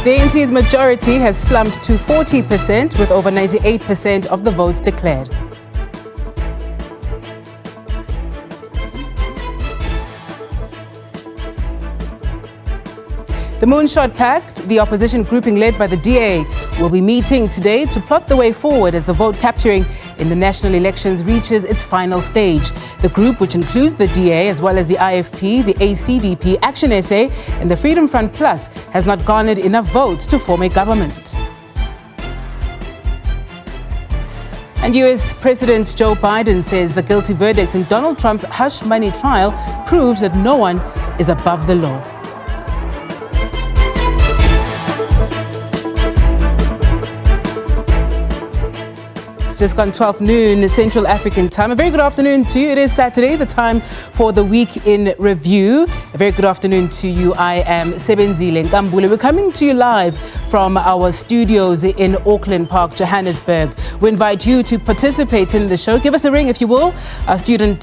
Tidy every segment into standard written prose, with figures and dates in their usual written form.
The ANC's majority has slumped to 40% with over 98% of the votes declared. The Moonshot Pact, the opposition grouping led by the DA, will be meeting today to plot the way forward as the vote capturing in the national elections reaches its final stage. The group, which includes the DA as well as the IFP, the ACDP, Action SA and the Freedom Front Plus, has not garnered enough votes to form a government. And US President Joe Biden says the guilty verdict in Donald Trump's hush money trial proved that no one is above the law. Just gone 12 noon Central African time. A very good afternoon to you. It is Saturday, the time for the week in review. A very good afternoon to you. I am Sebenzile Nkambule. We're coming to you live from our studios in Auckland Park, Johannesburg. We invite you to participate in the show. Give us a ring if you will. Our studio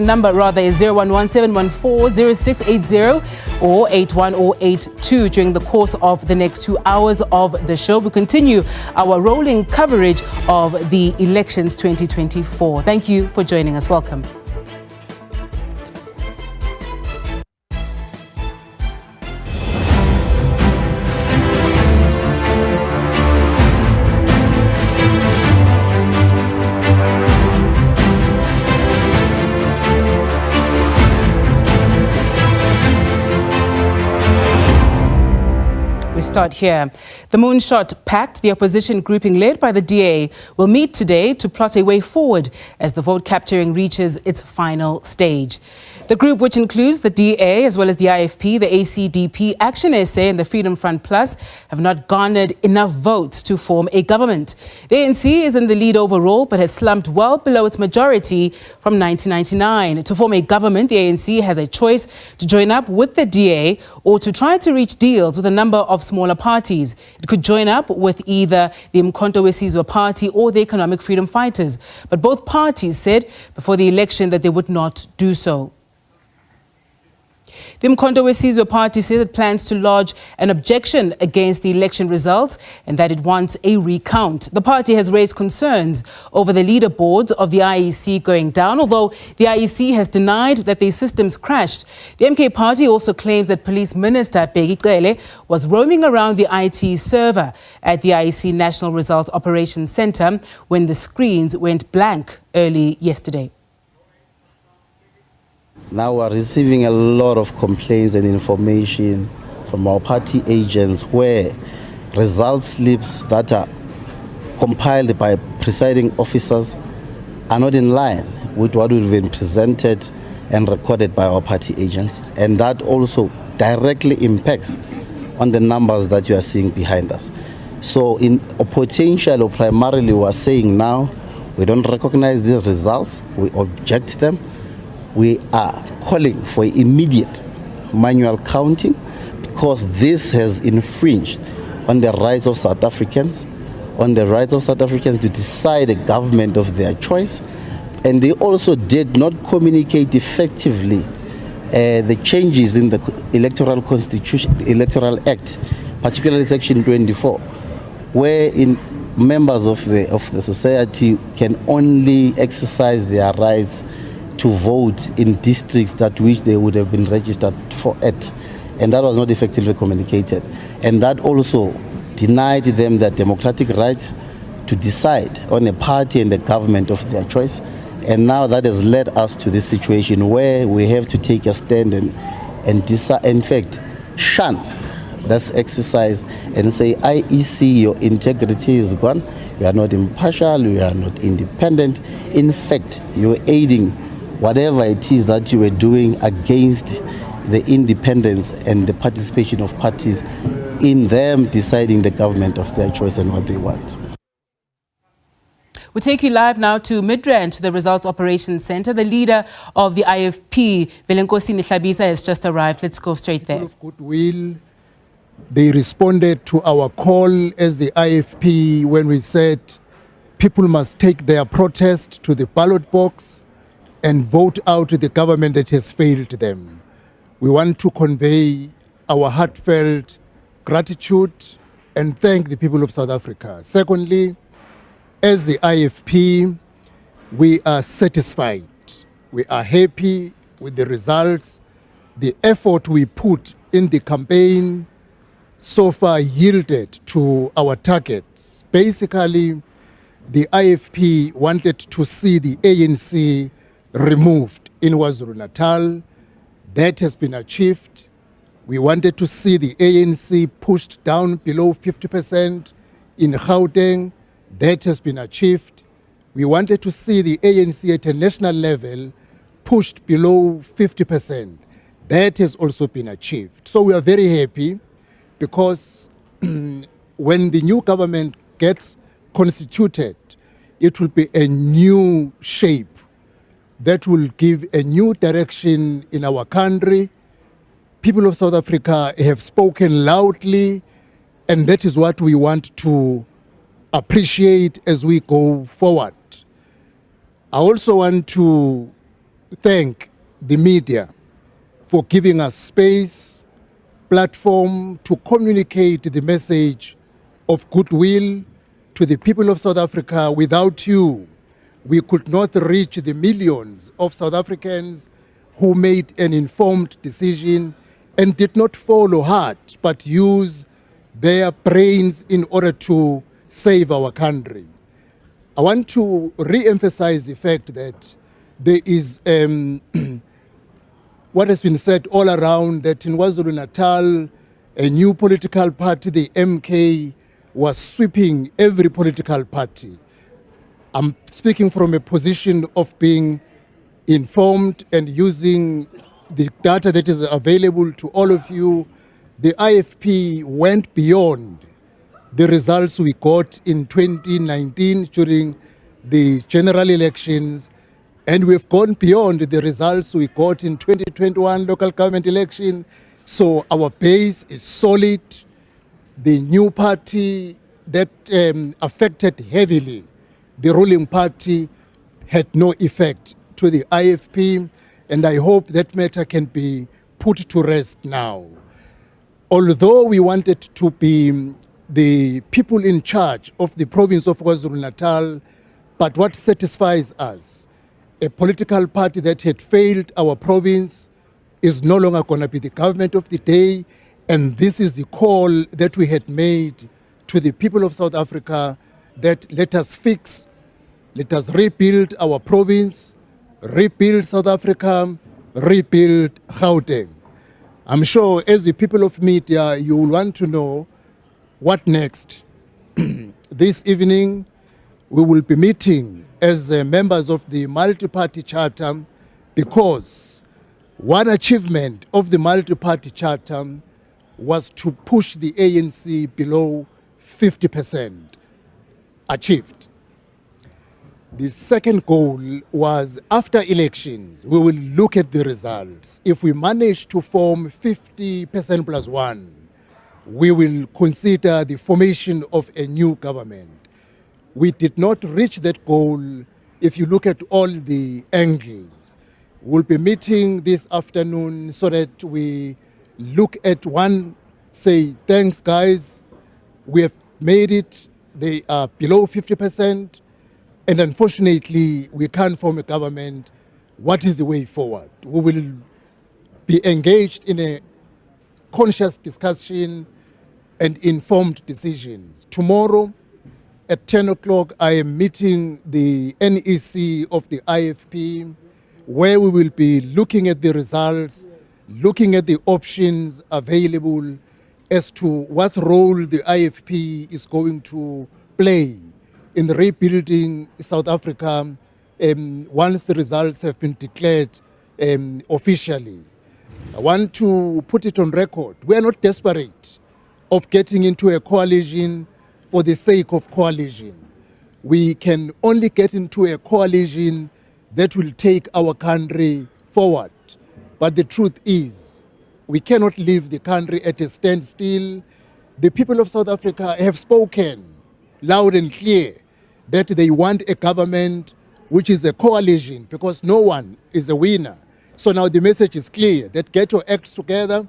number is 011-714-0680 or 81 or 82 during the course of the next 2 hours of the show. We continue our rolling coverage of the elections 2024. Thank you for joining us. Welcome. Start here. The Moonshot Pact, the opposition grouping led by the DA, will meet today to plot a way forward as the vote capturing reaches its final stage. The group, which includes the DA as well as the IFP, the ACDP, Action SA and the Freedom Front Plus, have not garnered enough votes to form a government. The ANC is in the lead overall but has slumped well below its majority from 1999. To form a government, the ANC has a choice to join up with the DA or to try to reach deals with a number of smaller parties. It could join up with either the Umkhonto we Sizwe Party or the Economic Freedom Fighters. But both parties said before the election that they would not do so. The Umkhonto we Sizwe Party says it plans to lodge an objection against the election results and that it wants a recount. The party has raised concerns over the leaderboards of the IEC going down, although the IEC has denied that the systems crashed. The MK Party also claims that Police Minister Bheki Cele was roaming around the IT server at the IEC National Results Operations Centre when the screens went blank early yesterday. Now we're receiving a lot of complaints and information from our party agents where result slips that are compiled by presiding officers are not in line with what we've been presented and recorded by our party agents. And that also directly impacts on the numbers that you are seeing behind us. So in potential or primarily we are saying now, we don't recognize these results, we object them. We are calling for immediate manual counting because this has infringed on the rights of South Africans, to decide a government of their choice. And they also did not communicate effectively the changes in the Electoral Constitution, Electoral Act, particularly Section 24, wherein members of the society can only exercise their rights to vote in districts that which they would have been registered for at. And that was not effectively communicated. And that also denied them their democratic right to decide on a party and a government of their choice. And now that has led us to this situation where we have to take a stand and decide, in fact, shun this exercise and say, IEC, your integrity is gone. You are not impartial, you are not independent. In fact, you're aiding whatever it is that you were doing against the independence and the participation of parties in them deciding the government of their choice and what they want. We'll take you live now to Midrand, to the Results Operations Centre. The leader of the IFP, Velenkosi Nihlabisa, has just arrived. Let's go straight there. Of goodwill, they responded to our call as the IFP when we said people must take their protest to the ballot box and vote out the government that has failed them. We want to convey our heartfelt gratitude and thank the people of South Africa. Secondly, as the IFP, we are satisfied. We are happy with the results. The effort we put in the campaign so far yielded to our targets. Basically, the IFP wanted to see the ANC removed in KwaZulu-Natal. That has been achieved. We wanted to see the ANC pushed down below 50% in Gauteng. That has been achieved. We wanted to see the ANC at a national level pushed below 50%. That has also been achieved. So we are very happy because when the new government gets constituted, it will be a new shape that will give a new direction in our country. People of South Africa have spoken loudly, and that is what we want to appreciate as we go forward. I also want to thank the media for giving us space, platform to communicate the message of goodwill to the people of South Africa. Without you, we could not reach the millions of South Africans who made an informed decision and did not follow heart, but use their brains in order to save our country. I want to re-emphasize the fact that there is what has been said all around, that in KwaZulu-Natal, a new political party, the MK, was sweeping every political party. I'm speaking from a position of being informed and using the data that is available to all of you. The IFP went beyond the results we got in 2019 during the general elections, and we've gone beyond the results we got in 2021 local government election. So our base is solid. The new party that affected heavily the ruling party had no effect to the IFP, and I hope that matter can be put to rest now. Although we wanted to be the people in charge of the province of KwaZulu-Natal, but what satisfies us, a political party that had failed our province is no longer going to be the government of the day, and this is the call that we had made to the people of South Africa, that let us fix, let us rebuild our province, rebuild South Africa, rebuild Gauteng. I'm sure as the people of media, you will want to know what next. This evening, we will be meeting as members of the multi-party charter, because one achievement of the multi-party charter was to push the ANC below 50%. Achieved. The second goal was, after elections, we will look at the results. If we manage to form 50% plus one, we will consider the formation of a new government. We did not reach that goal if you look at all the angles. We'll be meeting this afternoon so that we look at one, say, thanks guys, we have made it, they are below 50%, and unfortunately we can't form a government. What is the way forward? We will be engaged in a conscious discussion and informed decisions. Tomorrow at 10 o'clock, I am meeting the NEC of the IFP, where we will be looking at the results, looking at the options available as to what role the IFP is going to play in rebuilding South Africa once the results have been declared officially. I want to put it on record. We are not desperate of getting into a coalition for the sake of coalition. We can only get into a coalition that will take our country forward. But the truth is, we cannot leave the country at a standstill. The people of South Africa have spoken loud and clear that they want a government which is a coalition, because no one is a winner. So now the message is clear that get your acts together,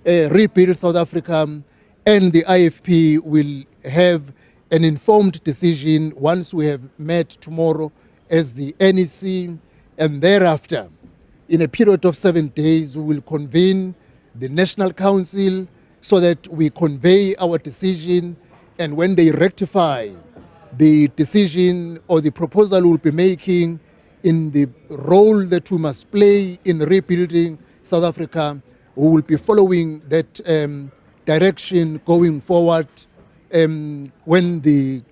rebuild South Africa, and the IFP will have an informed decision once we have met tomorrow as the NEC, and thereafter, in a period of 7 days, we will convene the National Council so that we convey our decision, and when they rectify the decision or the proposal we'll be making in the role that we must play in rebuilding South Africa, we will be following that direction going forward when the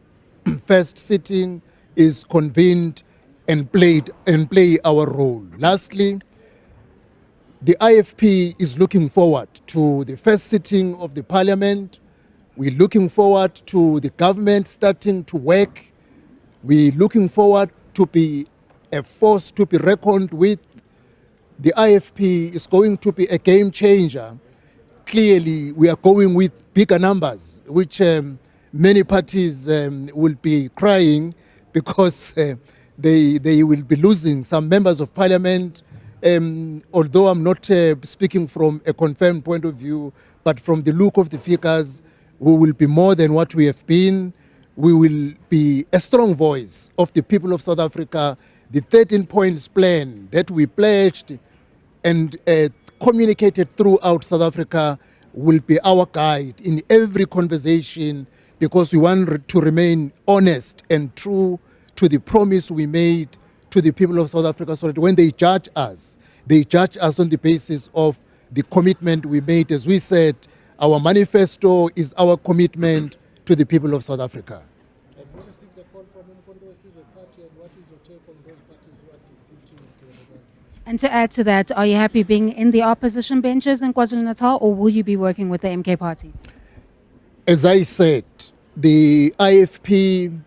first sitting is convened and play our role. Lastly, the IFP is looking forward to the first sitting of the Parliament. We're looking forward to the government starting to work. We're looking forward to be a force to be reckoned with. The IFP is going to be a game changer. Clearly, we are going with bigger numbers, which many parties will be crying because they will be losing some members of Parliament. Although I'm not speaking from a confirmed point of view, but from the look of the figures, we will be more than what we have been. We will be a strong voice of the people of South Africa. The 13 points plan that we pledged and communicated throughout South Africa will be our guide in every conversation, because we want to remain honest and true to the promise we made to the people of South Africa, so that when they judge us on the basis of the commitment we made. As we said, our manifesto is our commitment to the people of South Africa. Have you received the call from the party, and what is your take on those parties who are disputing the results? And to add to that, are you happy being in the opposition benches in KwaZulu-Natal, or will you be working with the MK party? As I said, the IFP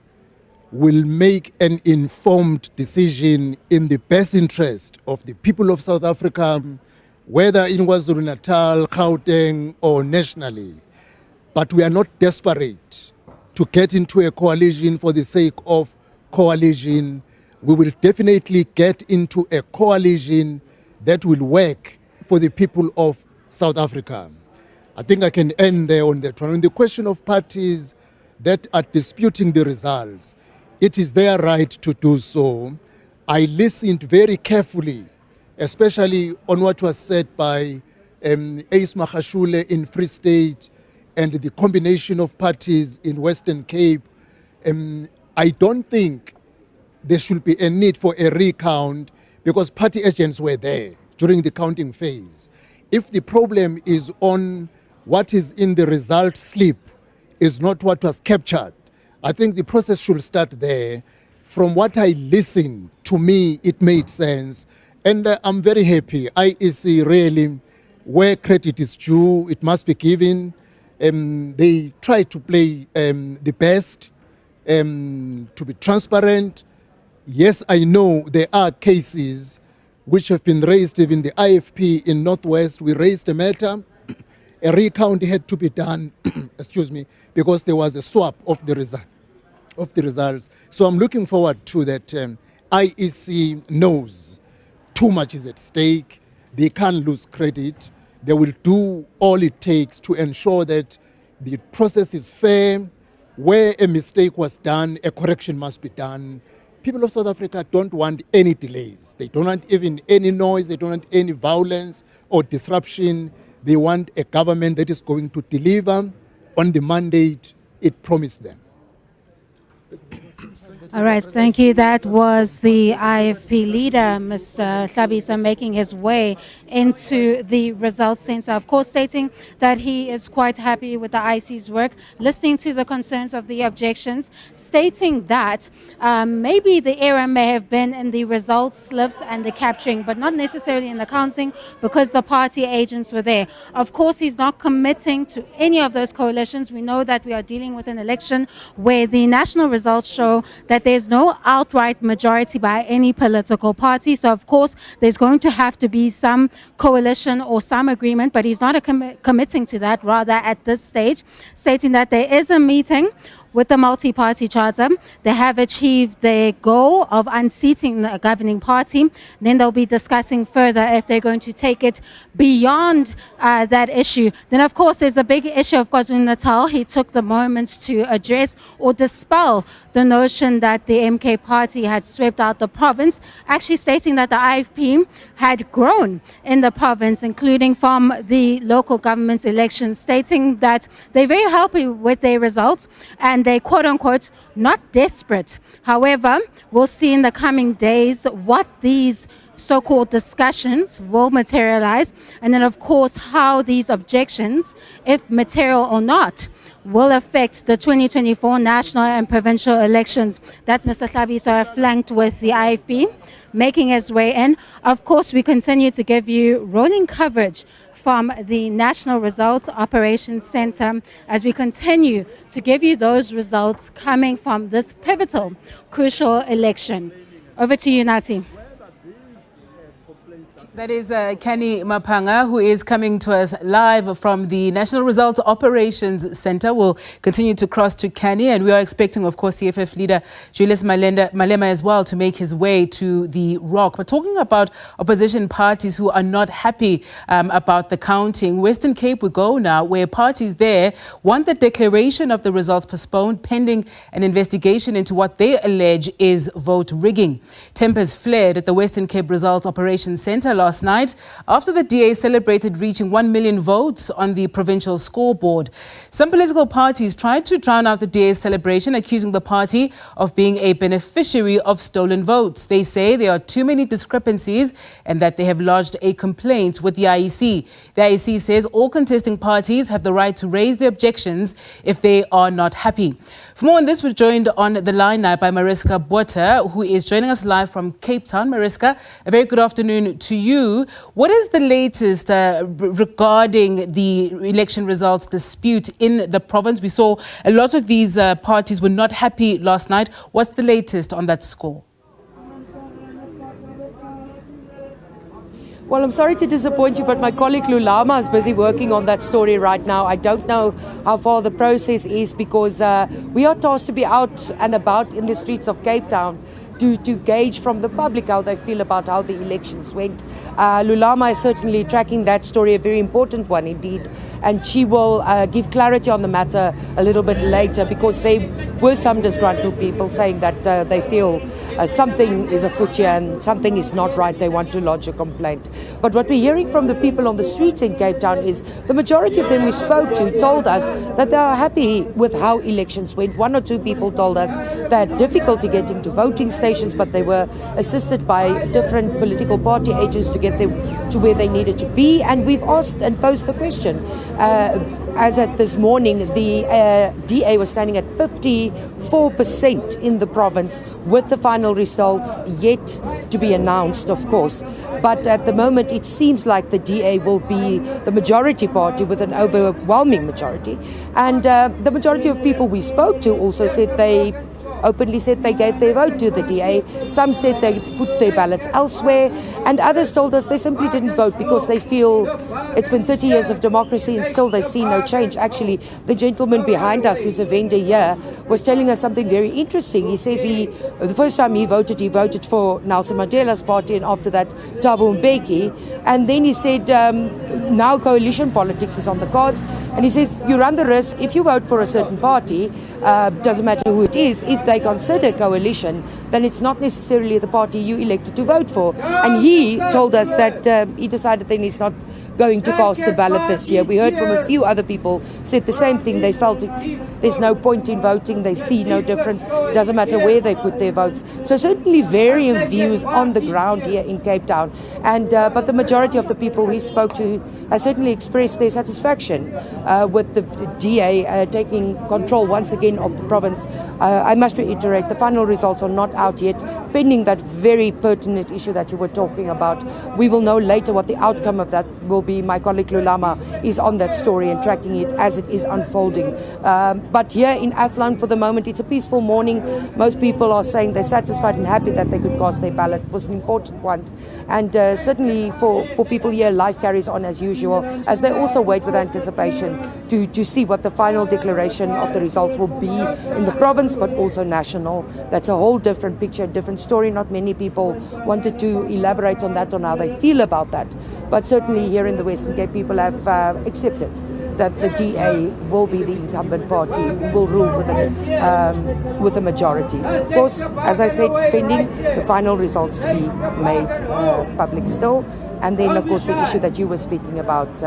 will make an informed decision in the best interest of the people of South Africa, whether in KwaZulu-Natal, Gauteng, or nationally. But we are not desperate to get into a coalition for the sake of coalition. We will definitely get into a coalition that will work for the people of South Africa. I think I can end there on that one. On the question of parties that are disputing the results, it is their right to do so. I listened very carefully, especially on what was said by Ace Magashule in Free State and the combination of parties in Western Cape. I don't think there should be a need for a recount, because party agents were there during the counting phase. If the problem is on what is in the result slip, is not what was captured, I think the process should start there. From what I listened, to me, it made sense. And I'm very happy. IEC really, where credit is due, it must be given. They try to play the best, to be transparent. Yes, I know there are cases which have been raised. Even the IFP in Northwest, we raised a matter. A recount had to be done, excuse me, because there was a swap of the results. So I'm looking forward to that. IEC knows too much is at stake. They can't lose credit. They will do all it takes to ensure that the process is fair. Where a mistake was done, a correction must be done. People of South Africa don't want any delays. They don't want even any noise. They don't want any violence or disruption. They want a government that is going to deliver on the mandate it promised them. All right, thank you. That was the IFP leader, Mr. Hlabisa, making his way into the results center, of course, stating that he is quite happy with the IC's work, listening to the concerns of the objections, stating that maybe the error may have been in the results slips and the capturing, but not necessarily in the counting, because the party agents were there. Of course, he's not committing to any of those coalitions. We know that we are dealing with an election where the national results show that there's no outright majority by any political party. So, of course, there's going to have to be some coalition or some agreement, but he's not committing to that, rather at this stage, stating that there is a meeting with the multi-party charter. They have achieved their goal of unseating the governing party. Then they'll be discussing further if they're going to take it beyond that issue. Then, of course, there's the big issue of KwaZulu-Natal. He took the moment to address or dispel the notion that the MK party had swept out the province, actually stating that the IFP had grown in the province, including from the local government elections, stating that they're very happy with their results and they quote-unquote not desperate. However, we'll see in the coming days what these so-called discussions will materialize, and then of course how these objections, if material or not, will affect the 2024 national and provincial elections. That's Mr. Hlabisa, flanked with the IFP, making his way in. Of course, we continue to give you rolling coverage from the National Results Operations Center as we continue to give you those results coming from this pivotal, crucial election. Over to you, Nati. That is Kenny Mapanga, who is coming to us live from the National Results Operations Center. We'll continue to cross to Kenny, and we are expecting, of course, CFF leader Julius Malema as well to make his way to the Rock. We're talking about opposition parties who are not happy about the counting. Western Cape we go now, where parties there want the declaration of the results postponed pending an investigation into what they allege is vote rigging. Tempers flared at the Western Cape Results Operations Center last night after the DA celebrated reaching 1 million votes on the provincial scoreboard. Some political parties tried to drown out the DA's celebration, accusing the party of being a beneficiary of stolen votes. They say there are too many discrepancies and that they have lodged a complaint with the IEC. The IEC says all contesting parties have the right to raise their objections if they are not happy. For more on this, we're joined on the line now by Mariska Botha, who is joining us live from Cape Town. Mariska, a very good afternoon to you. What is the latest regarding the election results dispute in the province? We saw a lot of these parties were not happy last night. What's the latest on that score? Well, I'm sorry to disappoint you, but my colleague Lulama is busy working on that story right now. I don't know how far the process is because we are tasked to be out and about in the streets of Cape Town to gauge from the public how they feel about how the elections went. Lulama is certainly tracking that story, a very important one indeed, and she will give clarity on the matter a little bit later because there were some disgruntled people saying that they feel something is afoot here and something is not right. They want to lodge a complaint. But what we're hearing from the people on the streets in Cape Town is the majority of them we spoke to told us that they are happy with how elections went. One or two people told us they had difficulty getting to voting stations, but they were assisted by different political party agents to get them to where they needed to be. And we've asked and posed the question. As at this morning, the DA was standing at 54% in the province, with the final results yet to be announced, of course. But at the moment, it seems like the DA will be the majority party with an overwhelming majority. And the majority of people we spoke to also said they openly said they gave their vote to the DA. Some said they put their ballots elsewhere, and others told us they simply didn't vote because they feel it's been 30 years of democracy and still they see no change. Actually, the gentleman behind us, who's a vendor here, was telling us something very interesting. He says the first time he voted for Nelson Mandela's party, and after that Thabo Mbeki, and then he said now coalition politics is on the cards, and he says you run the risk if you vote for a certain party, doesn't matter who it is, if they consider coalition, then it's not necessarily the party you elected to vote for. And he told us that he decided then he's not going to cast a ballot this year. We heard from a few other people said the same thing. They felt there's no point in voting. They see no difference. Doesn't matter where they put their votes. So certainly varying views on the ground here in Cape Town. And but the majority of the people we spoke to have certainly expressed their satisfaction with the DA taking control once again of the province. I must reiterate, the final results are not out yet, pending that very pertinent issue that you were talking about. We will know later what the outcome of that will will be, my colleague Lulama is on that story and tracking it as it is unfolding. But here in Athlone, for the moment, it's a peaceful morning. Most people are saying they're satisfied and happy that they could cast their ballot. It was an important one. And certainly for people here, life carries on as usual, as they also wait with anticipation to see what the final declaration of the results will be in the province, but also national. That's a whole different picture, different story. Not many people wanted to elaborate on that, on how they feel about that. But certainly here in the Western Cape, people have accepted that the DA will be the incumbent party, will rule with a majority. Of course, as I said, pending the final results to be made public still. And then, of course, the issue that you were speaking about,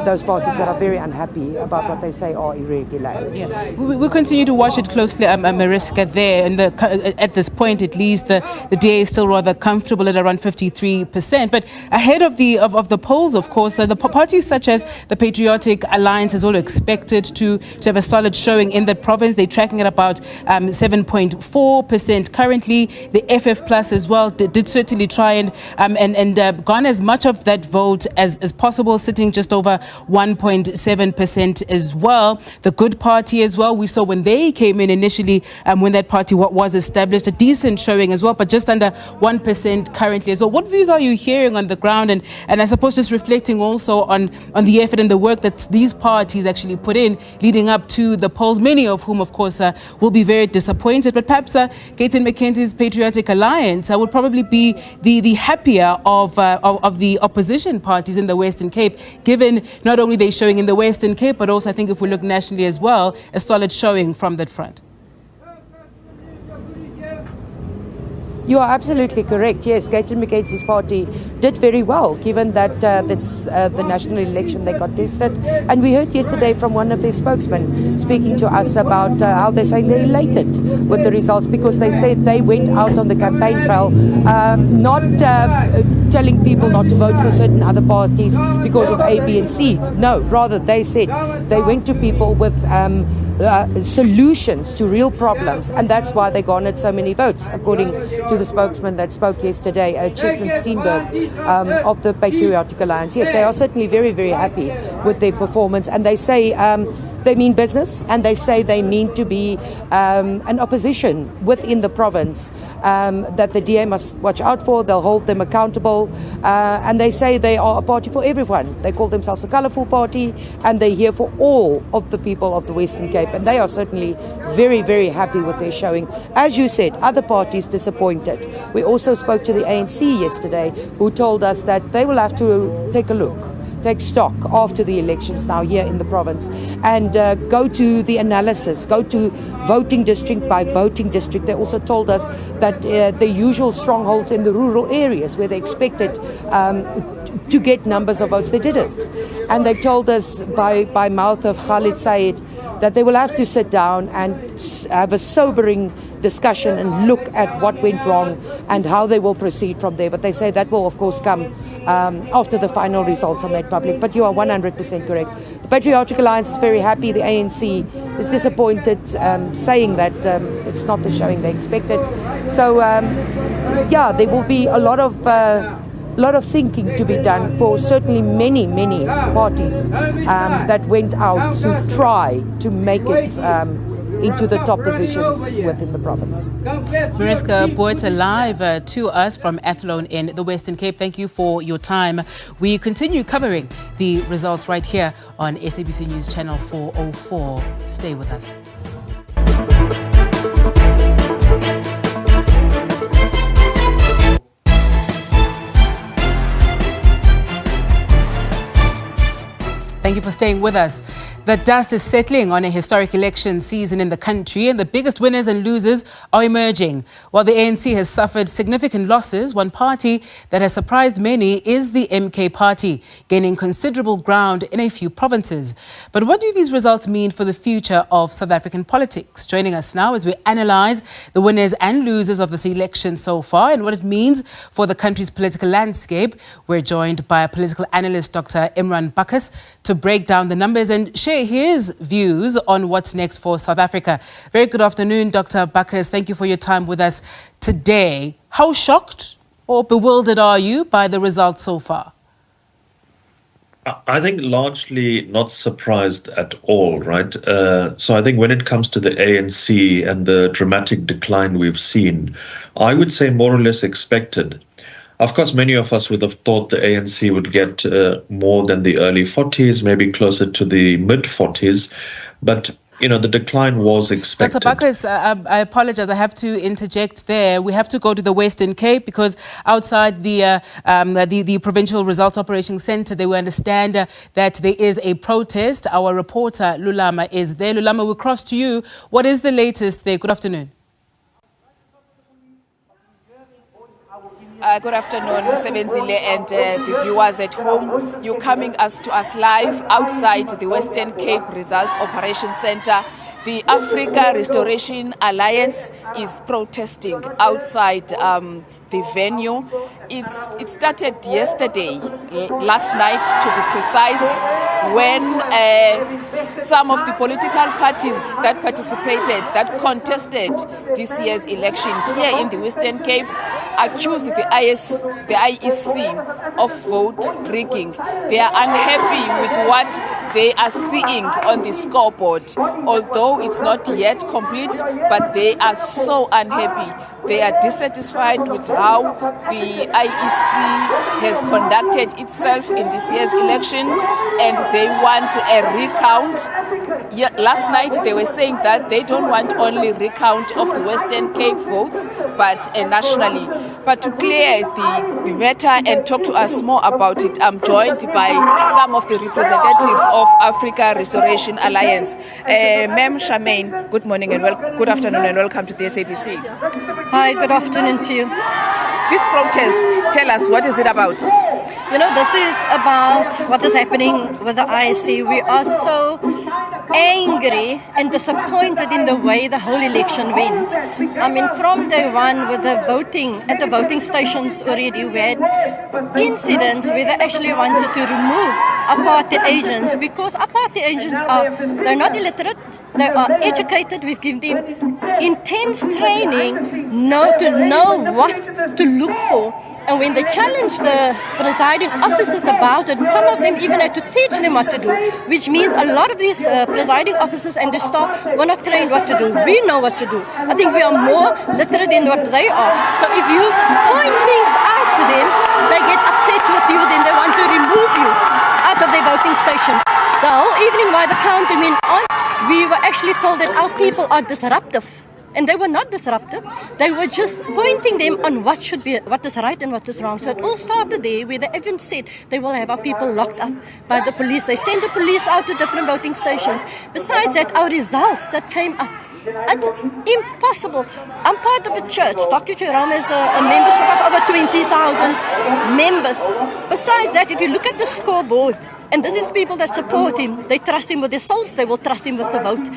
those parties that are very unhappy about what they say are irregularities. Yes. We'll continue to watch it closely, Mariska, there. And at this point, at least, the DA is still rather comfortable at around 53%. But ahead of the polls, of course, the parties such as the Patriotic Alliance is all expected to have a solid showing in that province. They're tracking at about 7.4% currently. The FF Plus as well did certainly try and garner as much of that vote as possible, sitting just over 1.7% as well. The Good Party as well, we saw when they came in initially, when that party was established, a decent showing as well, but just under 1% currently as well. What views are you hearing on the ground? And I suppose just reflecting also on the effort and the work that these parties actually put in leading up to the polls, many of whom, of course, will be very disappointed. But perhaps Gayton McKenzie's Patriotic Alliance would probably be the happier of the opposition parties in the Western Cape, given not only they're showing in the Western Cape, but also I think if we look nationally as well, a solid showing from that front. You are absolutely correct. Yes, Gayton McKenzie's party did very well, given that that's the national election they got tested. And we heard yesterday from one of their spokesmen speaking to us about how they're saying they're elated with the results, because they said they went out on the campaign trail, not telling people not to vote for certain other parties because of A, B, and C. No, rather they said they went to people with solutions to real problems, and that's why they garnered so many votes, according to the spokesman that spoke yesterday, Chisholm Steenberg of the Patriotic Alliance. Yes, they are certainly very, very happy with their performance, and they say they mean business, and they say they mean to be an opposition within the province that the DA must watch out for. They'll hold them accountable, and they say they are a party for everyone. They call themselves a colourful party, and they're here for all of the people of the Western Cape, and they are certainly very, very happy with their showing. As you said, other parties disappointed. We also spoke to the ANC yesterday, who told us that they will have to take stock after the elections now here in the province, and go to the analysis, go to voting district by voting district. They also told us that the usual strongholds in the rural areas where they expected to get numbers of votes, they didn't. And they told us by mouth of Khalid Said that they will have to sit down and have a sobering discussion and look at what went wrong and how they will proceed from there. But they say that will, of course, come after the final results are made public. But you are 100% correct. The Patriotic Alliance is very happy. The ANC is disappointed, saying that it's not the showing they expected. So, yeah, there will be a lot of thinking to be done for certainly many parties that went out to try to make it into the top positions within the province. Mariska Boeta live to us from Athlone in the Western Cape. Thank you for your time. We continue covering the results right here on SABC News Channel 404. Stay with us. Thank you for staying with us. The dust is settling on a historic election season in the country, and the biggest winners and losers are emerging. While the ANC has suffered significant losses, one party that has surprised many is the MK Party, gaining considerable ground in a few provinces. But what do these results mean for the future of South African politics? Joining us now as we analyse the winners and losers of this election so far and what it means for the country's political landscape, we're joined by a political analyst, Dr. Imran Bacchus, to break down the numbers and share his views on what's next for South Africa. Very good afternoon, Dr. Bacchus. Thank you for your time with us today. How shocked or bewildered are you by the results so far? I think largely not surprised at all, right? So I think when it comes to the ANC and the dramatic decline we've seen, I would say more or less expected. Of course, many of us would have thought the ANC would get more than the early 40s, maybe closer to the mid 40s. But the decline was expected. Dr. Bakkes, I apologize. I have to interject there. We have to go to the Western Cape because outside the Provincial Results Operation Centre, they will understand that there is a protest. Our reporter, Lulama, is there. Lulama, we'll cross to you. What is the latest there? Good afternoon. Good afternoon, Sebenzile and the viewers at home. You're coming to us live outside the Western Cape Results Operation Centre. The Africa Restoration Alliance is protesting outside the venue. It started yesterday, last night to be precise, when some of the political parties that participated, that contested this year's election here in the Western Cape, accused the IEC of vote rigging. They are unhappy with what they are seeing on the scoreboard, although it's not yet complete, but they are so unhappy. They are dissatisfied with how the IEC has conducted itself in this year's election, and they want a recount. Last night they were saying that they don't want only recount of the Western Cape votes, but nationally. But to clear the matter and talk to us more about it, I'm joined by some of the representatives of Africa Restoration Alliance. Ma'am Charmaine, good morning and good afternoon and welcome to the SABC. Hi, good afternoon to you. This protest, tell us, what is it about? This is about what is happening with the IEC. We are so angry and disappointed in the way the whole election went. I mean, from day one with the voting, at the voting stations already, we had incidents where they actually wanted to remove our party agents because our party agents they're not illiterate, they are educated, we've given them intense training to know what to look for. And when they challenged the presiding officers about it, some of them even had to teach them what to do, which means a lot of these presiding officers and the staff were not trained what to do. We know what to do. I think we are more literate than what they are. So if you point things out to them, they get upset with you, then they want to remove you out of their voting stations. The whole evening while the counting went on, we were actually told that our people are disruptive. And they were not disruptive. They were just pointing them on what is right and what is wrong. So it all started there where they even said they will have our people locked up by the police. They sent the police out to different voting stations. Besides that, our results that came up, it's impossible. I'm part of a church. Dr. Jerome has a membership of over 20,000 members. Besides that, if you look at the scoreboard, and this is people that support him. They trust him with their souls. They will trust him with the vote.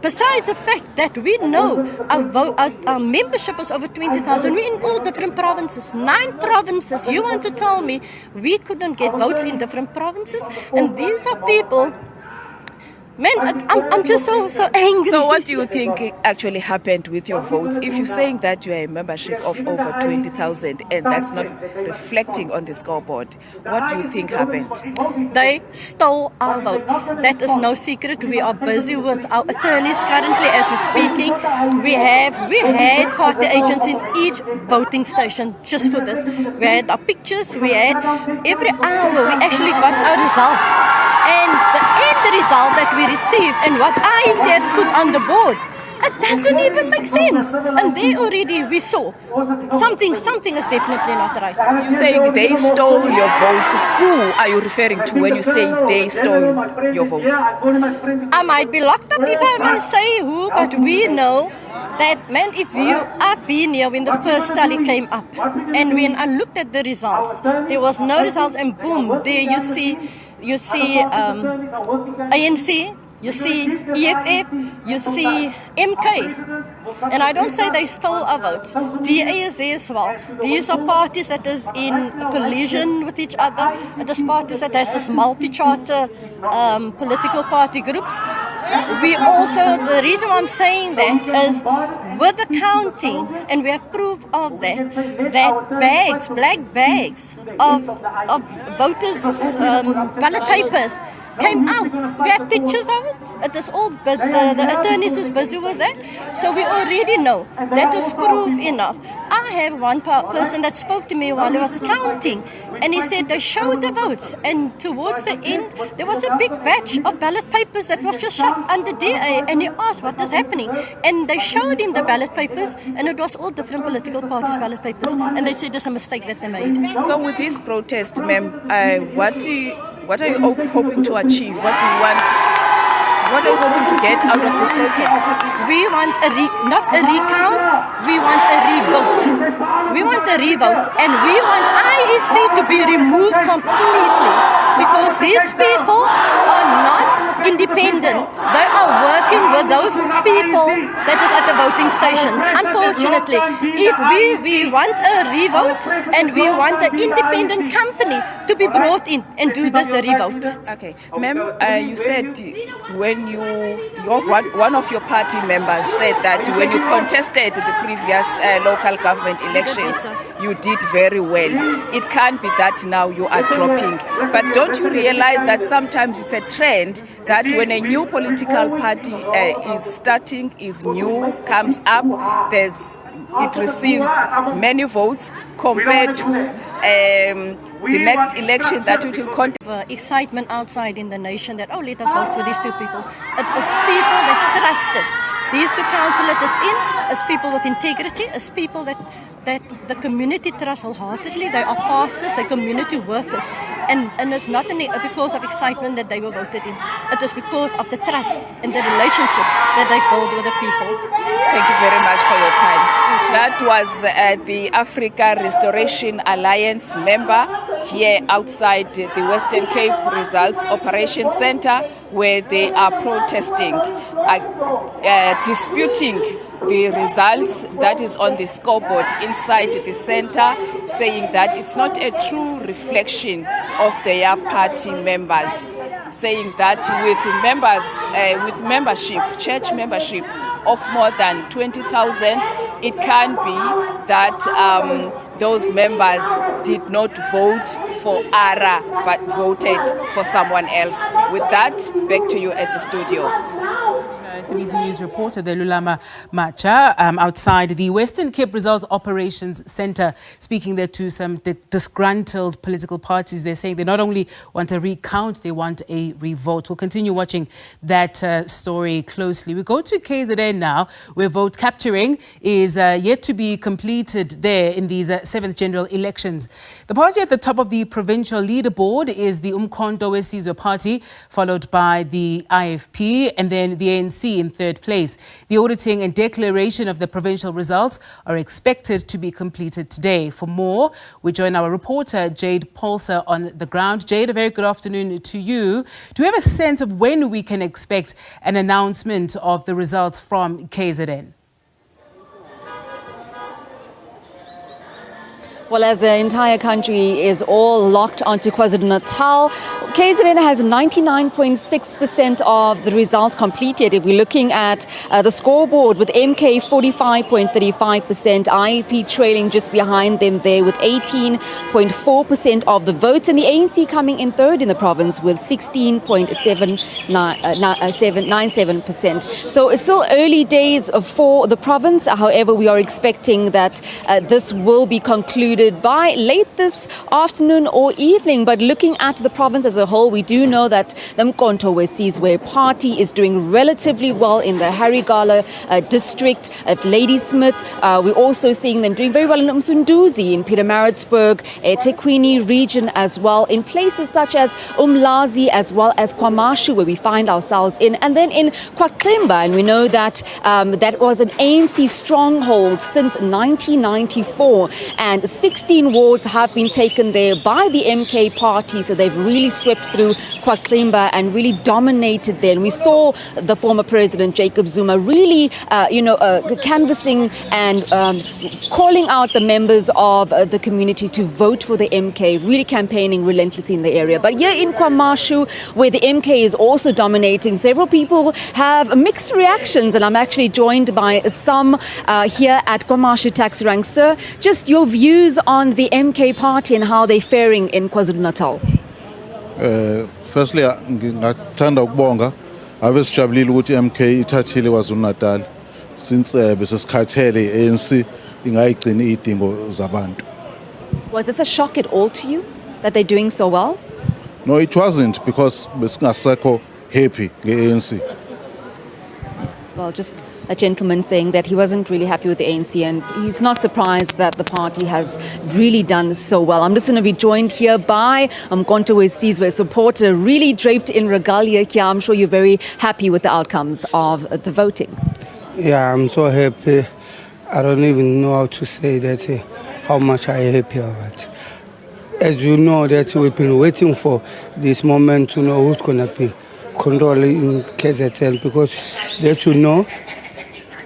Besides the fact that we know our membership is over 20,000. We're in all different provinces. 9 provinces. You want to tell me we couldn't get votes in different provinces? And these are people... Man, I'm just so angry. So what do you think actually happened with your votes? If you're saying that you are a membership of over 20,000 and that's not reflecting on the scoreboard, what do you think happened? They stole our votes. That is no secret. We are busy with our attorneys currently as we're speaking. We had party agents in each voting station just for this. We had our pictures. We had every hour. We actually got our results. And the end result that we received and what IEC has put on the board, it doesn't even make sense. And there already we saw something is definitely not right. You're saying they stole your votes. Who are you referring to when you say they stole your votes? I might be locked up if I may say who, but we know that, man, I've been here when the first tally came up. And when I looked at the results, there was no results and boom, there you see ANC you see EFF, you see MK. And I don't say they stole our votes. DA is there as well. These are parties that is in collision with each other. It is parties that has this multi-charter political party groups. We also, the reason why I'm saying that is with the counting, and we have proof of that, that bags, black bags of voters' ballot papers came out. We have pictures of it. It is all, but the attorneys is busy with that. So we already know that is proof enough. I have one person that spoke to me while he was counting, and he said they showed the votes, and towards the end there was a big batch of ballot papers that was just shoved under DA, and he asked what is happening, and they showed him the ballot papers, and it was all different political parties' ballot papers, and they said there's a mistake that they made. So with this protest, ma'am, what are you hoping to achieve? What do you want? What are you hoping to get out of this protest? We want not a recount, we want a revote. We want a revote, and we want IEC to be removed completely, because these people are not independent. They are working with those people that is at the voting stations. Unfortunately, if we want a revote, and we want an independent company to be brought in and do this revote. Okay, ma'am, you said when one of your party members said that when you contested the previous local government elections, you did very well. It can't be that now you are dropping. But don't you realize that sometimes it's a trend that when a new political party is starting, is new, comes up, it receives many votes compared to the next election that it will contest. Excitement outside in the nation that, oh, let us vote for these two people. It is people that trusted these two councillors in, as people with integrity, as people that the community trusts wholeheartedly. They are pastors, they're community workers. And it's not because of excitement that they were voted in. It is because of the trust and the relationship that they've built with the people. Thank you very much for your time. That was the Africa Restoration Alliance member here outside the Western Cape Results Operations Center, where they are protesting, disputing the results that is on the scoreboard inside the center, saying that it's not a true reflection of their party members, saying that with membership, church membership of more than 20,000, it can be that those members did not vote for ARA but voted for someone else. With that, back to you at the studio. SABC News reporter Lulama Macha outside the Western Cape Results Operations Center, speaking there to some disgruntled political parties. They're saying they not only want a recount, they want a revote. We'll continue watching that story closely. We go to KZN now, where vote capturing is yet to be completed there in these 7th general elections. The party at the top of the provincial leaderboard is the Umkhonto weSizwe Party, followed by the IFP and then the ANC in 3rd place. The auditing and declaration of the provincial results are expected to be completed today. For more, we join our reporter Jade Paulser on the ground. Jade, a very good afternoon to you. Do we have a sense of when we can expect an announcement of the results from KZN? Well, as the entire country is all locked onto KwaZulu-Natal, KZN has 99.6% of the results completed. If we're looking at the scoreboard, with MK 45.35%, IEP trailing just behind them there with 18.4% of the votes, and the ANC coming in 3rd in the province with 16.97%. So it's still early days for the province. However, we are expecting that this will be concluded by late this afternoon or evening. But looking at the province as a whole, we do know that the Umkhonto weSizwe Party is doing relatively well in the Harigala district at Ladysmith. We're also seeing them doing very well in Umsunduzi, in Pietermaritzburg, eThekwini region as well, in places such as Umlazi as well as KwaMashu, where we find ourselves in, and then in KwaXimba. And we know that that was an ANC stronghold since 1994, and 16 wards have been taken there by the MK party, so they've really swept through KwaXimba and really dominated there. And we saw the former president, Jacob Zuma, really, canvassing and calling out the members of the community to vote for the MK, really campaigning relentlessly in the area. But here in KwaMashu, where the MK is also dominating, several people have mixed reactions, and I'm actually joined by some here at KwaMashu taxi rank. Sir, just your views on the MK party and how they're faring in KwaZulu-Natal. Firstly, ngingathanda ukubonga ave sijabulile ukuthi MK ithathile KwaZulu-Natal since besesikhathele ANC ingayigcina idingo zabantu. Was this a shock at all to you that they're doing so well? No, it wasn't, because besingasekho happy nge-ANC. Well, just a gentleman saying that he wasn't really happy with the ANC and he's not surprised that the party has really done so well. I'm just going to be joined here by Mkonto Sizwe, supporter, really draped in regalia here. I'm sure you're very happy with the outcomes of the voting. Yeah, I'm so happy. I don't even know how to say that, how much I'm happy about. As you know, that we've been waiting for this moment to know who's going to be controlling KZN, because that you know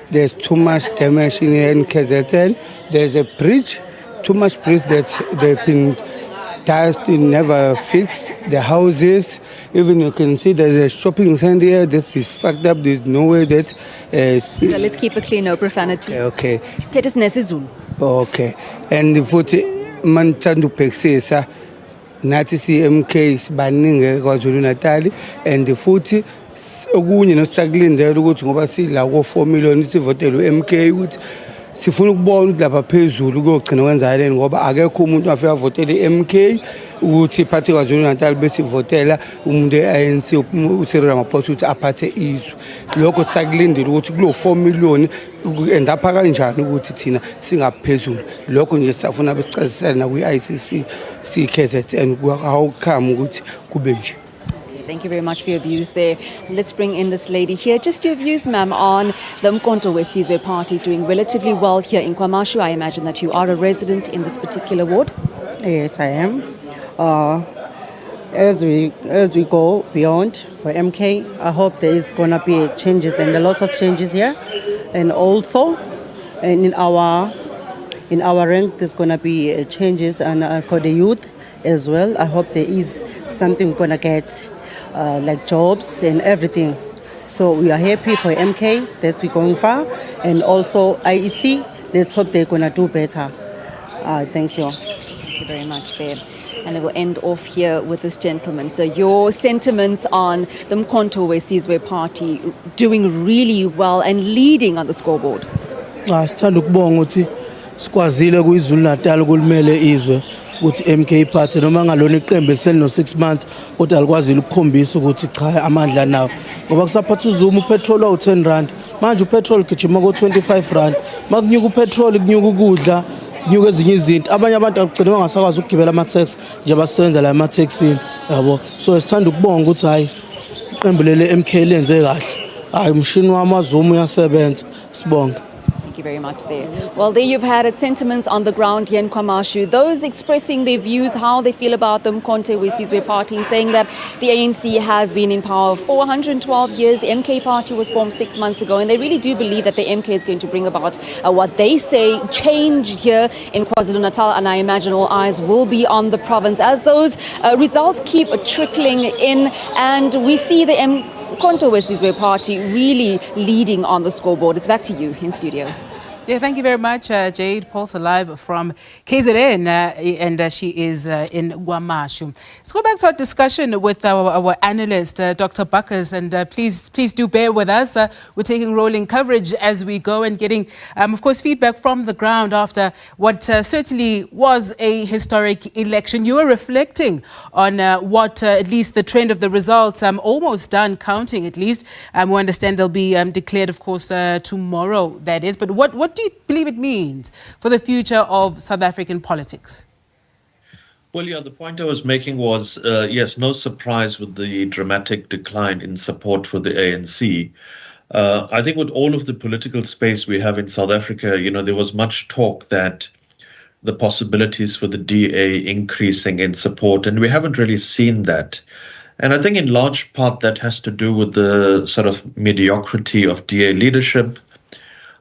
there's too much damage in KZN. There's a bridge, too much bridge that they've been dust, never fixed. The houses, even you can see there's a shopping center here that is fucked up. There's no way that. So let's keep it clean, no profanity. Okay. Tetis nesizulu. Okay. And the foot man tandu pexesa. Nathi CMK sibaningi KwaZulu-Natal, and the futhi okunye nosakulindela ukuthi ngoba sila ko 4 million sivotela uMK ukuthi sifuna ukubona ukuthi lapha phezulu kuyogcina kwenzaleni, ngoba akekho umuntu afika avotele iMK ukuthi iphathe KwaZulu-Natal bese ivotela umuntu eANC uCyril Ramaphosa ukuthi aphathe izwe. Lokho sakulindela ukuthi kulo 4 million endapha kanjani ukuthi thina singaphezulu. Lokho nje sifuna besicazisela na kwi-ICC CKZN how come ukuthi kube nje. Thank you very much for your views there. Let's bring in this lady here. Just your views, ma'am, on the Mkonto Sizwe party doing relatively well here in KwaMashu. I imagine that you are a resident in this particular ward. Yes, I am. As we go beyond for MK, I hope there is going to be changes and a lot of changes here, and also in our rank there's going to be changes, and for the youth as well. I hope there is something we're going to get. Like jobs and everything. So we are happy for MK, that's we're going far. And also IEC, let's hope they're going to do better. Thank you. Thank you very much there. And I will end off here with this gentleman. So your sentiments on the Mkonto Sizwe party doing really well and leading on the scoreboard. Sithanda ukubonga ukuthi sikwazile kuZulu-Natal ukulimele izwe ukuthi MK iphathe noma ngalona iqembu eselino 6 months kodwa alikwazile ukukhombisa ukuthi cha amandla nawo, ngoba kusaphatha uZuma upetrol wa 10 rand, manje upetrol gijima ko 25 rand, makunyuka upetrol kunyuka ukudla kunyuka ezinye izinto, abanye abantu akugcina bangasakwazi ukugibela ama-taxi nje basenza la ama-taxini yabo. So sithanda ukubonga ukuthi hayi iqembu lele MK lenze kahle, hayi umshini wami waZuma uyasebenza, sibonga. Thank you very much there. Well, there you've had it, sentiments on the ground here in KwaMashu. Those expressing their views, how they feel about the Mkonto Sizwe party, saying that the ANC has been in power for 112 years. The MK party was formed 6 months ago, and they really do believe that the MK is going to bring about what they say change here in KwaZulu-Natal, and I imagine all eyes will be on the province as those results keep trickling in, and we see the Mkonto Sizwe party really leading on the scoreboard. It's back to you in studio. Yeah, thank you very much, Jade Pulse, live from KZN, and she is in KwaMashu. Let's go back to our discussion with our analyst, Dr. Buckers, and please do bear with us. We're taking rolling coverage as we go and getting, of course, feedback from the ground after what certainly was a historic election. You were reflecting on what, at least the trend of the results, almost done counting at least. We understand they'll be declared, of course, tomorrow, that is. But what do you believe it means for the future of South African politics? Well, yeah, the point I was making was, yes, no surprise with the dramatic decline in support for the ANC. I think with all of the political space we have in South Africa, there was much talk that the possibilities for the DA increasing in support, and we haven't really seen that. And I think in large part that has to do with the sort of mediocrity of DA leadership.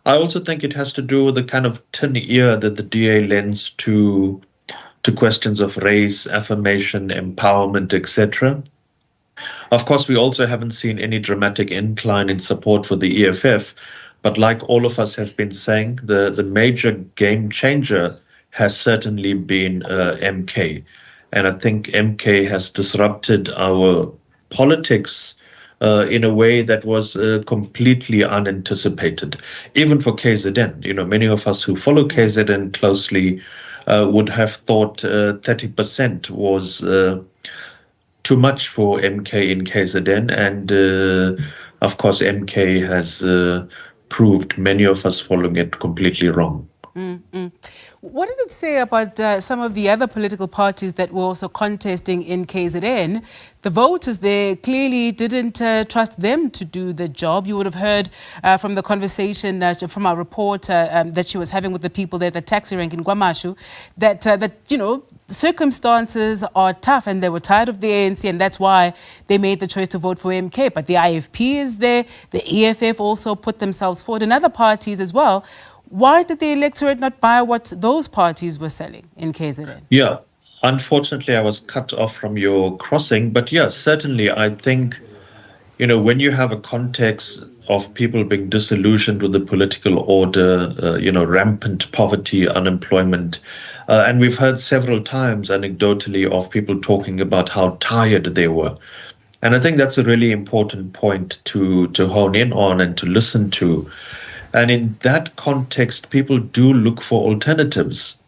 I also think it has to do with the kind of tin ear that the DA lends to questions of race, affirmation, empowerment, etc. Of course, we also haven't seen any dramatic incline in support for the EFF, but like all of us have been saying, the major game changer has certainly been MK. And I think MK has disrupted our politics in a way that was completely unanticipated, even for KZN. You know, many of us who follow KZN closely would have thought 30% was too much for MK in KZN. And of course, MK has proved many of us following it completely wrong. What does it say about some of the other political parties that were also contesting in KZN? The voters there clearly didn't trust them to do the job. You would have heard from the conversation from our reporter that she was having with the people there at the taxi rank in Kwamashu, that you know, circumstances are tough and they were tired of the ANC, and that's why they made the choice to vote for MK. But the IFP is there, the EFF also put themselves forward, and other parties as well. Why did the electorate not buy what those parties were selling in KZN? Yeah, unfortunately, I was cut off from your crossing. But yeah, certainly, I think, you know, when you have a context of people being disillusioned with the political order, you know, rampant poverty, unemployment, and we've heard several times anecdotally of people talking about how tired they were. And I think that's a really important point to hone in on and to listen to. And in that context, people do look for alternatives.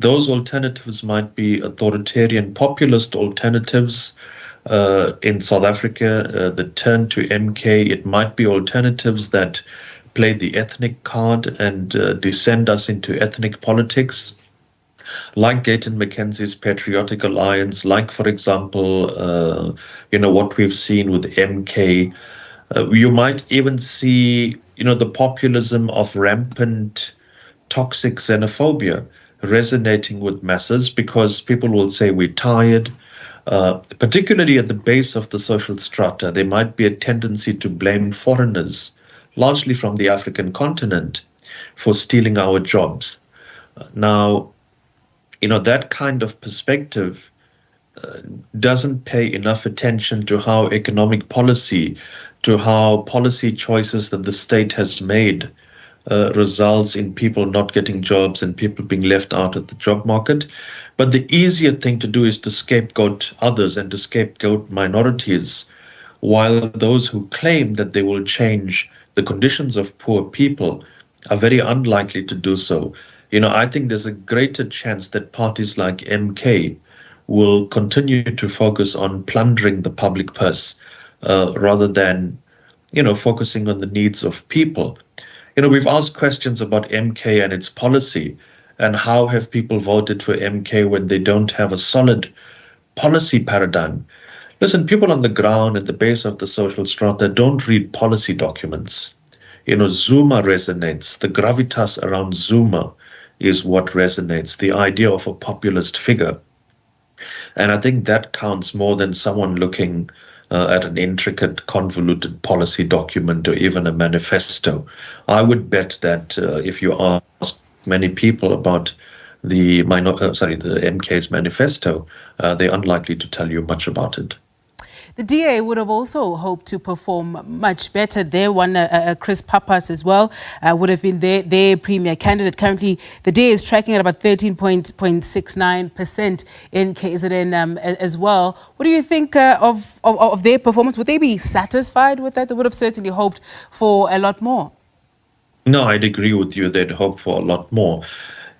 Those alternatives might be authoritarian populist alternatives. In South Africa, the turn to MK, it might be alternatives that play the ethnic card and descend us into ethnic politics, like Gayton McKenzie's Patriotic Alliance, like, for example, you know, what we've seen with MK. You might even see, you know, the populism of rampant toxic xenophobia resonating with masses, because people will say we're tired, particularly at the base of the social strata. There might be a tendency to blame foreigners, largely from the African continent, for stealing our jobs. Now, you know, that kind of perspective doesn't pay enough attention to how economic policy, to how policy choices that the state has made results in people not getting jobs and people being left out of the job market. But the easier thing to do is to scapegoat others and to scapegoat minorities, while those who claim that they will change the conditions of poor people are very unlikely to do so. You know, I think there's a greater chance that parties like MK will continue to focus on plundering the public purse rather than, you know, focusing on the needs of people. You know, we've asked questions about MK and its policy, and how have people voted for MK when they don't have a solid policy paradigm. Listen, people on the ground at the base of the social strata don't read policy documents. You know, Zuma resonates. The gravitas around Zuma is what resonates, the idea of a populist figure. And I think that counts more than someone looking at an intricate, convoluted policy document or even a manifesto. I would bet that if you ask many people about the MK's manifesto, they're unlikely to tell you much about it. The DA would have also hoped to perform much better. There, one Chris Papas as well would have been their premier candidate. Currently, the DA is tracking at about 13.69% in KZN as well. What do you think of their performance? Would they be satisfied with that? They would have certainly hoped for a lot more. No, I'd agree with you. They'd hope for a lot more.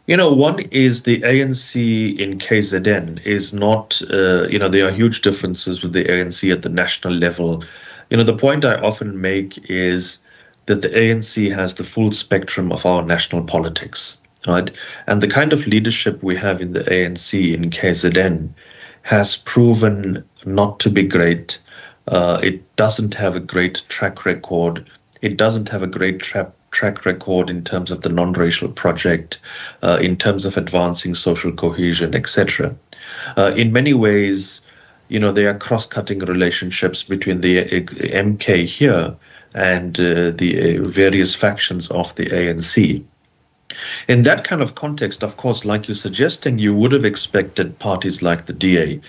You know, one is the ANC in KZN is not, you know, there are huge differences with the ANC at the national level. You know, the point I often make is that the ANC has the full spectrum of our national politics, right? And the kind of leadership we have in the ANC in KZN has proven not to be great. It doesn't have a great track record. It doesn't have a great track track record in terms of the non-racial project, in terms of advancing social cohesion, etc. In many ways, there are cross-cutting relationships between the MK here and the various factions of the ANC. In that kind of context, of course, like you're suggesting, you would have expected parties like the DA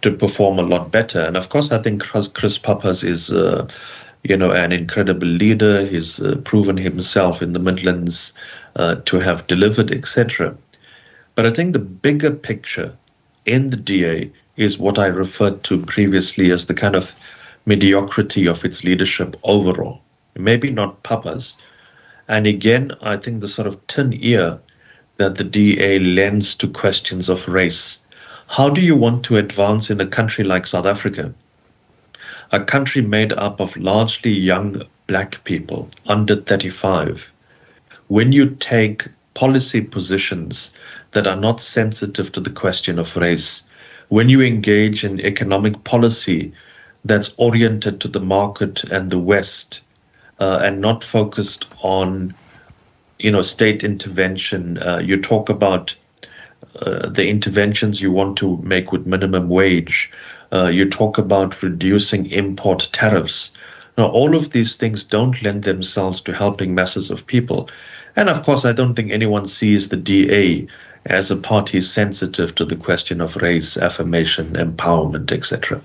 to perform a lot better. And of course, I think Chris Pappas is, an incredible leader. He's proven himself in the Midlands to have delivered, etc. But I think the bigger picture in the DA is what I referred to previously as the kind of mediocrity of its leadership overall. Maybe not Pappas. And again, I think the sort of tin ear that the DA lends to questions of race. How do you want to advance in a country like South Africa? A country made up of largely young black people, under 35. When you take policy positions that are not sensitive to the question of race, when you engage in economic policy that's oriented to the market and the West, and not focused on, state intervention. You talk about the interventions you want to make with minimum wage. You talk about reducing import tariffs. Now, all of these things don't lend themselves to helping masses of people. And of course, I don't think anyone sees the DA as a party sensitive to the question of race, affirmation, empowerment, etc.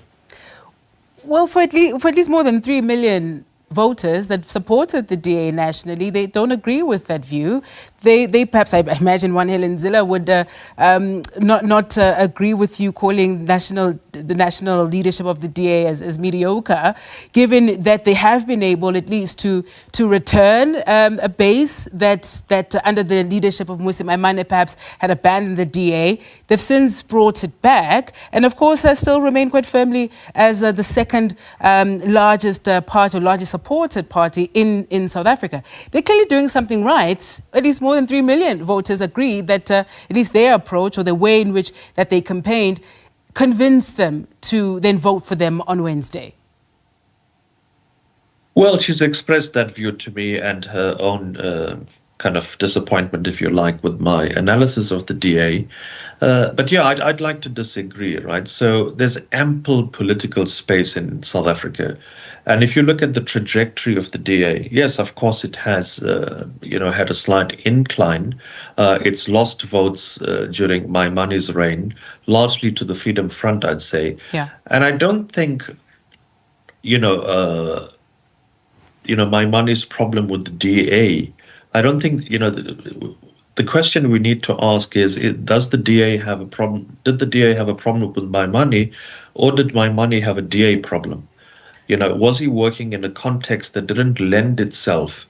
Well, for at least more than 3 million voters that supported the DA nationally, they don't agree with that view. They perhaps, I imagine, one Helen Zille would not agree with you calling the national leadership of the DA as mediocre, given that they have been able at least to return a base that under the leadership of Musi Maimane perhaps had abandoned the DA. They've since brought it back, and of course still remain quite firmly as the second largest party or largest supported party in South Africa. They're clearly doing something right. At least more than 3 million voters agree that at least their approach or the way in which that they campaigned convinced them to then vote for them on Wednesday. Well, she's expressed that view to me and her own kind of disappointment, if you like, with my analysis of the DA. But yeah, I'd like to disagree, right? So there's ample political space in South Africa. And if you look at the trajectory of the DA, yes, of course, it has, had a slight incline. It's lost votes during Maimani's reign, largely to the Freedom Front, I'd say. Yeah. And I don't think, Maimani's problem with the DA, I don't think, the question we need to ask is, does the DA have a problem? Did the DA have a problem with Maimane, or did Maimane have a DA problem? Was he working in a context that didn't lend itself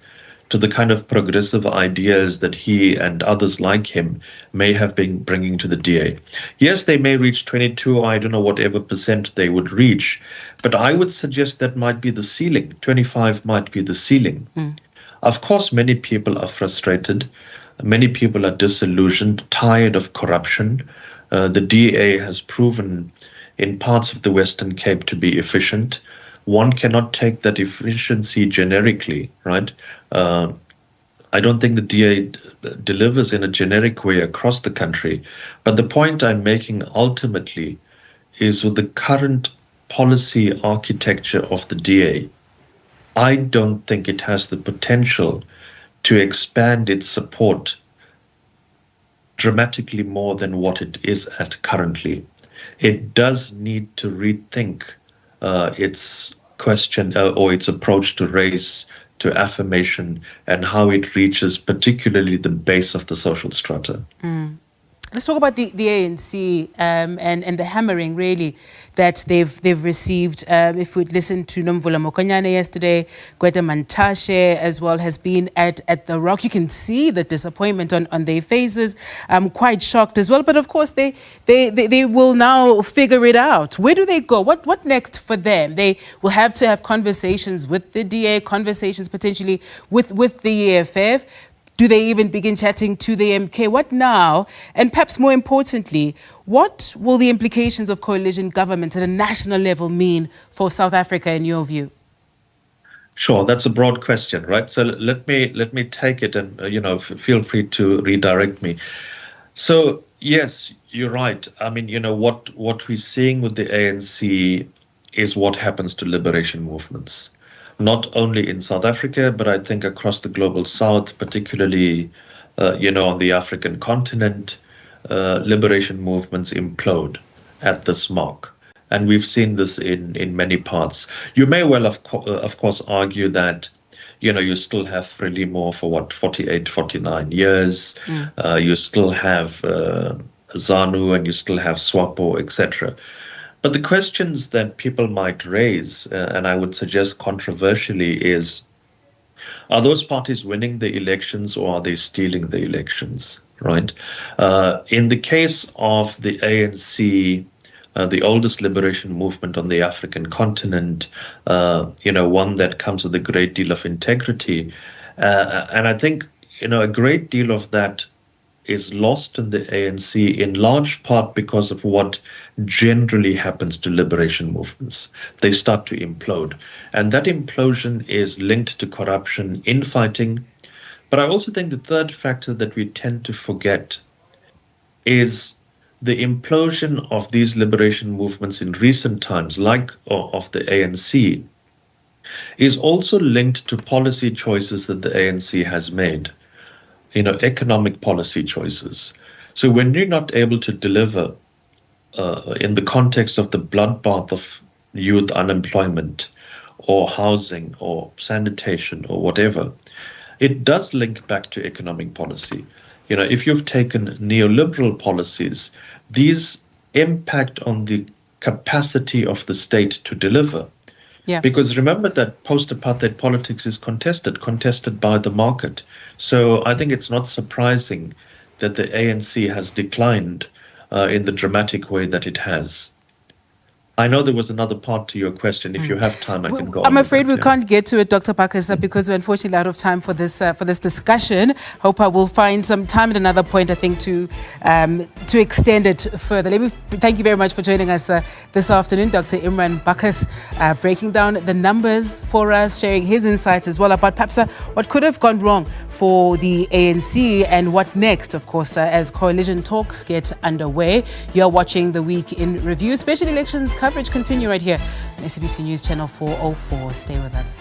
to the kind of progressive ideas that he and others like him may have been bringing to the DA? Yes, they may reach 22, I don't know, whatever percent they would reach, but I would suggest that might be the ceiling. 25 might be the ceiling. Of course, many people are frustrated. Many people are disillusioned, tired of corruption. The DA has proven in parts of the Western Cape to be efficient. One cannot take that efficiency generically, right? I don't think the DA delivers in a generic way across the country. But the point I'm making ultimately is with the current policy architecture of the DA, I don't think it has the potential to expand its support dramatically more than what it is at currently. It does need to rethink its question or its approach to race, to affirmation, and how it reaches particularly the base of the social strata. Let's talk about the ANC and the hammering, really, that they've received. If we'd listened to Nomvula Mokonyane yesterday, Gweta Mantashe as well has been at the Rock. You can see the disappointment on their faces. I'm quite shocked as well. But of course, they will now figure it out. Where do they go? What next for them? They will have to have conversations with the DA, conversations potentially with the EFF. Do they even begin chatting to the MK? What now? And perhaps more importantly, what will the implications of coalition government at a national level mean for South Africa in your view? Sure, that's a broad question, right? So let me take it, and feel free to redirect me. So yes, you're right. I mean, what we're seeing with the ANC is what happens to liberation movements, not only in South Africa, but I think across the global South, particularly on the African continent. Liberation movements implode at this mark. And we've seen this in many parts. You may well, of course, argue that, you still have Frelimo for 48, 49 years. You still have ZANU, and you still have SWAPO, etc. But the questions that people might raise, and I would suggest controversially, is, are those parties winning the elections, or are they stealing the elections, right? In the case of the ANC, the oldest liberation movement on the African continent, one that comes with a great deal of integrity. And I think, a great deal of that is lost in the ANC in large part because of what generally happens to liberation movements. They start to implode. And that implosion is linked to corruption, infighting. But I also think the third factor that we tend to forget is the implosion of these liberation movements in recent times, like of the ANC, is also linked to policy choices that the ANC has made, economic policy choices. So when you're not able to deliver in the context of the bloodbath of youth unemployment or housing or sanitation or whatever, it does link back to economic policy. If you've taken neoliberal policies, these impact on the capacity of the state to deliver. Yeah. Because remember that post-apartheid politics is contested by the market. So I think it's not surprising that the ANC has declined in the dramatic way that it has. I know there was another part to your question. If you have time, I can go on. I'm afraid we yeah. can't get to it, Dr. Pakasa, because we're unfortunately out of time for this discussion. Hope I will find some time at another point, I think, to extend it further. Let me thank you very much for joining us this afternoon, Dr. Imran Bakas, breaking down the numbers for us, sharing his insights as well about perhaps what could have gone wrong for the ANC and what next, of course, as coalition talks get underway. You're watching The Week in Review. Special elections coverage continue right here on SABC News Channel 404. Stay with us.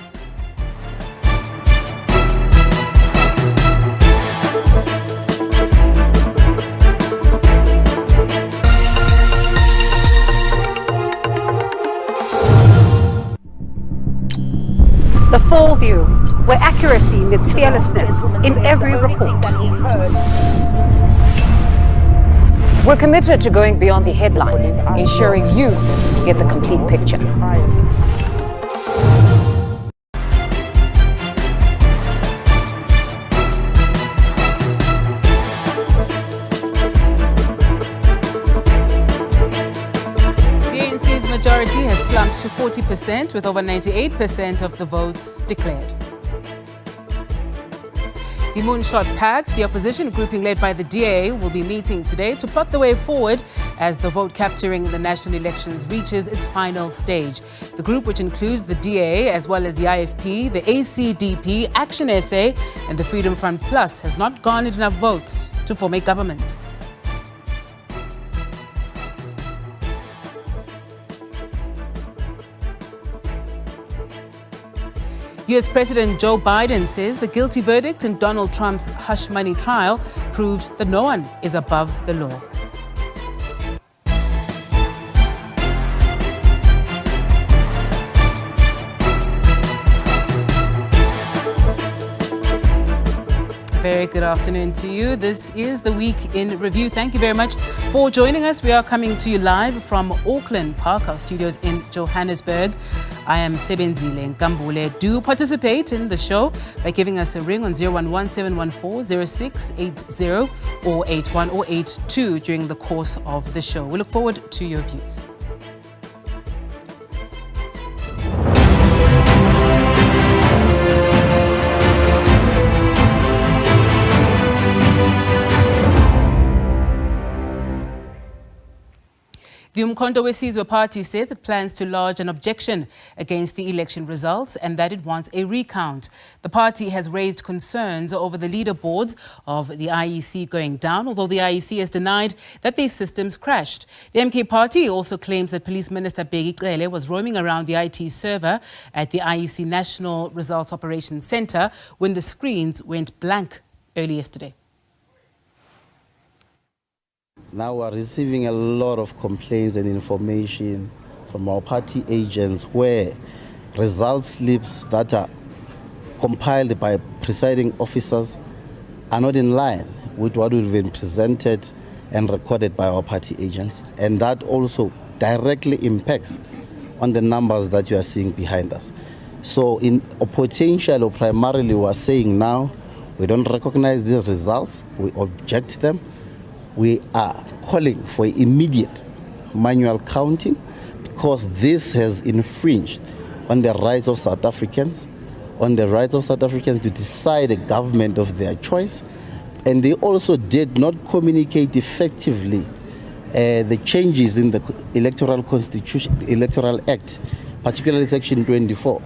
The full view, where accuracy meets fearlessness in every report. We're committed to going beyond the headlines, ensuring you get the complete picture. Majority has slumped to 40% with over 98% of the votes declared. The Moonshot Pact, the opposition grouping led by the DA, will be meeting today to plot the way forward as the vote capturing in the national elections reaches its final stage. The group, which includes the DA as well as the IFP, the ACDP, Action SA and the Freedom Front Plus, has not garnered enough votes to form a government. US President Joe Biden says the guilty verdict in Donald Trump's hush money trial proved that no one is above the law. Very good afternoon to you. This is The Week in Review. Thank you very much for joining us. We are coming to you live from Auckland Park, our studios in Johannesburg. I am Sebenzile Nkambule. Do participate in the show by giving us a ring on 011-714-0680 or 81 or 82 during the course of the show. We look forward to your views. The Umkhonto weSizwe party says it plans to lodge an objection against the election results and that it wants a recount. The party has raised concerns over the leaderboards of the IEC going down, although the IEC has denied that these systems crashed. The MK party also claims that Police Minister Bheki Cele was roaming around the IT server at the IEC National Results Operations Center when the screens went blank early yesterday. Now we're receiving a lot of complaints and information from our party agents where result slips that are compiled by presiding officers are not in line with what we've been presented and recorded by our party agents. And that also directly impacts on the numbers that you are seeing behind us. So in a potential or primarily we are saying now, we don't recognize these results, we object them. We are calling for immediate manual counting because this has infringed on the rights of South Africans, to decide a government of their choice. And they also did not communicate effectively the changes in the electoral constitution, electoral act, particularly section 24,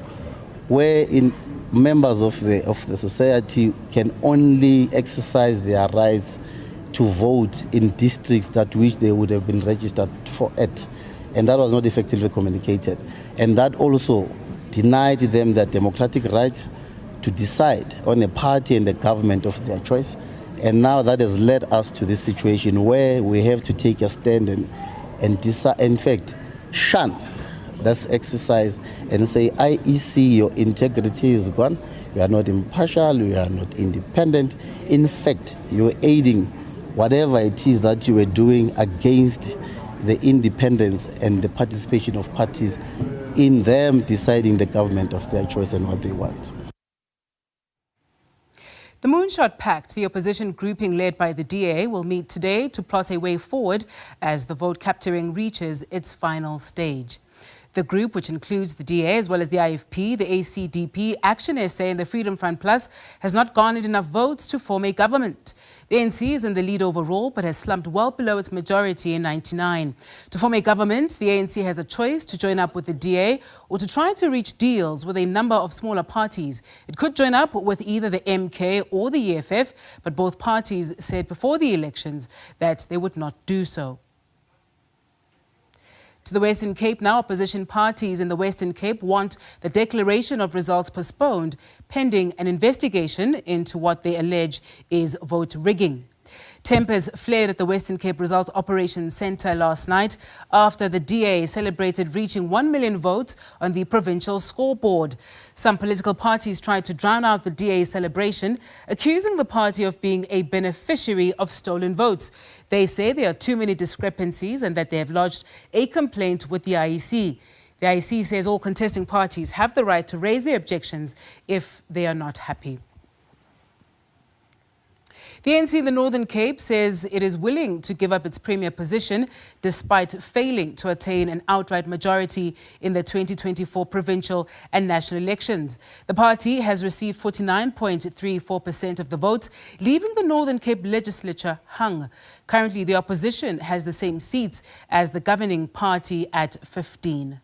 wherein members of the society can only exercise their rights to vote in districts that which they would have been registered for at. And that was not effectively communicated. And that also denied them their democratic right to decide on a party and a government of their choice. And now that has led us to this situation where we have to take a stand and decide, in fact, shun this exercise and say, IEC, your integrity is gone. You are not impartial, you are not independent. In fact, you're aiding whatever it is that you were doing against the independence and the participation of parties in them deciding the government of their choice and what they want. The Moonshot Pact, the opposition grouping led by the DA, will meet today to plot a way forward as the vote capturing reaches its final stage. The group, which includes the DA as well as the IFP, the ACDP, Action SA and the Freedom Front Plus, has not garnered enough votes to form a government. The ANC is in the lead overall but has slumped well below its majority in 99. To form a government, the ANC has a choice to join up with the DA or to try to reach deals with a number of smaller parties. It could join up with either the MK or the EFF, but both parties said before the elections that they would not do so. To the Western Cape now, opposition parties in the Western Cape want the declaration of results postponed pending an investigation into what they allege is vote rigging. Tempers flared at the Western Cape Results Operations Centre last night after the DA celebrated reaching 1 million votes on the provincial scoreboard. Some political parties tried to drown out the DA's celebration, accusing the party of being a beneficiary of stolen votes. They say there are too many discrepancies and that they have lodged a complaint with the IEC. The IEC says all contesting parties have the right to raise their objections if they are not happy. The ANC in the Northern Cape says it is willing to give up its premier position despite failing to attain an outright majority in the 2024 provincial and national elections. The party has received 49.34% of the votes, leaving the Northern Cape legislature hung. Currently, the opposition has the same seats as the governing party at 15.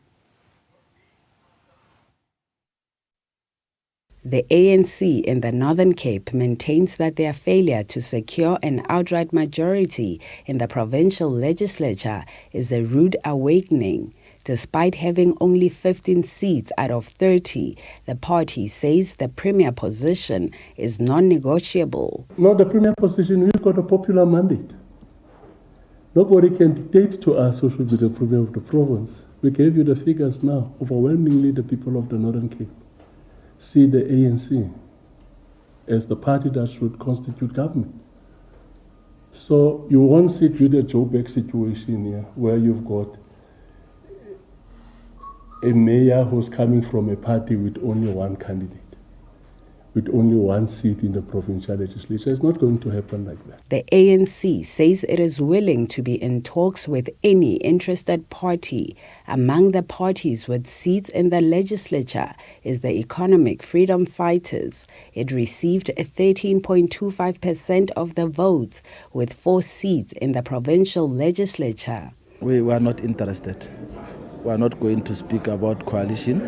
The ANC in the Northern Cape maintains that their failure to secure an outright majority in the provincial legislature is a rude awakening. Despite having only 15 seats out of 30, the party says the premier position is non-negotiable. Not the premier position, we've got a popular mandate. Nobody can dictate to us who should be the premier of the province. We gave you the figures now. Overwhelmingly, the people of the Northern Cape see the ANC as the party that should constitute government. So you won't sit with a Joburg situation here where you've got a mayor who's coming from a party with only one candidate, with only one seat in the provincial legislature. It's not going to happen like that. The ANC says it is willing to be in talks with any interested party. Among the parties with seats in the legislature is the Economic Freedom Fighters. It received 13.25% of the votes with 4 seats in the provincial legislature. we are not interested. We are not going to speak about coalition.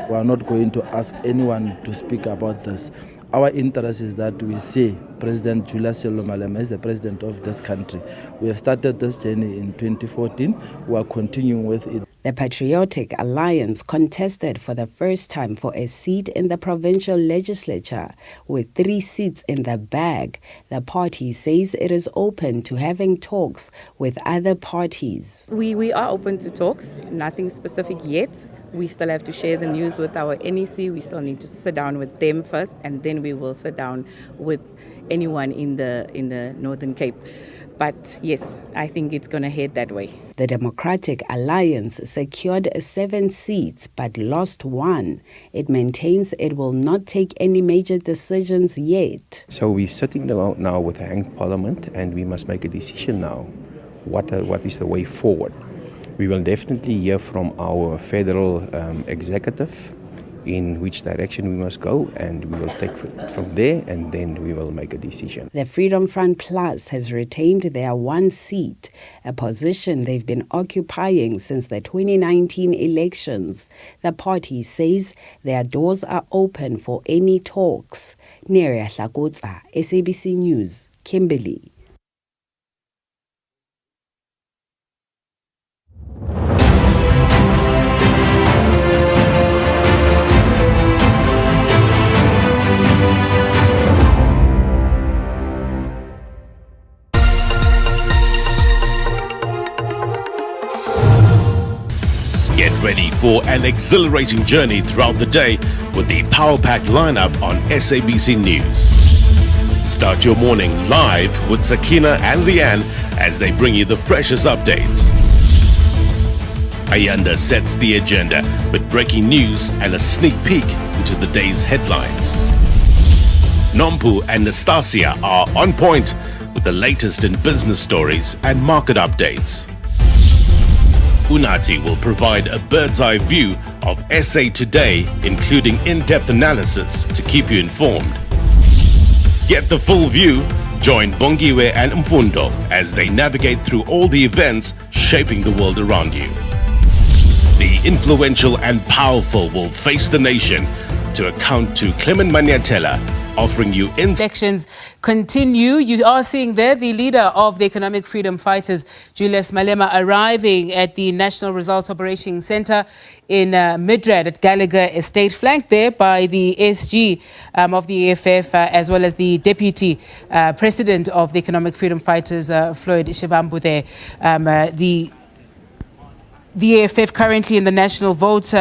We are not going to ask anyone to speak about this. Our interest is that we see President Julius Malema as the president of this country. We have started this journey in 2014. We are continuing with it. The Patriotic Alliance contested for the first time for a seat in the provincial legislature. With 3 seats in the bag, the party says it is open to having talks with other parties. We are open to talks, nothing specific yet. We still have to share the news with our NEC. We still need to sit down with them first, and then we will sit down with anyone in the Northern Cape. But yes, I think it's going to head that way. The Democratic Alliance secured 7 seats but lost 1. It maintains it will not take any major decisions yet. So we're sitting down now with the hanged parliament, and we must make a decision now. What is the way forward? We will definitely hear from our federal executive in which direction we must go, and we will take it from there, and then we will make a decision. The Freedom Front Plus has retained their 1 seat, a position they've been occupying since the 2019 elections. The party says their doors are open for any talks. Neria Hlakotsa, SABC News, Kimberley. Get ready for an exhilarating journey throughout the day with the power-packed lineup on SABC News. Start your morning live with Sakina and Leanne as they bring you the freshest updates. Ayanda sets the agenda with breaking news and a sneak peek into the day's headlines. Nompu and Nastasia are on point with the latest in business stories and market updates. Unati will provide a bird's-eye view of SA Today, including in-depth analysis to keep you informed. Get the full view. Join Bongiwe and Mfundo as they navigate through all the events shaping the world around you. The influential and powerful will face the nation to account to Clement Maniatela, offering you Elections continue. You are seeing there the leader of the Economic Freedom Fighters, Julius Malema, arriving at the National Results Operations Centre in Midrand at Gallagher Estate, flanked there by the SG of the EFF, as well as the Deputy President of the Economic Freedom Fighters, Floyd Shivambu there. The EFF currently in the national vote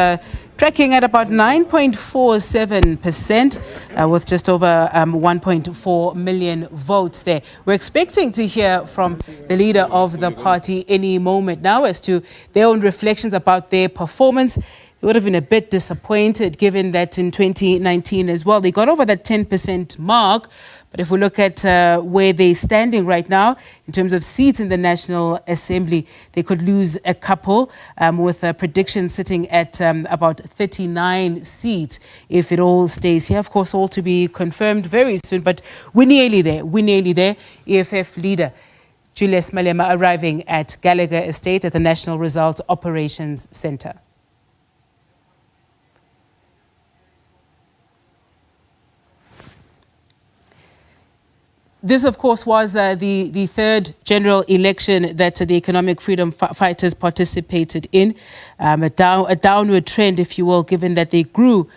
tracking at about 9.47%, with just over 1.4 million votes there. We're expecting to hear from the leader of the party any moment now as to their own reflections about their performance. They would have been a bit disappointed given that in 2019 as well, they got over that 10% mark. But if we look at where they're standing right now, in terms of seats in the National Assembly, they could lose a couple, with predictions sitting at about 39 seats if it all stays here. Of course, all to be confirmed very soon, but we're nearly there. We're nearly there. EFF leader Julius Malema arriving at Gallagher Estate at the National Results Operations Centre. This, of course, was the third general election that the Economic Freedom Fighters participated in. A downward trend, if you will, given that they grew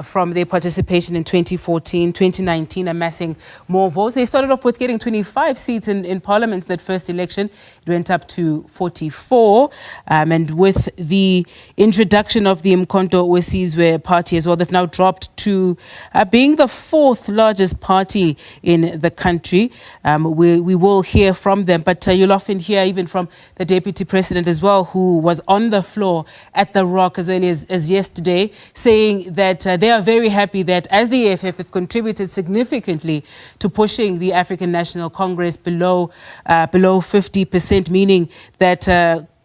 from their participation in 2014, 2019, amassing more votes. They started off with getting 25 seats in Parliament in that first election. It went up to 44. And with the introduction of the Mkhonto Wesizwe party as well, they've now dropped to being the 4th largest party in the country. We will hear from them, but you'll often hear even from the Deputy President as well, who was on the floor at the Rock as early as yesterday, saying that they are very happy that as the EFF have contributed significantly to pushing the African National Congress below 50%, meaning that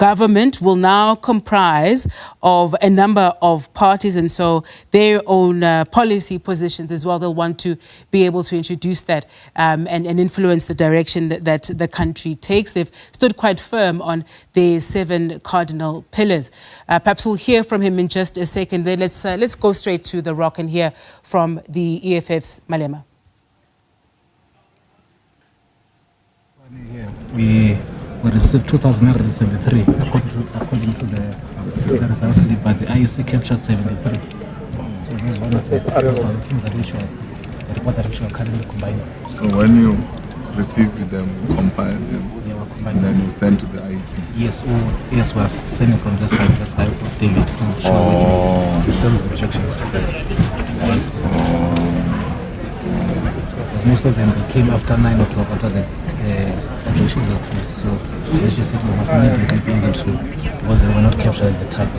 government will now comprise of a number of parties, and so their own policy positions as well. They'll want to be able to introduce that and influence the direction that the country takes. They've stood quite firm on their 7 cardinal pillars. Perhaps we'll hear from him in just a second. Then let's go straight to the Rock and hear from the EFF's Malema. We received 2,973 according to the results slip, but the IEC captured 73. So those one of the things that the report that we shall currently combine. So when you receive them, compile them, and then you send to the IEC? Yes, yes, we are sending from this side, this guy with David to show the same objections to the IEC. Most of them came after 9 o'clock after the objections are closed. So let's just say we must immediately be able to, because they were not captured at the time.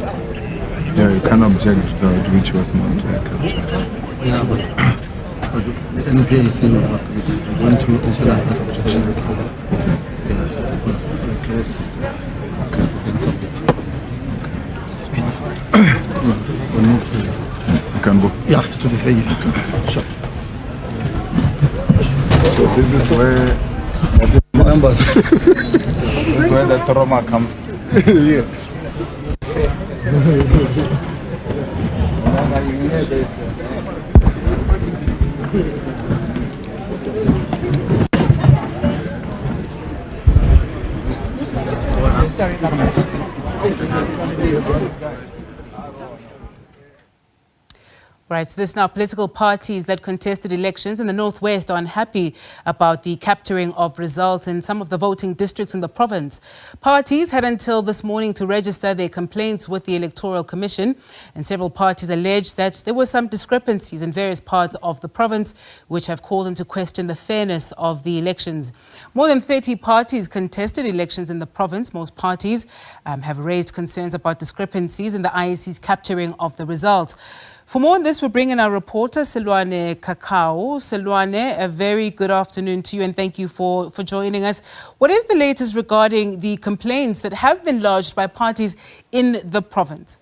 Yeah, you can object to that which was not captured. Yeah, but the NPA is saying that they're going to open up that objection. Yeah, because we're close to the subject. You can go. Yeah, to the venue. Sure. So this is where this is where the trauma comes. Yeah. Right, so this now, political parties that contested elections in the Northwest are unhappy about the capturing of results in some of the voting districts in the province. Parties had until this morning to register their complaints with the Electoral Commission, and several parties alleged that there were some discrepancies in various parts of the province, which have called into question the fairness of the elections. More than 30 parties contested elections in the province. Most parties have raised concerns about discrepancies in the IEC's capturing of the results. For more on this, we'll bring in our reporter, Selwane Kakao. Selwane, a very good afternoon to you and thank you for joining us. What is the latest regarding the complaints that have been lodged by parties in the province?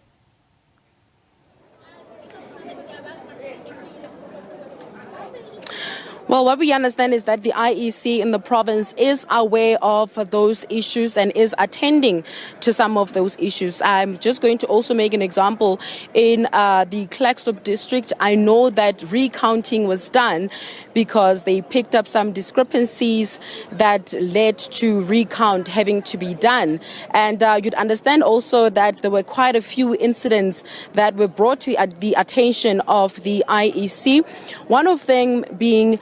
Well, what we understand is that the IEC in the province is aware of those issues and is attending to some of those issues. I'm just going to also make an example. In the Klerksdorp district, I know that recounting was done because they picked up some discrepancies that led to recount having to be done. And you'd understand also that there were quite a few incidents that were brought to the attention of the IEC. One of them being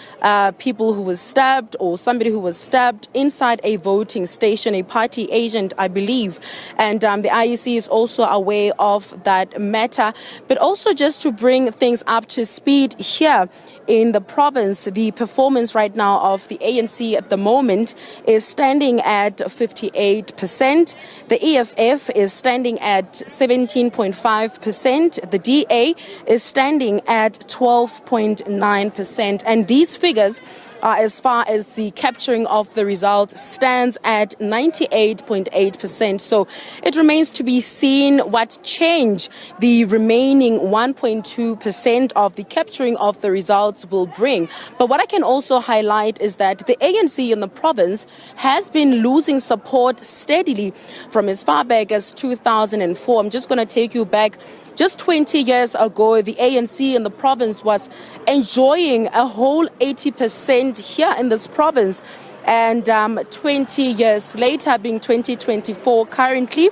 people who was stabbed or somebody who was stabbed inside a voting station, a party agent, I believe. And the IEC is also aware of that matter. But also just to bring things up to speed here in the province, the performance right now of the ANC at the moment is standing at 58%. The EFF is standing at 17.5%. The DA is standing at 12.9%. And these figures, as far as the capturing of the results, stands at 98.8%. So it remains to be seen what change the remaining 1.2% of the capturing of the results will bring. But what I can also highlight is that the ANC in the province has been losing support steadily from as far back as 2004. I'm just going to take you back. Just 20 years ago, the ANC in the province was enjoying a whole 80% here in this province. And 20 years later, being 2024, currently,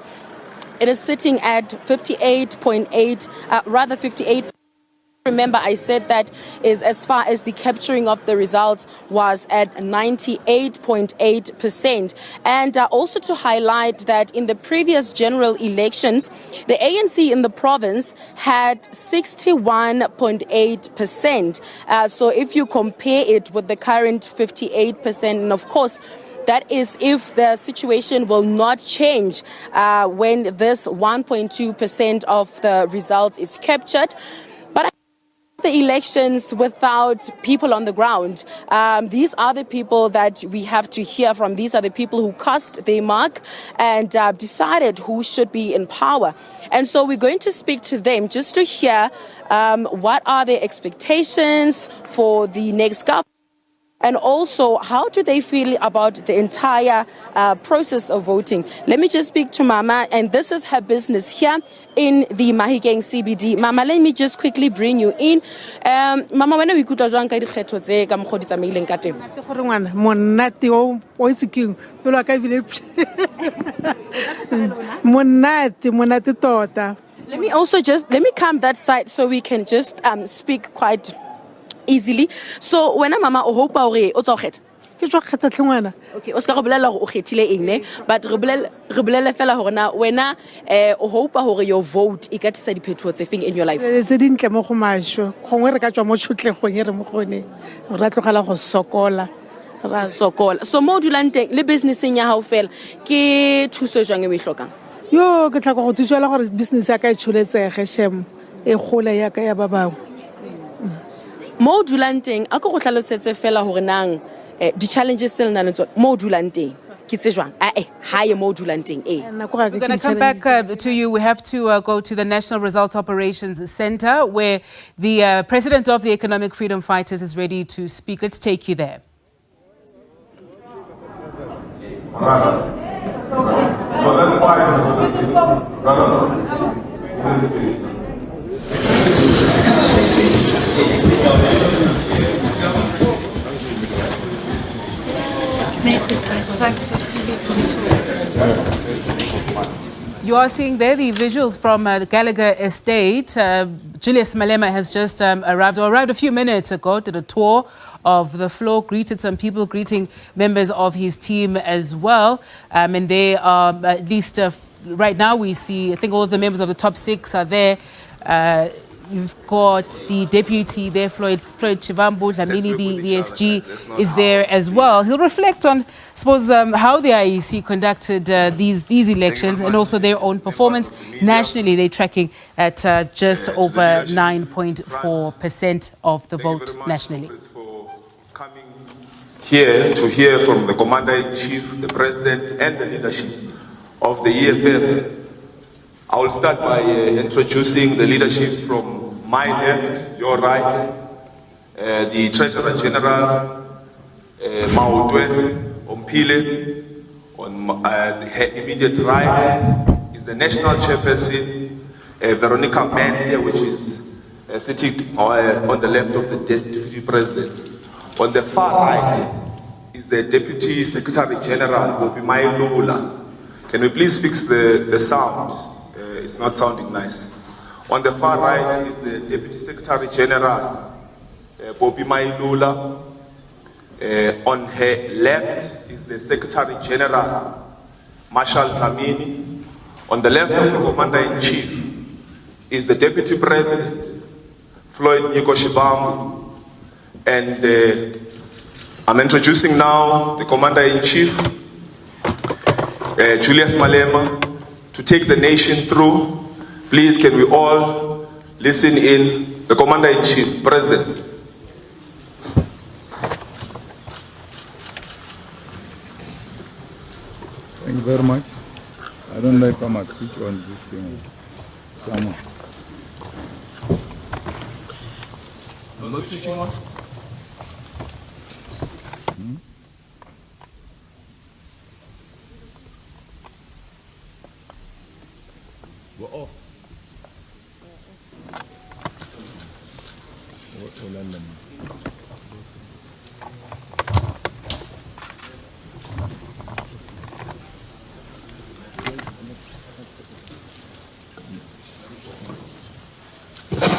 it is sitting at 58. Remember, I said that is as far as the capturing of the results was at 98.8%. And also to highlight that in the previous general elections, the ANC in the province had 61.8%. So if you compare it with the current 58%, and of course, that is if the situation will not change when this 1.2% of the results is captured. But the elections without people on the ground. These are the people that we have to hear from. These are the people who cast their mark and decided who should be in power. And so we're going to speak to them just to hear what are their expectations for the next government. And also, how do they feel about the entire process of voting? Let me just speak to Mama, and this is her business here in the Mahikeng CBD. Mama, let me just quickly bring you in. Mama, when are we good as one kind of head to say, I'm going to mail and cut him. Monati o poisiking pelo ka bile monati tota. Let me come that side so we can just speak quite easily. So when a mama o hopa hore o tswa kgetha ke tswa kgetha tlengwana. Okay, o ska go bolela hore o khethile eng ne, but re bolele fela hore na wena o hopa hore your vote e ka tsa diphetho tse feng in your life. Tse dintle mo go masho gongwe re ka tswa mo tshutlegong e re mo gone ra tlogela go sokola sokola. So mo dulang teng le businesseng ya hao fela ke thuso jwang e o e hlokang? Yo ke tla go thusoela gore business ya ka e tshuletsege shem e gole ya ka ya ba bangwe. Mo dulang teng a go tlhalosetse fela hore nang di challenges tse nang le tsona mo dulang teng ke tse jwang hae mo dulang teng We're going to come back to you. We have to go to the National Results Operations Center where the president of the Economic Freedom Fighters is ready to speak. Let's take you there. You are seeing there the visuals from the Gallagher estate. Julius Malema has just arrived a few minutes ago, did a tour of the floor, greeted some people, greeting members of his team as well. And they are, at least right now we see, I think all of the members of the top six are there. You've got the deputy there, Floyd Chivambu, Dlamini, the SG is there as well. He'll reflect on, I suppose, how the IEC conducted these elections and also their own performance. Nationally, they're tracking at just over 9.4% of the vote nationally. Here to hear from the Commander-in-Chief, the President and the leadership of the EFF. I will start by introducing the leadership from my left, your right, the Treasurer General, Mautwe Ompile. On her immediate right is the National Chairperson, Veronica Mente, which is sitting on the left of the Deputy President. On the far right is the Deputy Secretary General, Bopimai Lula. Can we please fix the sound? It's not sounding nice. On the far right is the Deputy Secretary General, Bopimai Lula. On her left is the Secretary General, Marshal Dlamini. On the left of the Commander-in-Chief is the Deputy President, Floyd Chivambu. And I'm introducing now the Commander-in-Chief, Julius Malema, to take the nation through. Please, can we all listen in? The Commander-in-Chief, President. Thank you very much. I don't know if I might switch on this thing. Someone. I'm not switching on. We're off.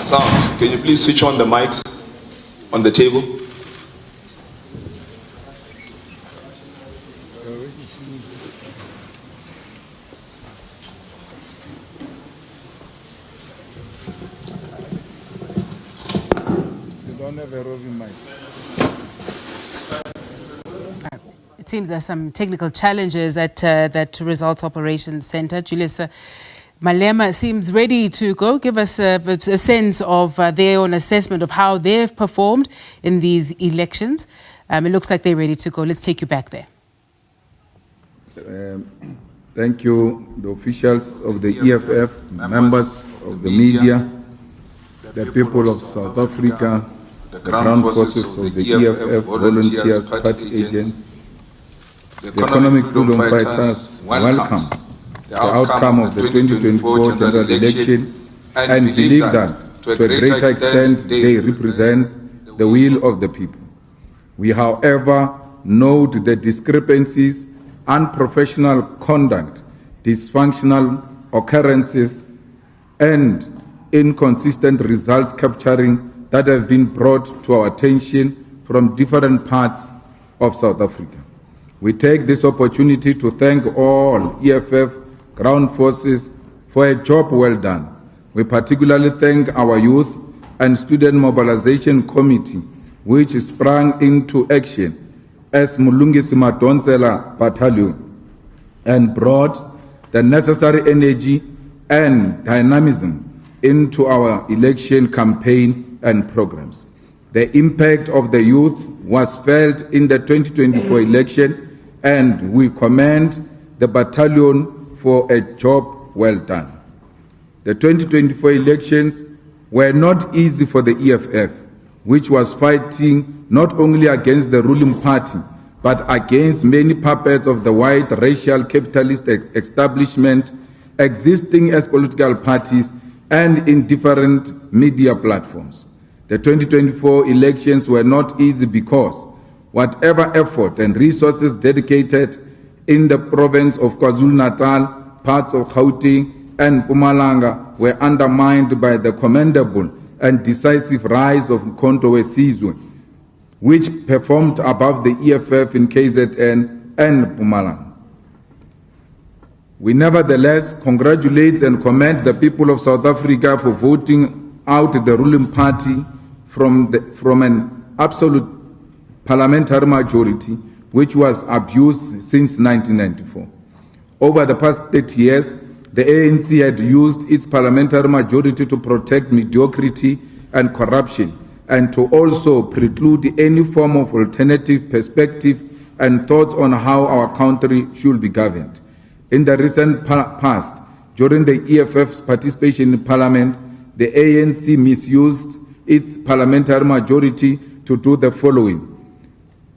Sound, can you please switch on the mics on the table? It seems there's some technical challenges at that Results Operations Center. Julius, Malema seems ready to go. Give us a sense of their own assessment of how they've performed in these elections. It looks like they're ready to go. Let's take you back there. Thank you, the officials of the EFF, members of the media, the people of South Africa, the ground forces of the EFF, volunteers, party agents, the economic freedom fighters welcomes the outcome of the 2024 general election and believe that, to a greater extent, they represent the will of the people. We, however, note the discrepancies, unprofessional conduct, dysfunctional occurrences, and inconsistent results capturing that have been brought to our attention from different parts of South Africa. We take this opportunity to thank all EFF ground forces for a job well done. We particularly thank our youth and student mobilization committee, which sprang into action as Mulungisi Madonsela Battalion and brought the necessary energy and dynamism into our election campaign and programs. The impact of the youth was felt in the 2024 election, and we commend the battalion for a job well done. The 2024 elections were not easy for the EFF, which was fighting not only against the ruling party, but against many puppets of the white racial capitalist establishment existing as political parties and in different media platforms. The 2024 elections were not easy because whatever effort and resources dedicated in the province of KwaZulu-Natal, parts of Gauteng and Mpumalanga were undermined by the commendable and decisive rise of Mkhonto weSizwe, which performed above the EFF in KZN and Mpumalanga. We nevertheless congratulate and commend the people of South Africa for voting out the ruling party from an absolute parliamentary majority, which was abused since 1994. Over the past 30 years, the ANC had used its parliamentary majority to protect mediocrity and corruption, and to also preclude any form of alternative perspective and thoughts on how our country should be governed. In the recent past, during the EFF's participation in parliament, the ANC misused its parliamentary majority to do the following: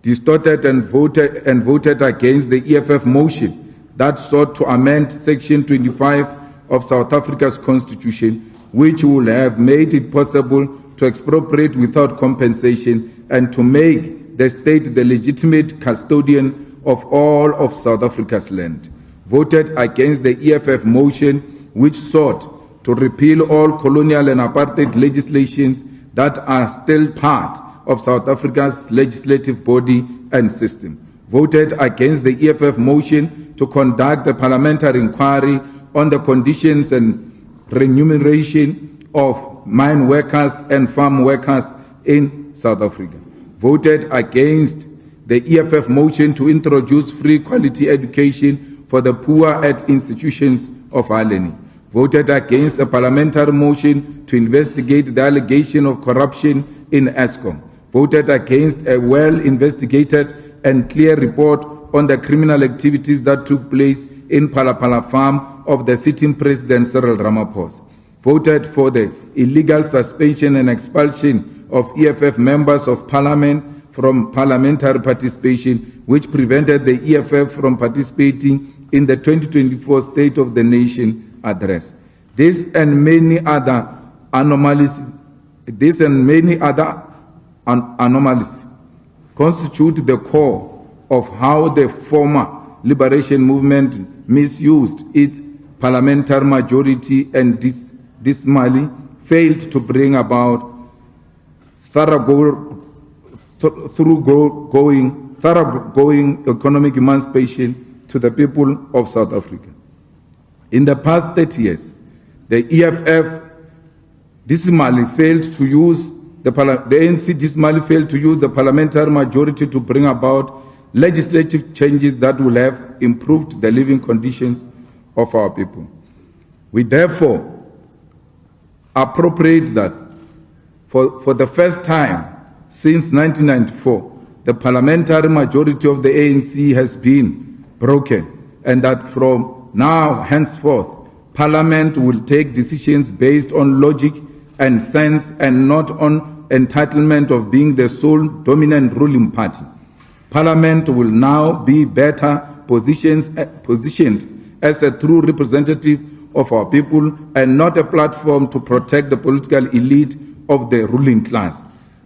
distorted and voted against the EFF motion that sought to amend Section 25 of South Africa's Constitution, which would have made it possible to expropriate without compensation and to make the state the legitimate custodian of all of South Africa's land. Voted against the EFF motion, which sought to repeal all colonial and apartheid legislations that are still part of South Africa's legislative body and system. Voted against the EFF motion to conduct a parliamentary inquiry on the conditions and remuneration of mine workers and farm workers in South Africa. Voted against the EFF motion to introduce free quality education for the poor at institutions of learning. Voted against a parliamentary motion to investigate the allegation of corruption in Eskom. Voted against a well-investigated and clear report on the criminal activities that took place in Palapala farm of the sitting president Cyril Ramaphosa. Voted for the illegal suspension and expulsion of EFF members of parliament from parliamentary participation, which prevented the EFF from participating in the 2024 State of the Nation address. This and many other anomalies constitute the core of how the former liberation movement misused its parliamentary majority and dismally failed to bring about thoroughgoing economic emancipation to the people of South Africa. In the past 30 years, the EFF dismally failed to use the ANC dismally failed to use the parliamentary majority to bring about legislative changes that will have improved the living conditions of our people. We therefore appropriate that for the first time since 1994, the parliamentary majority of the ANC has been broken, and that from now henceforth, Parliament will take decisions based on logic and sense and not on entitlement of being the sole dominant ruling party. Parliament will now be better positioned as a true representative of our people and not a platform to protect the political elite of the ruling class.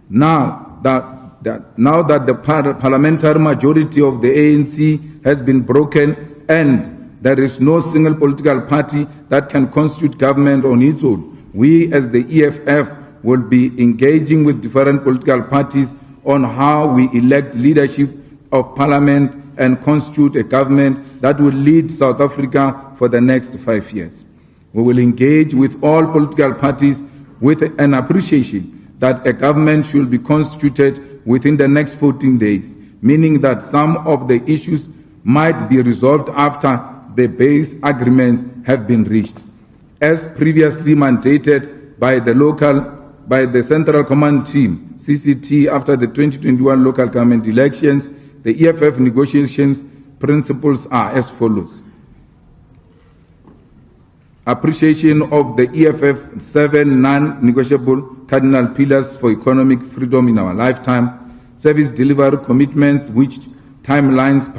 Now that the parliamentary majority of the ANC has been broken and there is no single political party that can constitute government on its own, we as the EFF will be engaging with different political parties on how we elect leadership of parliament and constitute a government that will lead South Africa for the next 5 years. We will engage with all political parties with an appreciation that a government should be constituted within the next 14 days, meaning that some of the issues might be resolved after the base agreements have been reached. As previously mandated by the Central Command Team, CCT, after the 2021 local government elections, the EFF negotiations principles are as follows. Appreciation of the EFF 7 non-negotiable cardinal pillars for economic freedom in our lifetime, service delivery commitments with timelines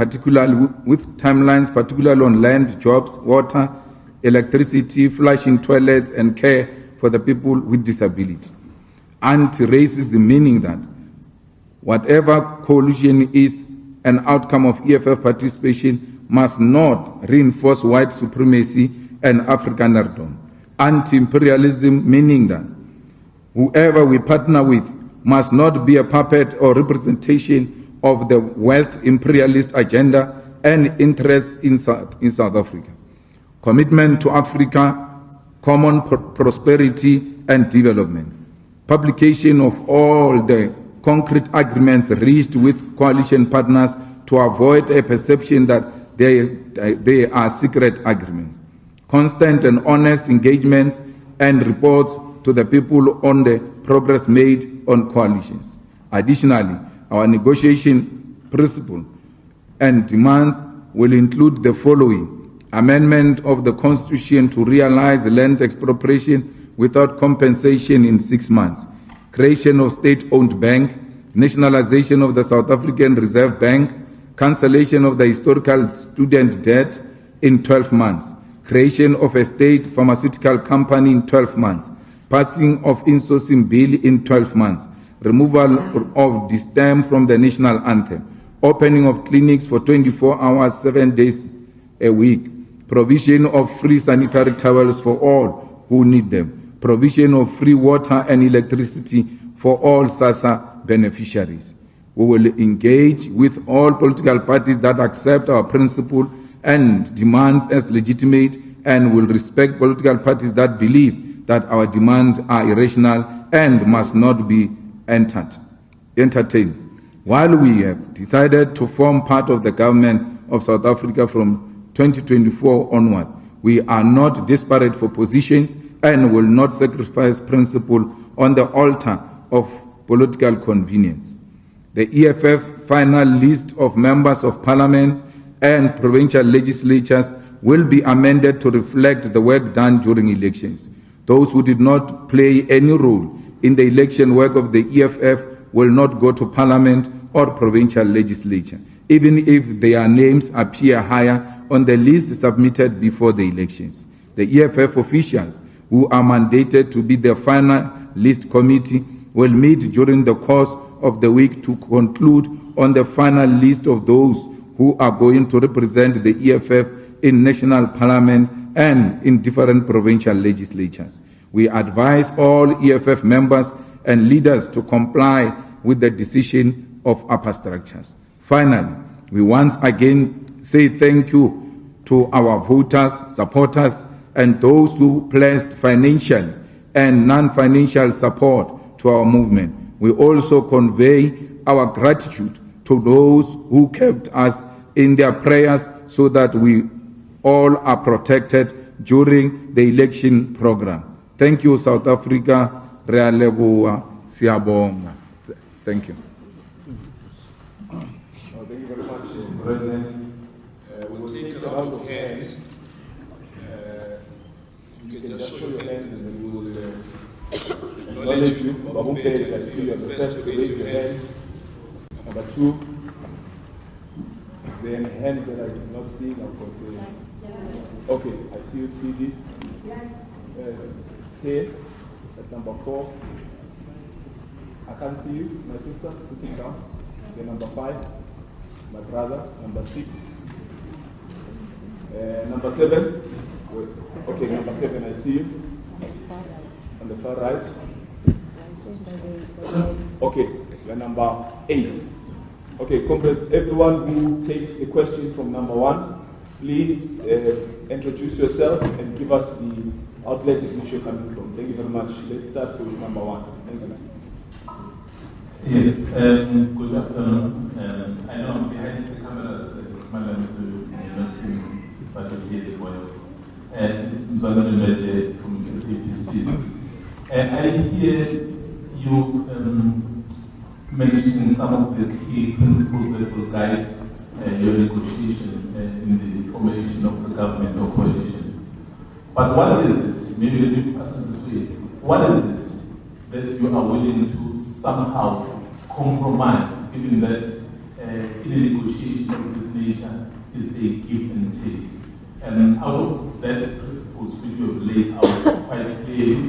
particularly on land, jobs, water, electricity, flushing toilets, and care for the people with disability. Anti-racism, meaning that whatever coalition is an outcome of EFF participation, must not reinforce white supremacy and Afrikanerdom. Anti-imperialism, meaning that whoever we partner with must not be a puppet or representation of the West imperialist agenda and interests in South Africa. Commitment to Africa, common prosperity and development. Publication of all the concrete agreements reached with coalition partners to avoid a perception that they are secret agreements. Constant and honest engagements and reports to the people on the progress made on coalitions. Additionally, our negotiation principle and demands will include the following: amendment of the Constitution to realize land expropriation without compensation in 6 months, creation of state-owned bank, nationalization of the South African Reserve Bank, cancellation of the historical student debt in 12 months, creation of a state pharmaceutical company in 12 months, passing of insourcing bill in 12 months, removal of distem from the national anthem, opening of clinics for 24 hours, 7 days a week, provision of free sanitary towels for all who need them, provision of free water and electricity for all SASSA beneficiaries. We will engage with all political parties that accept our principle and demands as legitimate, and will respect political parties that believe that our demands are irrational and must not be entertained. While we have decided to form part of the government of South Africa from 2024 onward, we are not desperate for positions and will not sacrifice principle on the altar of political convenience. The EFF final list of members of parliament and provincial legislatures will be amended to reflect the work done during elections. Those who did not play any role in the election work of the EFF will not go to parliament or provincial legislature, even if their names appear higher on the list submitted before the elections. The EFF officials who are mandated to be the final list committee will meet during the course of the week to conclude on the final list of those who are going to represent the EFF in national parliament and in different provincial legislatures. We advise all EFF members and leaders to comply with the decision of upper structures. Finally, we once again say thank you to our voters, supporters, and those who pledged financial and non-financial support to our movement. We also convey our gratitude to those who kept us in their prayers so that we all are protected during the election program. Thank you, South Africa. Rea leboha, siyabonga. Thank you. Thank you very much, President. We'll take a round of hands. You can just show your hands and then we will acknowledge you. Babumpe, I see you are the first to raise your hand. Number 2. Then a hand that I did not see. Okay, I see you, TD. 10. That's number 4. I can't see you, my sister, sitting down. Okay, number 5. My brother, number 6. Number 7. Okay, number 7, I see you. On the far right. Okay, you're number 8. Okay, comrades, everyone who takes the question from number 1, please introduce yourself and give us the outlet in which you're coming from. Thank you very much. Let's start with number 1. Thank you. Yes, good afternoon. I know I'm behind the cameras, my name is not seeing, but you hear the voice. This is Mzwana Mbeje from SABC. I hear you mentioning some of the key principles that will guide your negotiation in the formation of the government or coalition. But what is it, maybe let me ask it this way, what is it that you are willing to somehow compromise, given that in a negotiation of this nature is a give and take? And out of that principles which you have laid out quite clearly,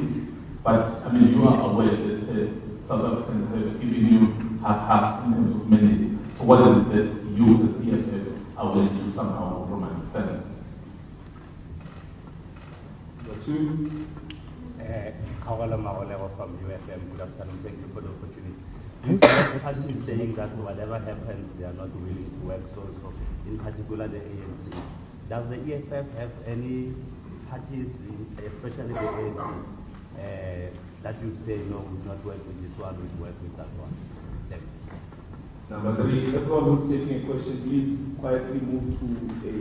but I mean you are aware that South Africans have given you half in terms of mandate. So what is it that you as EFF are willing to somehow compromise? Thanks. From UFM, good afternoon, thank you for the opportunity. You see parties saying that whatever happens, they are not willing to work, so in particular the ANC. Does the EFF have any parties, especially the ANC, that you say, no, we will not work with this one, we will work with that one? Thank you. Number 3, everyone who's taking a question, please quietly move to a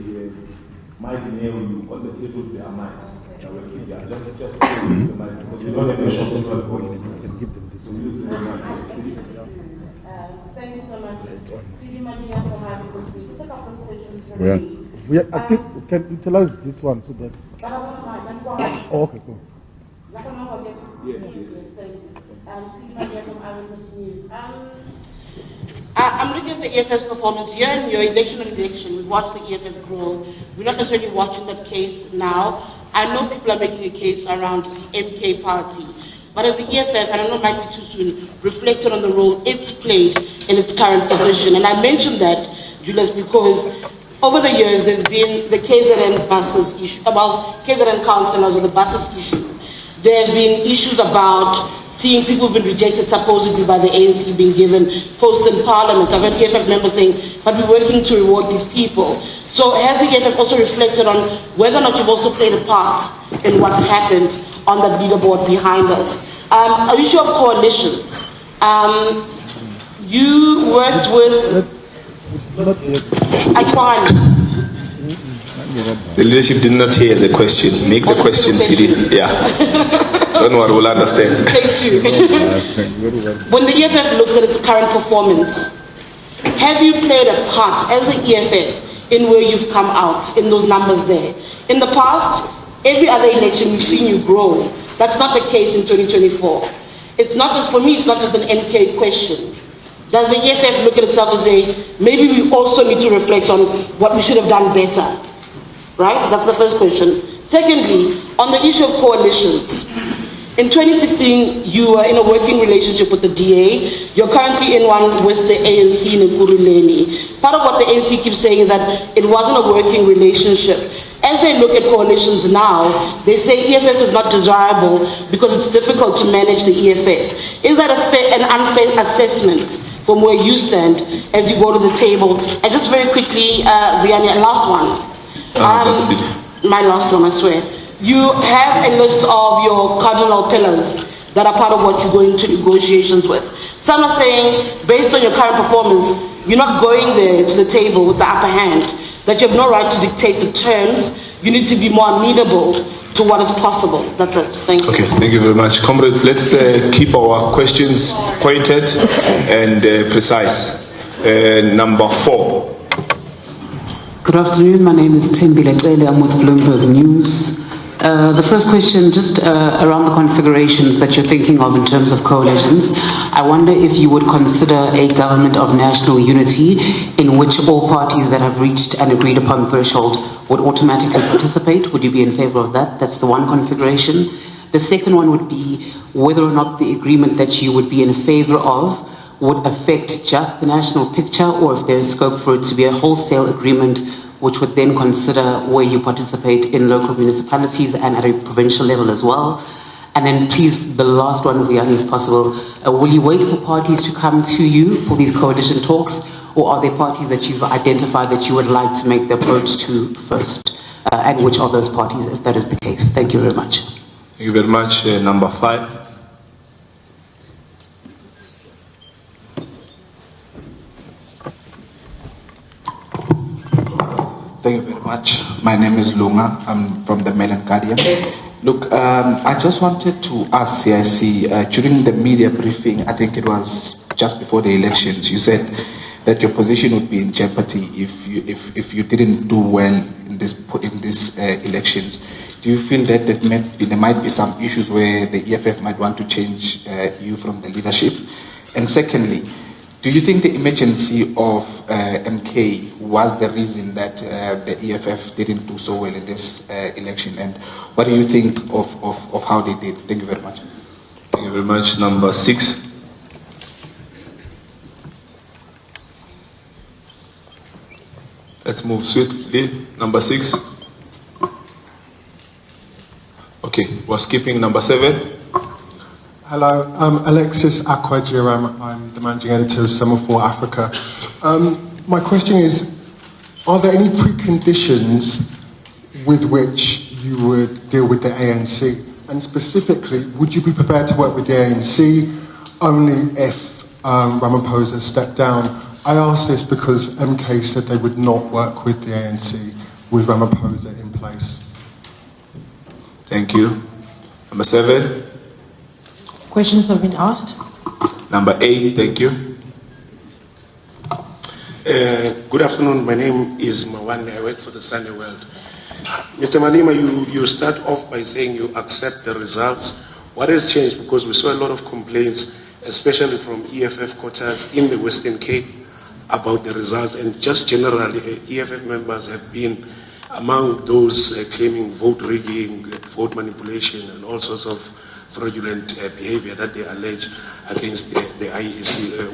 mic near you. On the table, there are mics. Just use the mic, because you don't have a short voice. You can give them this one. Thank you so much. For having this speech. Just a couple of questions from me. I think we can utilize this one so that. Oh, okay, cool. Yes. I'm looking at the EFF's performance here in your election and election. We've watched the EFF grow. We're not necessarily watching that case now. I know people are making a case around the MK party. But as the EFF, and I know it might be too soon, reflected on the role it's played in its current position. And I mentioned that, Julius, because over the years there's been the KZN buses issue, about KZN councillors or the buses issue. There have been issues about seeing people who've been rejected supposedly by the ANC being given posts in parliament. I've heard EFF members saying, but we're working to reward these people. So has the EFF also reflected on whether or not you've also played a part in what's happened on that leaderboard behind us? An issue of coalitions. You worked with The leadership did not hear the question. Make the question, Cyril. Yeah. Don't worry, we'll understand. Thank you. When the EFF looks at its current performance, have you played a part as the EFF in where you've come out, in those numbers there? In the past, every other election we've seen you grow. That's not the case in 2024. It's not just, for me, it's not just an MK question. Does the EFF look at itself and say, maybe we also need to reflect on what we should have done better? Right? That's the first question. Secondly, on the issue of coalitions, in 2016, you were in a working relationship with the DA. You're currently in one with the ANC in Ekurhuleni. Part of what the ANC keeps saying is that it wasn't a working relationship. As they look at coalitions now, they say EFF is not desirable because it's difficult to manage the EFF. Is that an unfair assessment from where you stand as you go to the table? And just very quickly, Vianney, last one. My last one, I swear. You have a list of your cardinal pillars that are part of what you go into negotiations with. Some are saying, based on your current performance, you're not going there to the table with the upper hand, that you have no right to dictate the terms You need to be more amenable to what is possible. That's it. Thank you. Okay, thank you very much. Comrades, let's keep our questions pointed and precise. Number 4. Good afternoon. My name is Tembi Lektele. I'm with Bloomberg News. The first question, just around the configurations that you're thinking of in terms of coalitions. I wonder if you would consider a government of national unity in which all parties that have reached an agreed upon threshold would automatically participate. Would you be in favor of that? That's the one configuration. The second one would be whether or not the agreement that you would be in favor of would affect just the national picture, or if there's scope for it to be a wholesale agreement which would then consider where you participate in local municipalities and at a provincial level as well. And then please, the last one, if possible, will you wait for parties to come to you for these coalition talks, or are there parties that you've identified that you would like to make the approach to first? And which are those parties, if that is the case? Thank you very much. Thank you very much. Number 5. Thank you very much. My name is Lunga. I'm from the Mail and Guardian. Look, I just wanted to ask CIC, during the media briefing, I think it was just before the elections, you said that your position would be in jeopardy if you didn't do well in this elections. Do you feel that there might be some issues where the EFF might want to change you from the leadership? And secondly, do you think the emergency of MK was the reason that the EFF didn't do so well in this election? And what do you think of how they did? Thank you very much. Thank you very much. Number 6. Let's move swiftly. Number 6. Okay, we're skipping number 7. Hello, Alexis Akwajiram. I'm the managing editor of Semaphore Africa. My question is, are there any preconditions with which you would deal with the ANC? And specifically, would you be prepared to work with the ANC only if Ramaphosa stepped down? I ask this because MK said they would not work with the ANC with Ramaphosa in place. Thank you. Number 7. Questions have been asked. Number 8, thank you. Good afternoon. My name is Mawande. I work for the Sunday World. Mr. Malima, you start off by saying you accept the results. What has changed? Because we saw a lot of complaints, especially from EFF quarters in the Western Cape, about the results, and just generally, EFF members have been among those claiming vote rigging, vote manipulation, and all sorts of fraudulent behavior that they allege against the IEC.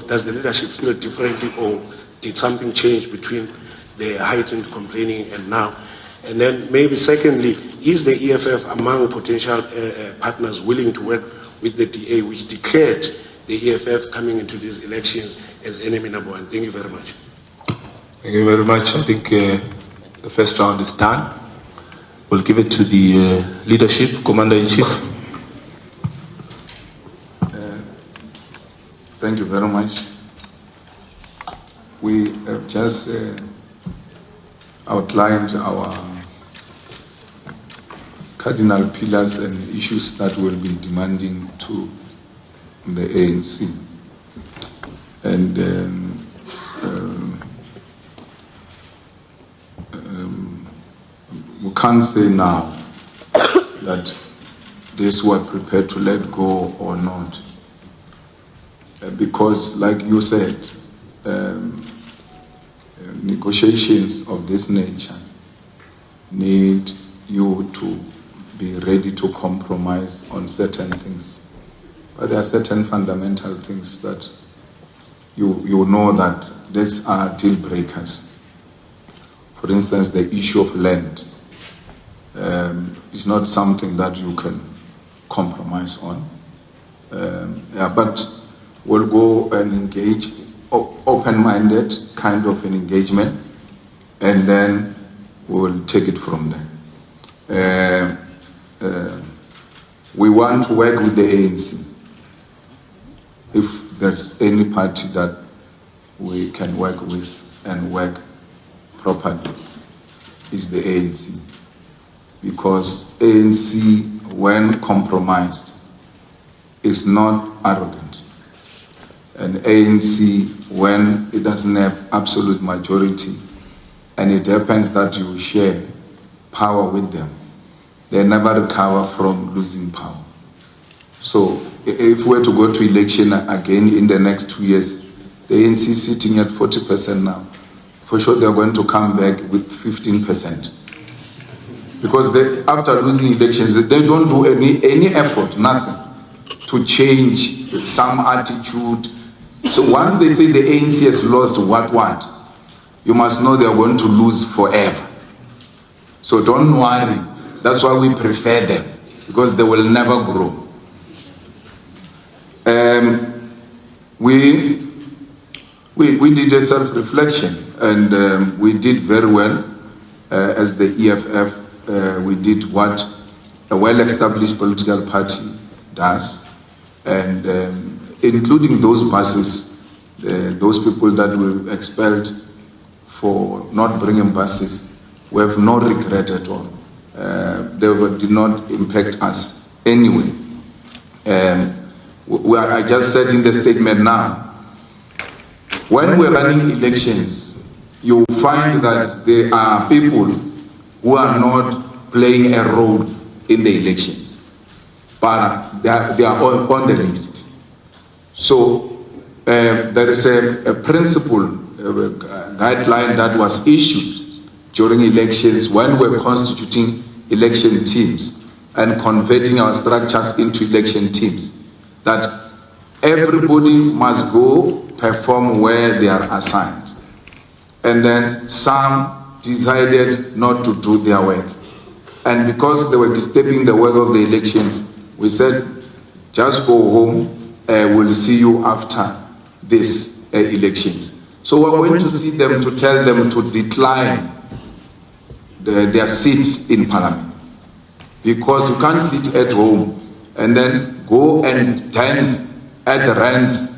Does the leadership feel differently, or did something change between the heightened complaining and now? And then maybe secondly, is the EFF among potential partners willing to work with the DA, which declared the EFF coming into these elections as enemy number 1? Thank you very much. Thank you very much. I think the first round is done. We'll give it to the leadership, Commander-in-Chief. Thank you very much. We have just outlined our cardinal pillars and issues that we'll be demanding to the ANC. And we can't say now that this were prepared to let go or not, because like you said, negotiations of this nature need you to be ready to compromise on certain things. But there are certain fundamental things that you know that these are deal breakers. For instance, the issue of land is not something that you can compromise on. But we'll go and engage, open-minded kind of an engagement, and then we'll take it from there. We want to work with the ANC. If there's any party that we can work with and work properly. is the ANC. Because ANC, when compromised, is not arrogant. And ANC, when it doesn't have absolute majority, and it happens that you share power with them, they never recover from losing power. So if we're to go to election again in the next 2 years, the ANC is sitting at 40% now. For sure they're going to come back with 15%. Because after losing elections, they don't do any effort, nothing, to change some attitude. So once they say the ANC has lost what, you must know they're going to lose forever. So don't worry. That's why we prefer them, because they will never grow. We did a self-reflection, and we did very well as the EFF. We did what a well-established political party does, and including those buses, those people that were expelled for not bringing buses, we have no regret at all. They did not impact us anyway. I just said in the statement now, when we're running elections, you'll find that there are people who are not playing a role in the elections, but they are on the list. So there is a principle, a guideline that was issued during elections when we're constituting election teams and converting our structures into election teams, that everybody must go perform where they are assigned. And then some decided not to do their work. And because they were disturbing the work of the elections, we said, just go home, we'll see you after these elections. So we're going to see them to tell them to decline their seats in Parliament. Because you can't sit at home and then go and dance at the rants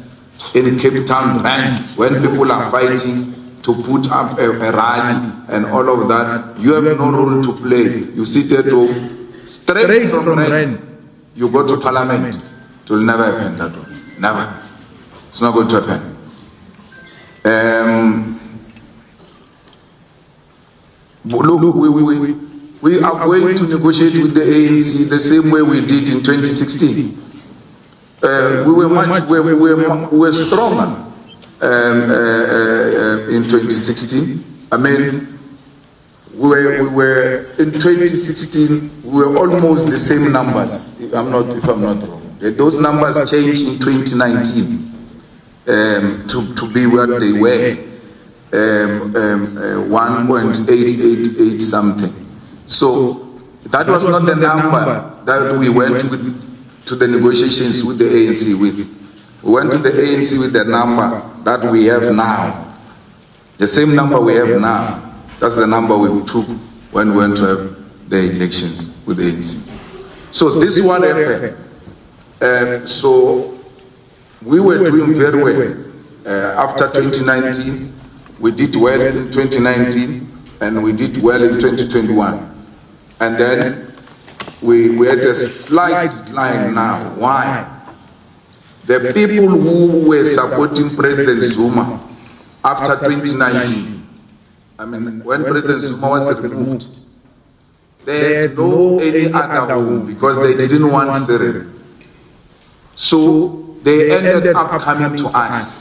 in Cape Town rants when people are fighting to put up a rally and all of that. You have no role to play. You sit at home, straight from rants. You go to Parliament. It will never happen that way. Never. It's not going to happen. Look, we are going to negotiate with the ANC the same way we did in 2016. We were stronger in 2016. I mean, we were in 2016. We were almost the same numbers. If I'm not wrong, those numbers changed in 2019 to be what they were, 1.888 something. So that was not the number that we went to the negotiations with the ANC with. We went to the ANC with the number that we have now. The same number we have now, that's the number we took when we went to have the elections with the ANC. So this is what happened. So we were doing very well. After 2019, we did well in 2019, and we did well in 2021. And then we had a slight decline now. Why? The people who were supporting President Zuma after 2019, I mean, when President Zuma was removed, they had no any other home because they didn't want Cyril. So they ended up coming to us.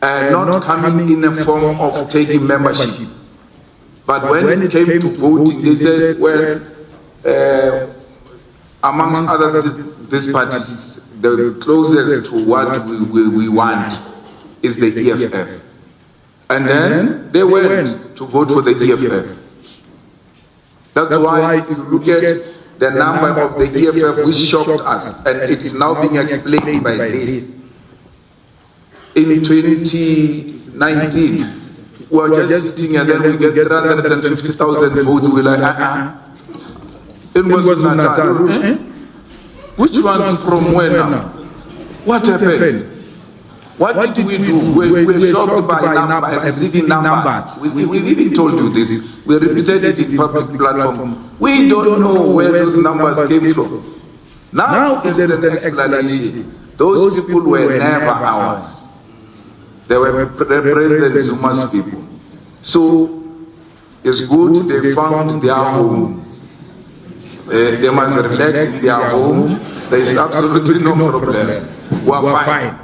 Not coming in a form of taking membership. But when it came to voting, they said, well, amongst other these parties, the closest to what we want is the EFF. And then they went to vote for the EFF. That's why if you look at the number of the EFF, which shocked us, and it is now being explained by this. In 2019, we were just sitting and then we get 350,000 votes. We're like, It was Natal. Which ones from where now? What happened? What did we do? We were shocked by receiving numbers. We've even told you this. We repeated it in public platform. We don't know where those numbers came from. Now there is an explanation. Those people were never ours. They were President Zuma's people. So it's good they found their home. They must relax in their home. There is absolutely no problem. We are fine.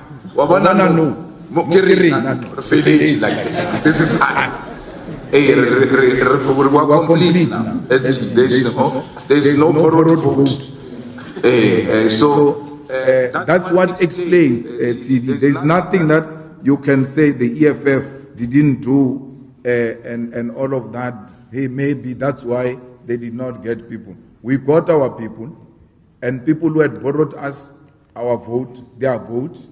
This is us. We are complete now. There is no borrowed vote. That's what explains CD. There's nothing that you can say the EFF didn't do and all of that. Hey, maybe that's why they did not get people. We got our people, and people who had borrowed us our vote, their vote,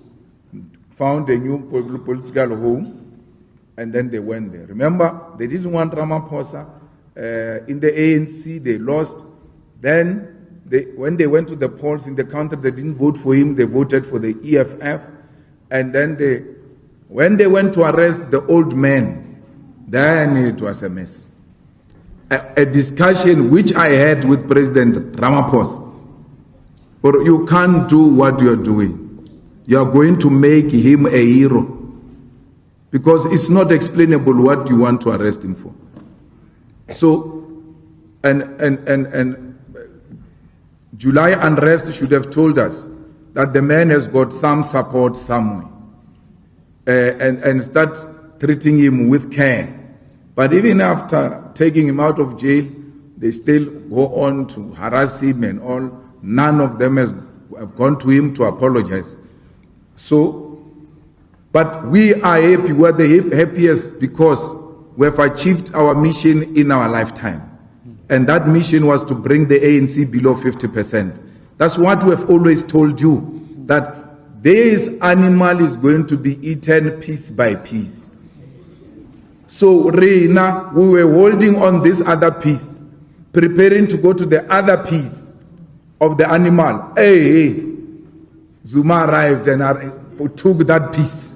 found a new political home, and then they went there. Remember, they didn't want Ramaphosa. In the ANC, they lost. Then, when they went to the polls in the country, they didn't vote for him. They voted for the EFF. And then, when they went to arrest the old man, then it was a mess. A discussion which I had with President Ramaphosa. Or you can't do what you're doing. You are going to make him a hero. Because it's not explainable what you want to arrest him for. So, and July unrest should have told us that the man has got some support somewhere. And start treating him with care. But even after taking him out of jail, they still go on to harass him and all. None of them have gone to him to apologize. So, but we are happy. We are the happiest because we have achieved our mission in our lifetime. And that mission was to bring the ANC below 50%. That's what we have always told you, that this animal is going to be eaten piece by piece. So, Reina, we were holding on this other piece, preparing to go to the other piece of the animal. Hey, Zuma arrived and took that piece.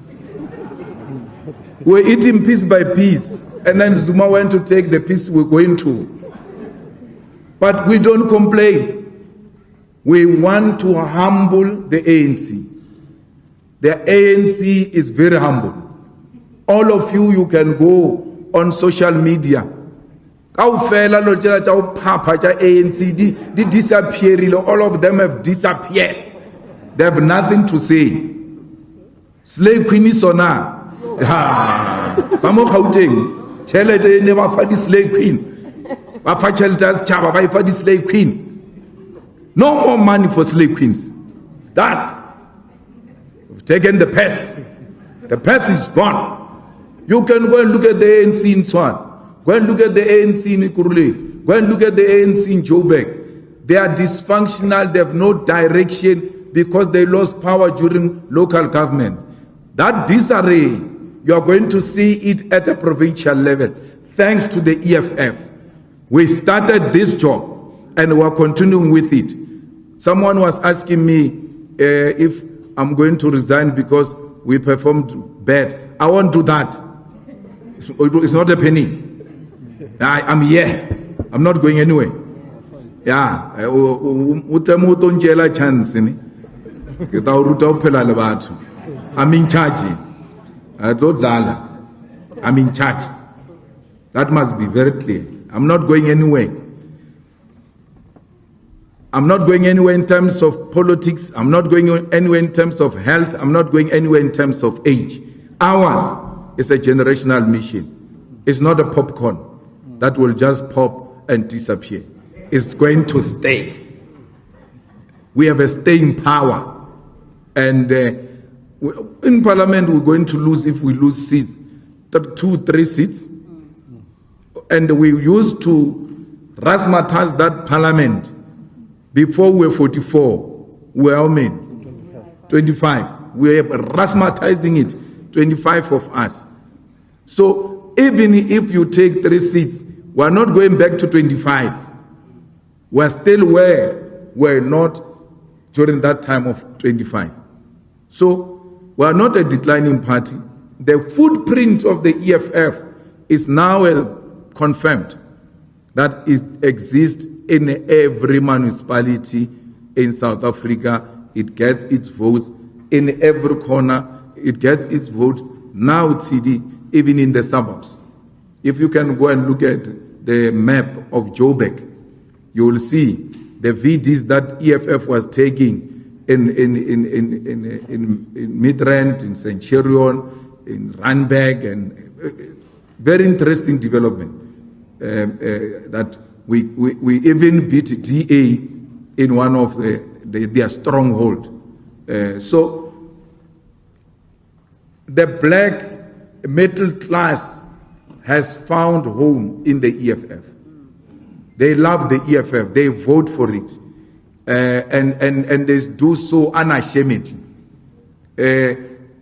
We're eating piece by piece, and then Zuma went to take the piece we're going to. But we don't complain. We want to humble the ANC. The ANC is very humble. All of you, you can go on social media. All of them have disappeared. They have nothing to say. Slave Queen is on her. Some of Gauteng, Chelete never fight the slave queen. Shelters, Chaba, by for the slave queen. No more money for slave queens. It's done. We've taken the pest. The pest is gone. You can go and look at the ANC in Swan. Go and look at the ANC in Ikurule. Go and look at the ANC in Joburg. They are dysfunctional. They have no direction because they lost power during local government. That disarray, you are going to see it at a provincial level. Thanks to the EFF. We started this job and we are continuing with it. Someone was asking me if I'm going to resign because we performed bad. I won't do that. It's not a penny. I'm here. I'm not going anywhere. Yeah. I'm in charge. I'm in charge. That must be very clear. I'm not going anywhere. I'm not going anywhere in terms of politics. I'm not going anywhere in terms of health. I'm not going anywhere in terms of age. Ours is a generational mission. It's not a popcorn that will just pop and disappear. It's going to stay. We have a staying power. And in Parliament, we're going to lose, if we lose seats, 2-3 seats. And we used to razzmatazz that Parliament. Before we were 44, we were how many? 25. We are razzmatazing it, 25 of us. So even if you take 3 seats, we're not going back to 25. We're still where we're not during that time of 25. So We are not a declining party. The footprint of the EFF is now confirmed that it exists in every municipality in South Africa. It gets its votes in every corner. It gets its vote now, TD, even in the suburbs. If you can go and look at the map of Joburg, you will see the VDs that EFF was taking in Midrand, in Centurion, in Randburg, and very interesting development. That we even beat DA in one of their stronghold. So the black middle class has found home in the EFF. They love the EFF. They vote for it. And they do so unashamedly.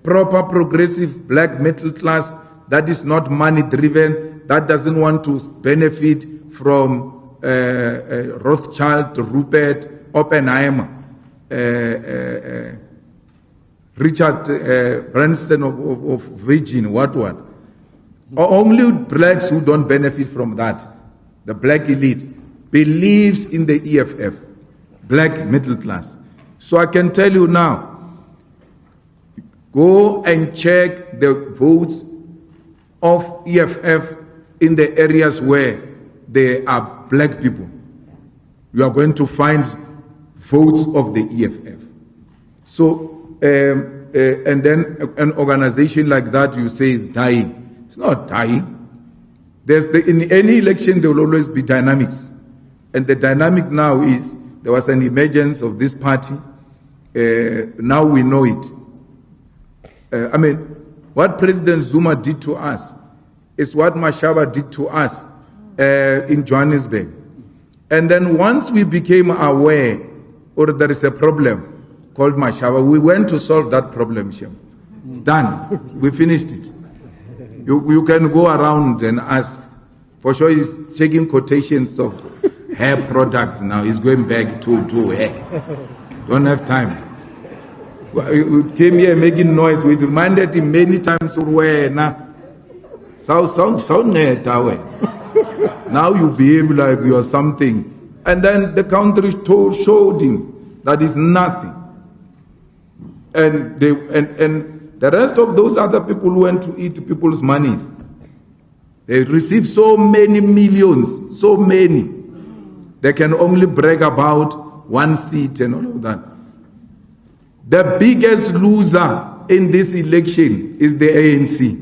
Proper progressive black middle class that is not money driven, that doesn't want to benefit from Rothschild, Rupert, Oppenheimer, Richard Branson of Virgin, what. Only blacks who don't benefit from that, the black elite, believes in the EFF, black middle class. So I can tell you now, go and check the votes of EFF in the areas where there are black people. You are going to find votes of the EFF. So, and then an organization like that you say is dying. It's not dying. In any election, there will always be dynamics. And the dynamic now is, there was an emergence of this party. Now we know it. What President Zuma did to us is what Mashaba did to us in Johanesburg. And then once we became aware, or there is a problem called Mashaba, we went to solve that problem. It's done. We finished it. You can go around and ask. For sure, he's checking quotations of hair products now. He's going back to hair. Don't have time. We came here making noise. We reminded him many times, now you behave like you are something. And then the country showed him that is nothing. And the rest of those other people who went to eat people's monies, they received so many millions, so many. They can only brag about one seat and all of that. The biggest loser in this election is the ANC.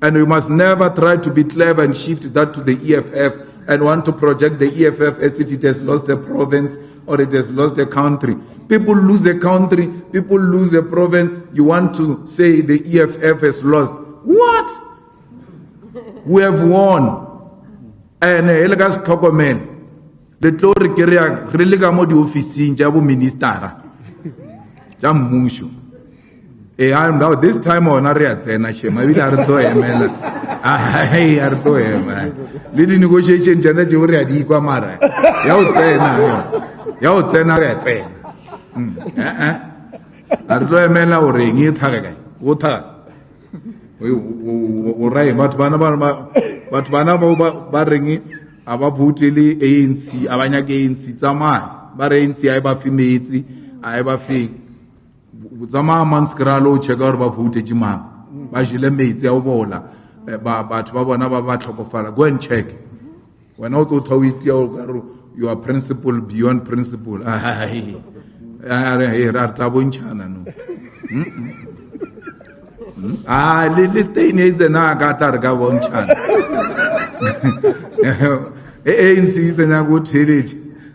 And we must never try to be clever and shift that to the EFF and want to project the EFF as if it has lost a province or it has lost a country. People lose a country, people lose a province. You want to say the EFF has lost. What? We have won. And Elgas Tokomen, the Tori Keria, Religamo di Officin, Jabu Ministara. Jam Mushu. Now this time on Ariatsena, I will Arto Emela. Hey, Arto Emela. Little negotiation, Janet Juria di Guamara. Yautena Ariatsena. Arto Emela or ring it Hagagai. Water. Urai, but Banaba Baringi, Ababutili, ANC, Abanya ANC, Zama, Barensi, Ibafi, Ibafi. Zama manskralo chegarba vute jima bajile meitsi ya bola batho ba bona ba tlhokofala. Go and check when out to tawiti you are principle beyond principle. Rarta bonchana no liste is na gatar ga bonchana ANC is na go thelege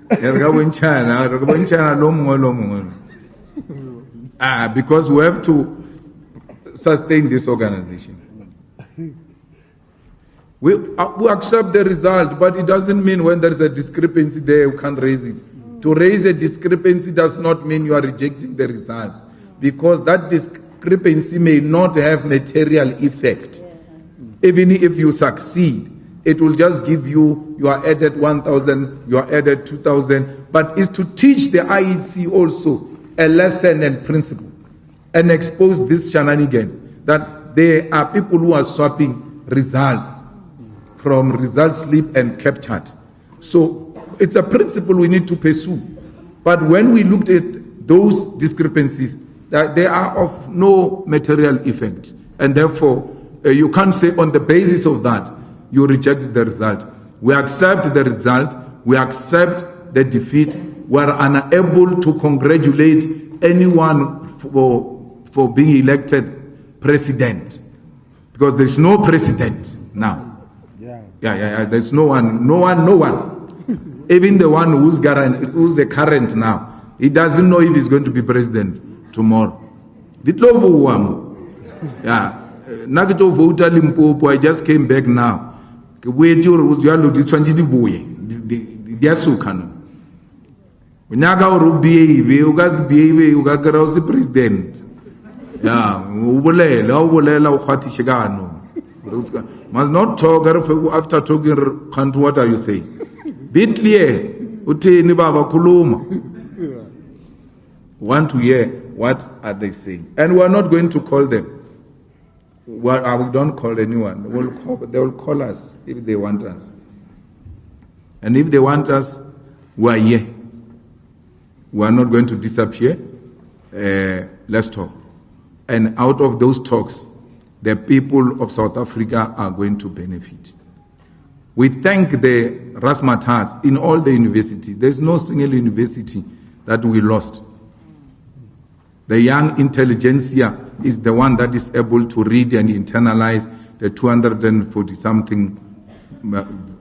ga bonchana lo mongwe. Because we have to sustain this organization. We accept the result, but it doesn't mean when there's a discrepancy there, you can't raise it. To raise a discrepancy does not mean you are rejecting the results, because that discrepancy may not have material effect. Even if you succeed, it will just give you are added 1,000, you are added 2,000, but it's to teach the IEC also a lesson and principle. and expose these shenanigans, that there are people who are swapping results from result slip and captured. So it's a principle we need to pursue. But when we looked at those discrepancies, that they are of no material effect. And therefore, you can't say on the basis of that, you reject the result. We accept the result, we accept the defeat, we are unable to congratulate anyone for being elected president. Because there's no president now. Yeah, there's no one. Even the one who's the current now, he doesn't know if he's going to be president tomorrow. Yeah. Nagito voter Limpopo, I just came back now. Wait, you are Naga behave, you guys behave, you got the president. Yeah, must not talk after talking. What are you saying? Be clear. Want to hear what are they saying? And we are not going to call them. Well, we don't call anyone. They will call us if they want us. And if they want us, we are here. We are not going to disappear. Let's talk. And out of those talks, the people of South Africa are going to benefit. We thank the Razzmatazz in all the universities. There's no single university that we lost. The young intelligentsia is the one that is able to read and internalize the 240-something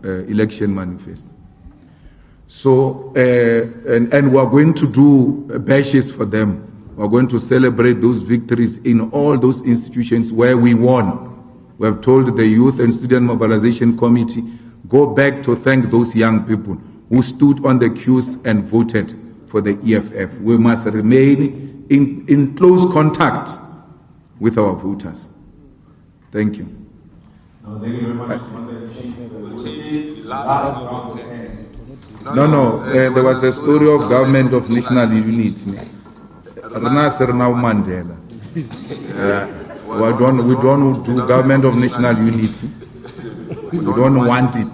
election manifesto. So, and we are going to do bashes for them. We are going to celebrate those victories in all those institutions where we won. We have told the Youth and Student Mobilization Committee, go back to thank those young people who stood on the queues and voted for the EFF. We must remain in close contact with our voters. Thank you. No, thank you very much. We'll take the last round of hands. There was a story of government of national unity. Mandela. We don't do government of national unity. We don't want it.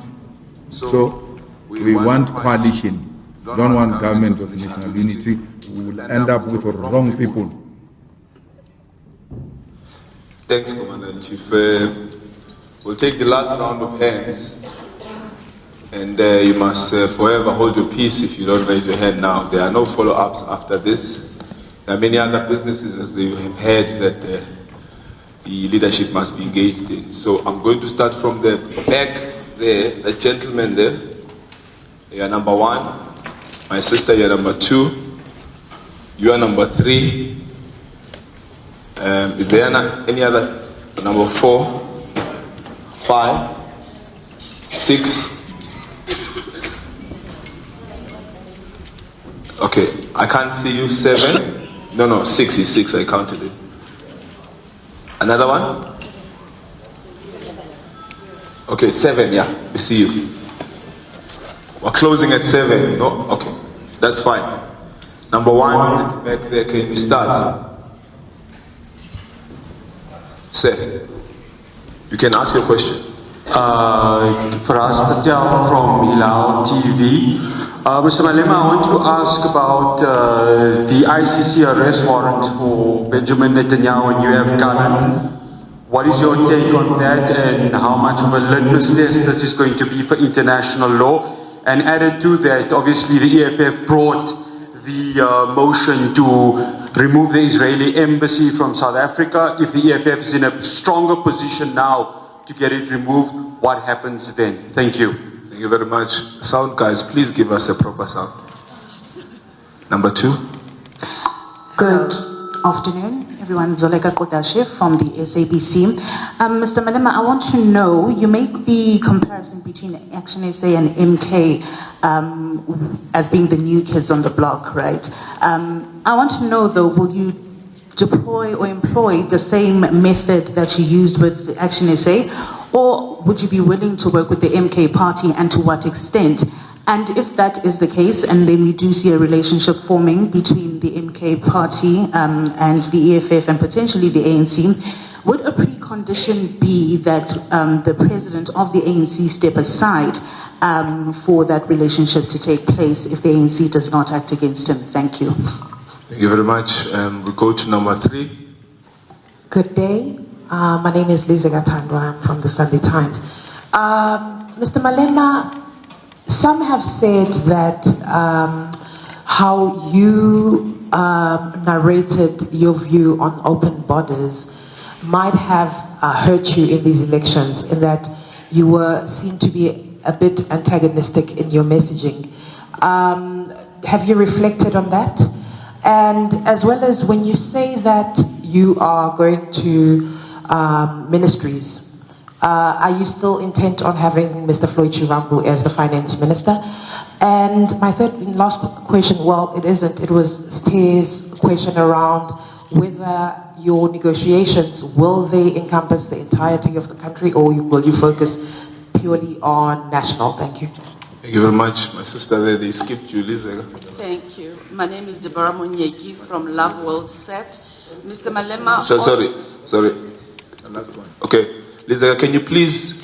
So we want coalition. We don't want government of national unity. We will end up with the wrong people. Thanks, Commander in Chief. We'll take the last round of hands. And you must forever hold your peace if you don't raise your hand now. There are no follow-ups after this. There are many other businesses, as you have heard, that the leadership must be engaged in. So I'm going to start from the back there, the gentleman there. You are number 1. My sister, you are number 2. You are number 3. Is there any other? Number 4, 5, 6. Okay, I can't see you. 7. No, 6 is 6. I counted it. Another one? Okay, 7. Yeah, we see you. We're closing at 7. No, okay, that's fine. Number 1 back there. Can we start? Sir, you can ask your question. Faraz Patel from Hilal TV. Mr. Malema, I want to ask about the ICC arrest warrant for Benjamin Netanyahu and you have garnered. What is your take on that and how much of a litmus test this is going to be for international law? And added to that, obviously the EFF brought the motion to remove the Israeli embassy from South Africa. If the EFF is in a stronger position now to get it removed, what happens then? Thank you. Thank you very much. Sound guys, please give us a proper sound. Number 2. Good afternoon, everyone. Zoleka Kodashe from the SABC. Mr. Malema, I want to know, you make the comparison between Action SA and MK as being the new kids on the block, right? I want to know though, will you deploy or employ the same method that you used with Action SA? Or would you be willing to work with the MK party and to what extent? And if that is the case, and then we do see a relationship forming between the MK party and the EFF and potentially the ANC, would a precondition be that the president of the ANC step aside for that relationship to take place if the ANC does not act against him? Thank you. Thank you very much. We go to number 3. Good day. My name is Lisa Gatandwa. I'm from the Sunday Times. Mr. Malema, some have said that how you narrated your view on open borders might have hurt you in these elections, in that you were seen to be a bit antagonistic in your messaging. Have you reflected on that? And as well as when you say that you are going to ministries, are you still intent on having Mr. Floyd Shivambu as the finance minister? And my third and last question, well, it isn't. It was Steve's question around whether your negotiations, will they encompass the entirety of the country, or will you focus purely on national? Thank you. Thank you very much. My sister there, they skipped you, Lisa. Thank you. My name is Deborah Monyeki from Love World Set. Mr. Malema. Sorry. The last one. Okay. Lisa, can you please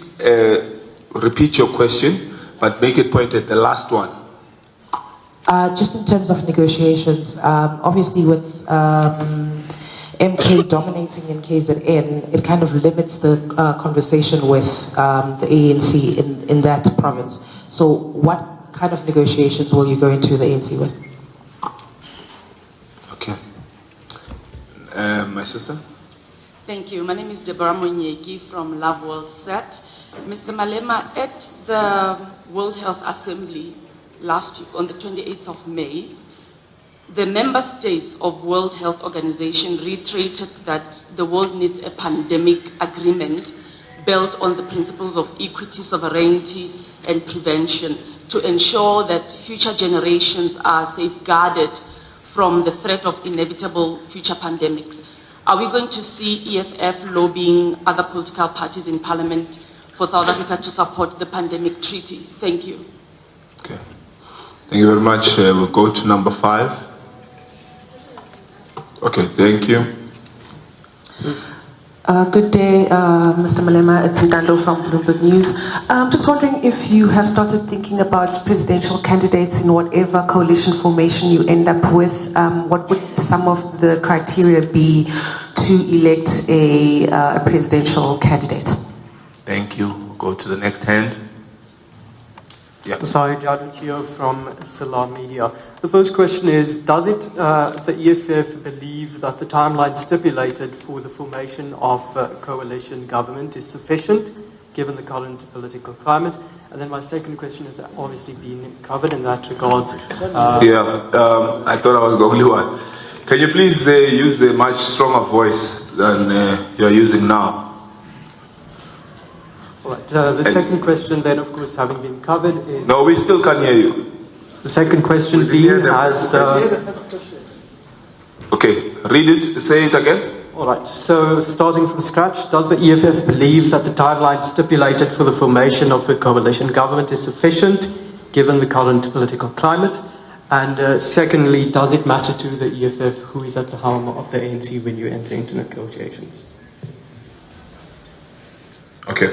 repeat your question, but make it point at the last one? Just in terms of negotiations, obviously with MK dominating in KZN, it kind of limits the conversation with the ANC in that province. So what kind of negotiations will you go into the ANC with? Okay. My sister? Thank you. My name is Deborah Monyeki from Love World Set. Mr. Malema, at the World Health Assembly last week on the 28th of May, the member states of World Health Organization reiterated that the world needs a pandemic agreement built on the principles of equity, sovereignty, and prevention to ensure that future generations are safeguarded from the threat of inevitable future pandemics. Are we going to see EFF lobbying other political parties in Parliament for South Africa to support the pandemic treaty? Thank you. Okay. Thank you very much. We'll go to number 5. Okay, thank you. Good day, Mr. Malema. It's Ndando from Bloomberg News. Just wondering if you have started thinking about presidential candidates in whatever coalition formation you end up with. What would some of the criteria be to elect a presidential candidate? Thank you. We'll go to the next hand. Yeah. Sorry, Jadon Chio from Solar Media. The first question is, does the EFF believe that the timeline stipulated for the formation of a coalition government is sufficient, given the current political climate? And then my second question has obviously been covered in that regard. I thought I was the only one. Can you please use a much stronger voice than you're using now? Right, the second question then, of course, having been covered is... No, we still can't hear you. The second question being as... Okay, read it, say it again. All right, so starting from scratch, does the EFF believe that the timeline stipulated for the formation of a coalition government is sufficient, given the current political climate? And secondly, does it matter to the EFF who is at the helm of the ANC when you enter into negotiations? Okay.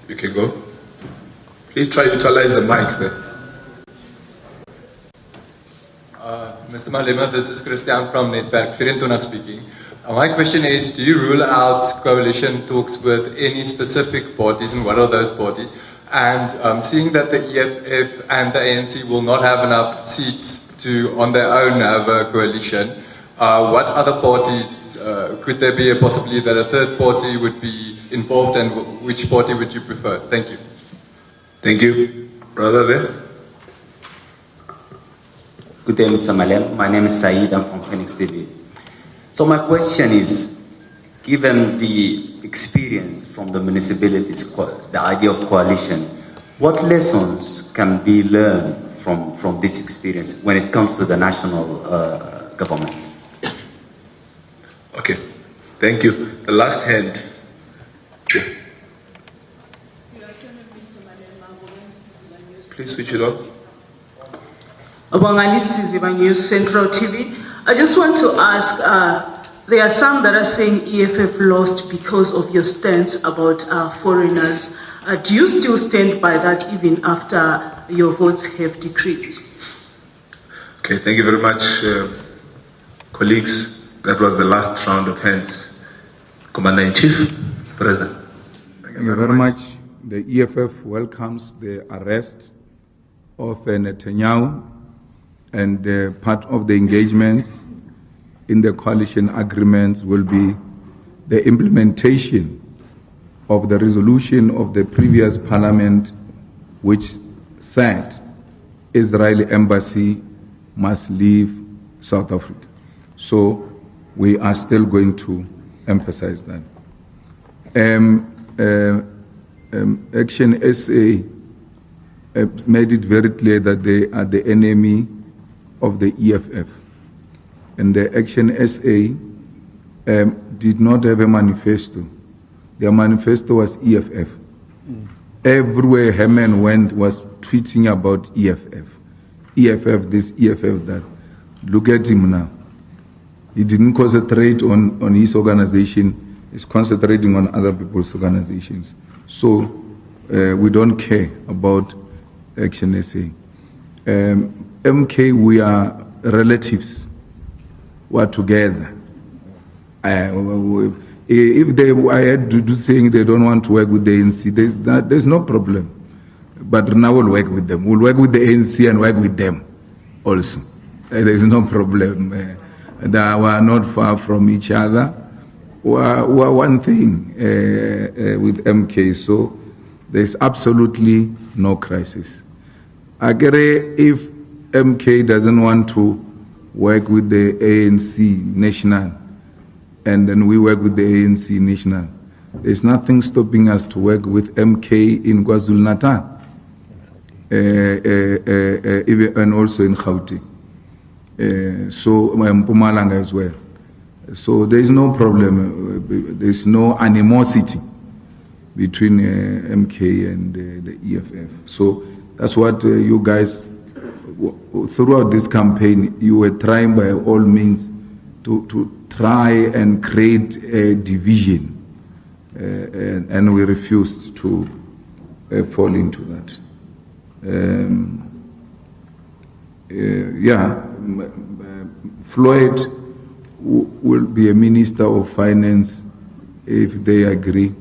You can go. Please try to utilize the mic there. Mr. Malema, this is Christian from Netwerk Firentona speaking. My question is, do you rule out coalition talks with any specific parties, and what are those parties? And seeing that the EFF and the ANC will not have enough seats to, on their own, have a coalition, what other parties, could there be a possibility that a third party would be involved, and which party would you prefer? Thank you. Thank you. Brother there. Good day, Mr. Malem. My name is Saeed. I'm from Phoenix TV. So my question is, given the experience from the municipalities, the idea of coalition, what lessons can be learned from this experience when it comes to the national government? Okay, thank you. The last hand. Please switch it on. News Central TV. I just want to ask, there are some that are saying EFF lost because of your stance about foreigners. Do you still stand by that even after your votes have decreased? Okay, thank you very much, colleagues. That was the last round of hands. Commander-in-Chief, President. Thank you very much. The EFF welcomes the arrest of Netanyahu, and part of the engagements in the coalition agreements will be the implementation of the resolution of the previous parliament, which said Israeli embassy must leave South Africa. So we are still going to emphasize that. Action SA made it very clear that they are the enemy of the EFF. And the Action SA did not have a manifesto. Their manifesto was EFF. Everywhere Herman went was tweeting about EFF. EFF this, EFF that. Look at him now. He didn't concentrate on his organization. He's concentrating on other people's organizations. So we don't care about Action SA. MK, we are relatives. We are together. If they had to do saying they don't want to work with the ANC, there's no problem. But now we'll work with them. We'll work with the ANC and work with them also. There's no problem. We are not far from each other. We are one thing with MK, so there's absolutely no crisis. I get it if MK doesn't want to work with the ANC national, and then we work with the ANC national. There's nothing stopping us to work with MK in KwaZulu-Natal, and also in Gauteng. So Mpumalanga as well. So there is no problem. There's no animosity between MK and the EFF. So that's what you guys, throughout this campaign, you were trying by all means to try and create a division, and we refused to fall into that. Floyd will be a minister of finance if they agree,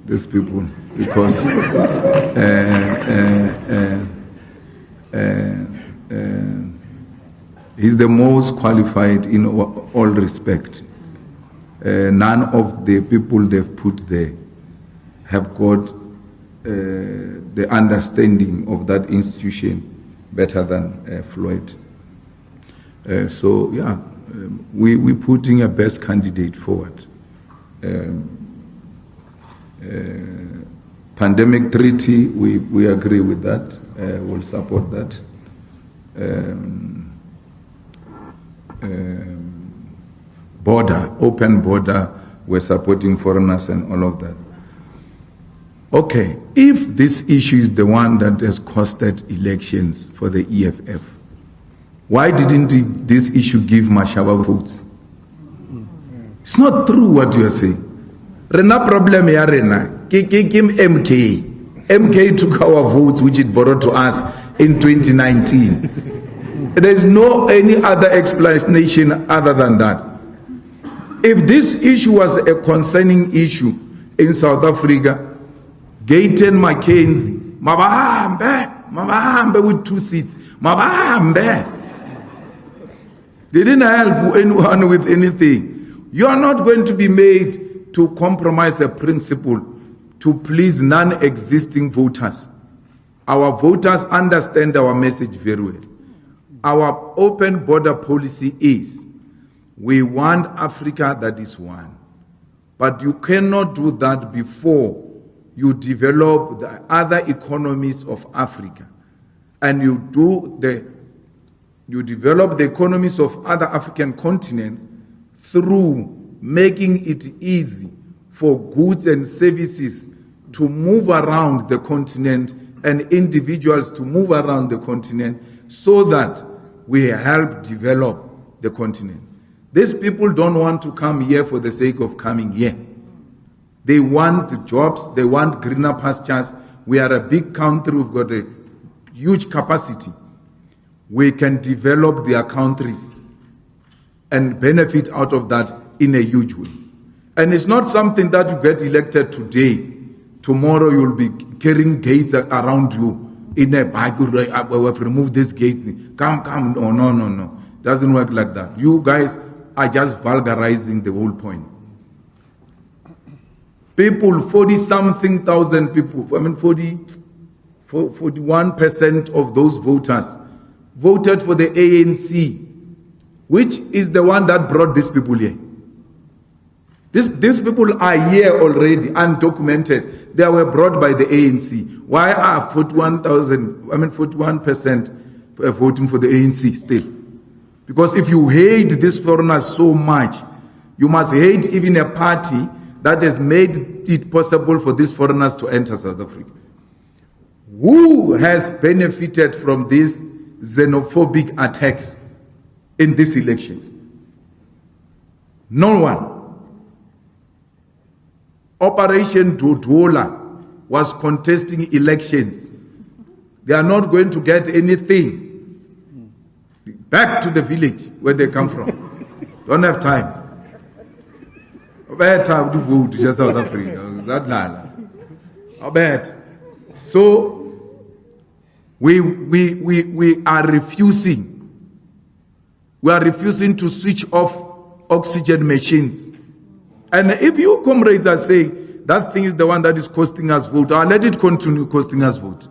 these people, because he's the most qualified in all respect. None of the people they've put there have got the understanding of that institution better than Floyd. We're putting a best candidate forward. Pandemic treaty, we agree with that. We'll support that. Open border, we're supporting foreigners and all of that. Okay, if this issue is the one that has costed elections for the EFF, why didn't this issue give Mashaba votes? It's not true what you are saying. Rena problem ya rena. MK. MK took our votes which it borrowed to us in 2019. There's no any other explanation other than that. If this issue was a concerning issue in South Africa, Gayton Mackenzie, Mabahambe with 2 seats, Mabahambe. They didn't help anyone with anything. You are not going to be made to compromise a principle to please non-existing voters. Our voters understand our message very well. Our open border policy is, we want Africa that is one. But you cannot do that before you develop the other economies of Africa. And you develop the economies of other African continents through making it easy for goods and services to move around the continent and individuals to move around the continent so that we help develop the continent. These people don't want to come here for the sake of coming here. They want jobs, they want greener pastures. We are a big country, we've got a huge capacity. We can develop their countries and benefit out of that in a huge way. And it's not something that you get elected today. Tomorrow you'll be carrying gates around you in a bag. We have removed these gates. Come. No. Doesn't work like that. You guys are just vulgarizing the whole point. People, 40-something thousand people, 41% of those voters voted for the ANC, which is the one that brought these people here. These people are here already, undocumented. They were brought by the ANC. Why are 41% voting for the ANC still? Because if you hate these foreigners so much, you must hate even a party that has made it possible for these foreigners to enter South Africa. Who has benefited from these xenophobic attacks in these elections? No one. Operation Dodola was contesting elections. They are not going to get anything. Back to the village where they come from. Don't have time. Bad time to vote to South Africa. Bad. So we are refusing. We are refusing to switch off oxygen machines. And if you comrades are saying that thing is the one that is costing us vote, I'll let it continue costing us vote.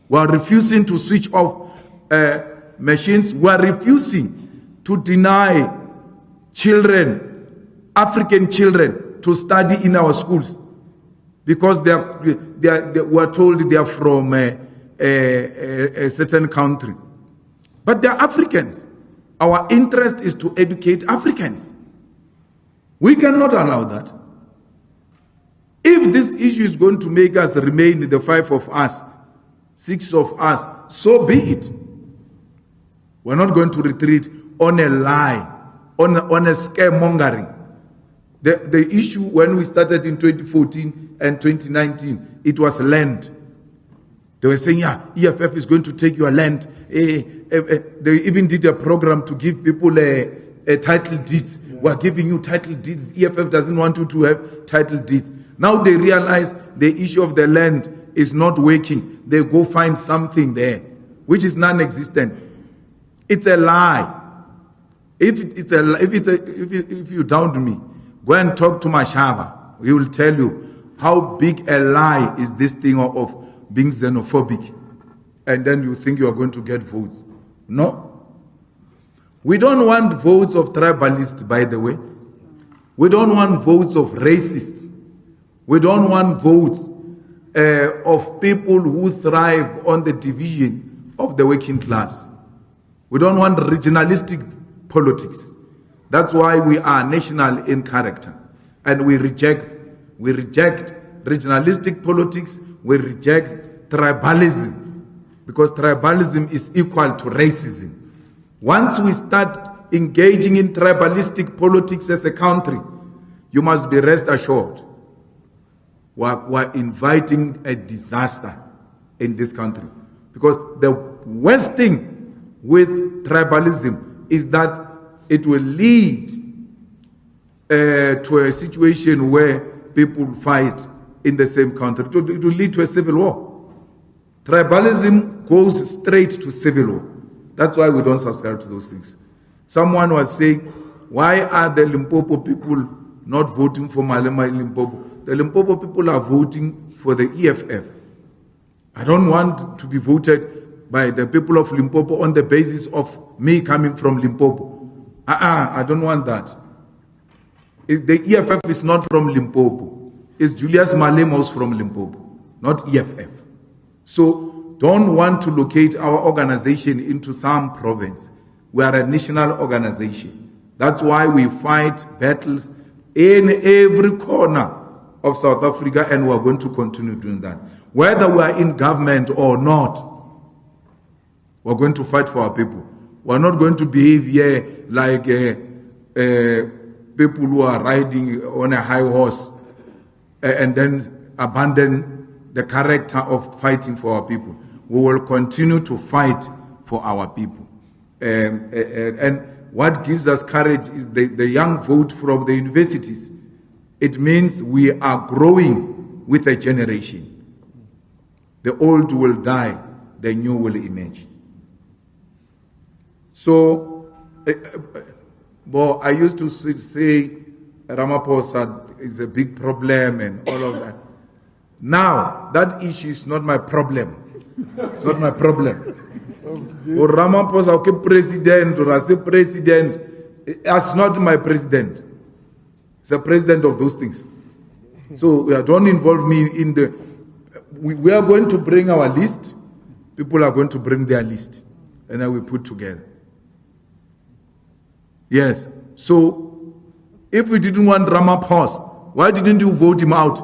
We are refusing to switch off machines. We are refusing to deny children, African children, to study in our schools because we are told they are from a certain country. But they are Africans. Our interest is to educate Africans. We cannot allow that. If this issue is going to make us remain the 5 of us, 6 of us, so be it. We're not going to retreat on a lie, on a scaremongering. The issue when we started in 2014 and 2019, it was land. They were saying, yeah, EFF is going to take your land. They even did a program to give people a title deeds. We're giving you title deeds. EFF doesn't want you to have title deeds. Now they realize the issue of the land is not working. They go find something there, which is non-existent. It's a lie. If you doubt me, go and talk to Mashaba. He will tell you how big a lie is this thing of being xenophobic. And then you think you are going to get votes. No. We don't want votes of tribalists, by the way. We don't want votes of racists. We don't want votes of people who thrive on the division of the working class. We don't want regionalistic politics. That's why we are national in character. And we reject regionalistic politics. We reject tribalism. Because tribalism is equal to racism. Once we start engaging in tribalistic politics as a country, you must be rest assured we're inviting a disaster in this country. Because the worst thing with tribalism is that it will lead to a situation where people fight in the same country. It will lead to a civil war. Tribalism goes straight to civil war. That's why we don't subscribe to those things. Someone was saying, why are the Limpopo people not voting for Malema in Limpopo? The Limpopo people are voting for the EFF. I don't want to be voted by the people of Limpopo on the basis of me coming from Limpopo. I don't want that. The EFF is not from Limpopo. It's Julius Malema who's from Limpopo, not EFF. So don't want to locate our organization into some province. We are a national organization. That's why we fight battles in every corner of South Africa, and we are going to continue doing that. Whether we are in government or not, we are going to fight for our people. We are not going to behave here like people who are riding on a high horse and then abandon the character of fighting for our people. We will continue to fight for our people. And what gives us courage is the young vote from the universities. It means we are growing with a generation. The old will die, the new will emerge. So, I used to say Ramaphosa is a big problem and all of that. Now, that issue is not my problem. It's not my problem. Or Ramaphosa, okay, president, or I say president, that's not my president. It's the president of those things. So don't involve me in the... We are going to bring our list. People are going to bring their list. And then we put together. Yes. So, if we didn't want Ramaphosa, why didn't you vote him out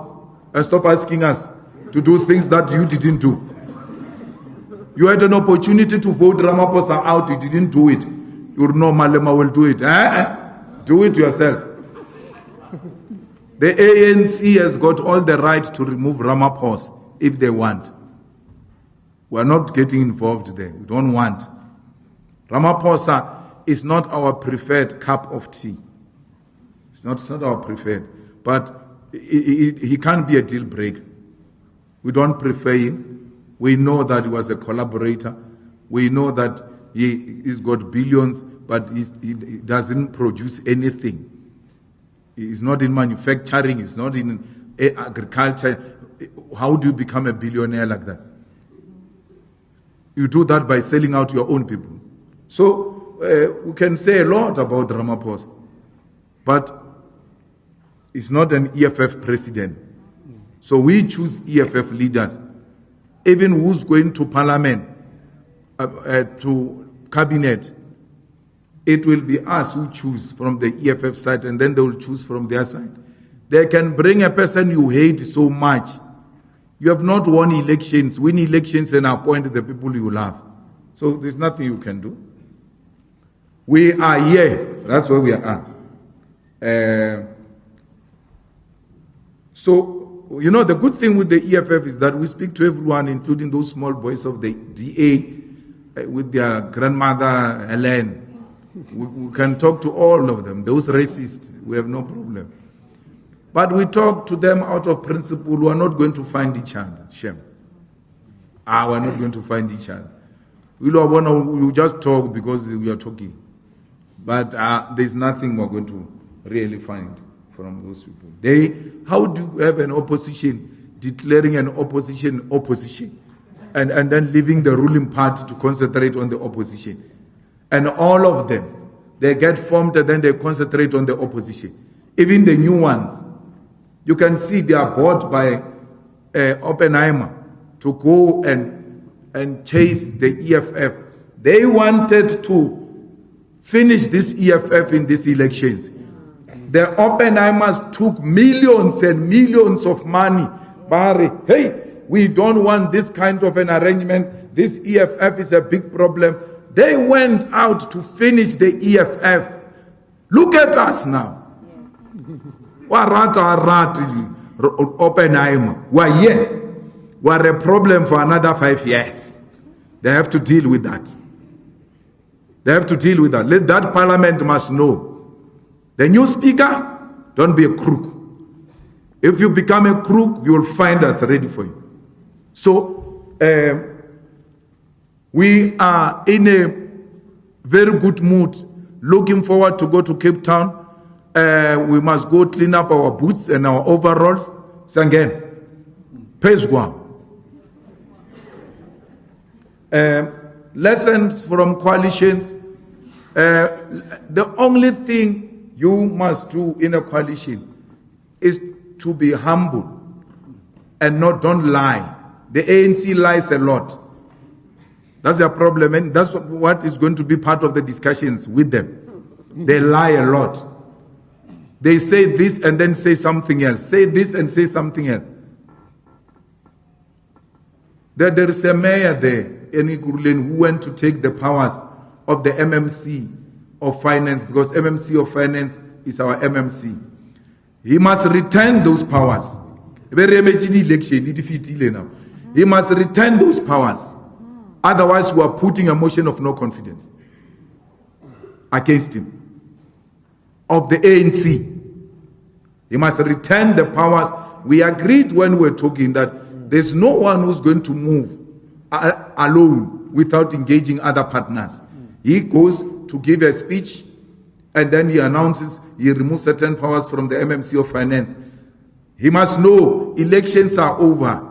and stop asking us to do things that you didn't do? You had an opportunity to vote Ramaphosa out, you didn't do it. You know Malema will do it. Do it yourself. The ANC has got all the right to remove Ramaphosa if they want. We are not getting involved there. We don't want. Ramaphosa is not our preferred cup of tea. It's not our preferred. But he can't be a deal breaker. We don't prefer him. We know that he was a collaborator. We know that he's got billions, but he doesn't produce anything. He's not in manufacturing. He's not in agriculture. How do you become a billionaire like that? You do that by selling out your own people. So, we can say a lot about Ramaphosa, but he's not an EFF president. So we choose EFF leaders. Even who's going to parliament, to cabinet, it will be us who choose from the EFF side, and then they will choose from their side. They can bring a person you hate so much. You have not won elections, win elections and appoint the people you love. So there's nothing you can do. We are here. That's where we are. So, you know, the good thing with the EFF is that we speak to everyone, including those small boys of the DA with their grandmother, Helen. We can talk to all of them. Those racists, we have no problem. But we talk to them out of principle. We are not going to find each other. Shame. We are not going to find each other. We just talk because we are talking. But there's nothing we're going to really find from those people. How do you have an opposition declaring an opposition, and then leaving the ruling party to concentrate on the opposition? And all of them, they get formed and then they concentrate on the opposition. Even the new ones, you can see they are bought by Oppenheimer to go and chase the EFF. They wanted to finish this EFF in these elections. The Oppenheimers took millions and millions of money. Barry, hey, we don't want this kind of an arrangement. This EFF is a big problem. They went out to finish the EFF. Look at us now. Oppenheimer. We're here. We're a problem for another 5 years. They have to deal with that. They have to deal with that. Let that parliament must know. The new speaker, don't be a crook. If you become a crook, you will find us ready for you. So, we are in a very good mood, looking forward to go to Cape Town. We must go clean up our boots and our overalls. Sangen, Pesgwa. Lessons from coalitions. The only thing you must do in a coalition is to be humble and don't lie. The ANC lies a lot. That's their problem, and that's what is going to be part of the discussions with them. They lie a lot. They say this and then say something else. Say this and say something else. There is a mayor there, Eni Gurlen, who went to take the powers of the MMC of Finance, because MMC of Finance is our MMC. He must return those powers. He must return those powers. Otherwise, we are putting a motion of no confidence against him. Of the ANC. He must return the powers. We agreed when we were talking that there's no one who's going to move alone without engaging other partners. He goes to give a speech and then he announces he removes certain powers from the MMC of Finance. He must know elections are over.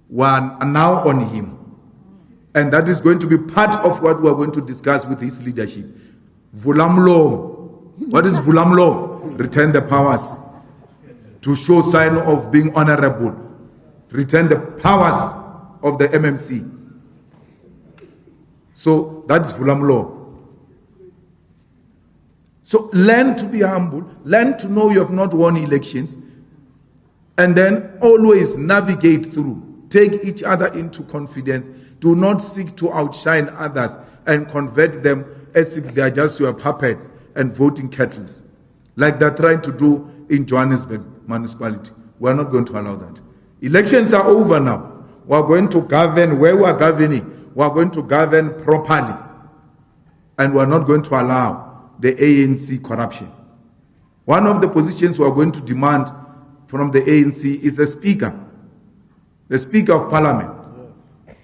We are now on him. And that is going to be part of what we are going to discuss with his leadership. Vulamlo. What is Vulamlo? Return the powers. To show sign of being honorable. Return the powers of the MMC. So that's Vulamlo. So learn to be humble. Learn to know you have not won elections. And then always navigate through. Take each other into confidence. Do not seek to outshine others and convert them as if they are just your puppets and voting cattle, like they're trying to do in Johanesburg municipality. We're not going to allow that. Elections are over now. We're going to govern where we're governing. We're going to govern properly. And we're not going to allow the ANC corruption. One of the positions we're going to demand from the ANC is a speaker. The Speaker of Parliament.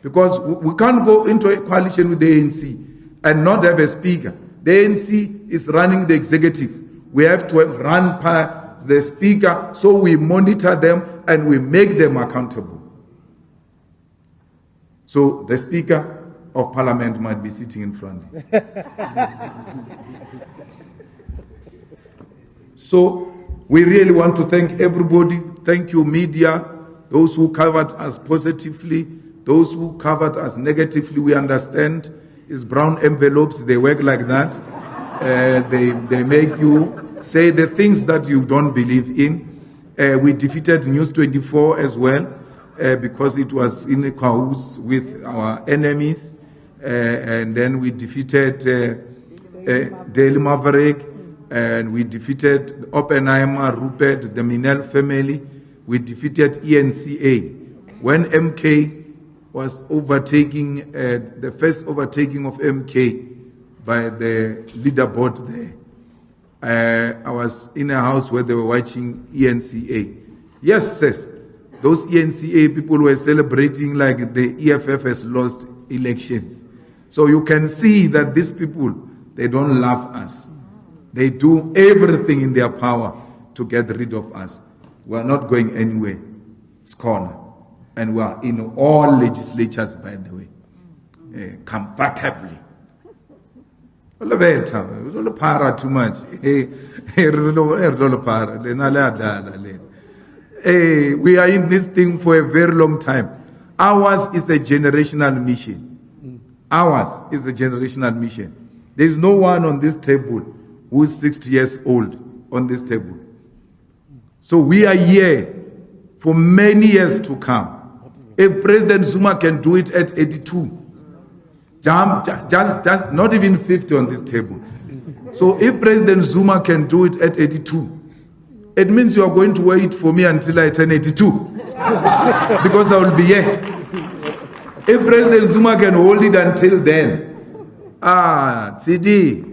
Because we can't go into a coalition with the ANC and not have a speaker. The ANC is running the executive. We have to run the speaker so we monitor them and we make them accountable. So the Speaker of Parliament might be sitting in front. So we really want to thank everybody. Thank you, media, those who covered us positively, those who covered us negatively. We understand. It's brown envelopes, they work like that. They make you say the things that you don't believe in. We defeated News 24 as well, because it was in a cahoots with our enemies. And then we defeated Daily Maverick, and we defeated Oppenheimer, Rupert, the Minel family. We defeated ENCA. When MK was overtaking, the first overtaking of MK by the leaderboard there. I was in a house where they were watching ENCA. Yes, sir. Those ENCA people were celebrating like the EFF has lost elections. So you can see that these people, they don't love us. They do everything in their power to get rid of us. We are not going anywhere. It's corner. And we are in all legislatures, by the way, comfortably. Too much. We are in this thing for a very long time. Ours is a generational mission. Ours is a generational mission. There is no one on this table who is 60 years old on this table. So we are here for many years to come. If President Zuma can do it at 82, just not even 50 on this table. So if President Zuma can do it at 82, it means you are going to wait for me until I turn 82. Because I will be here. If President Zuma can hold it until then, CD,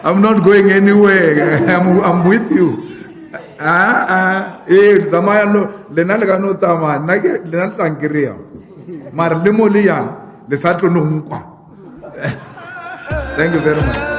I'm not going anywhere. I'm with you. Thank you very much.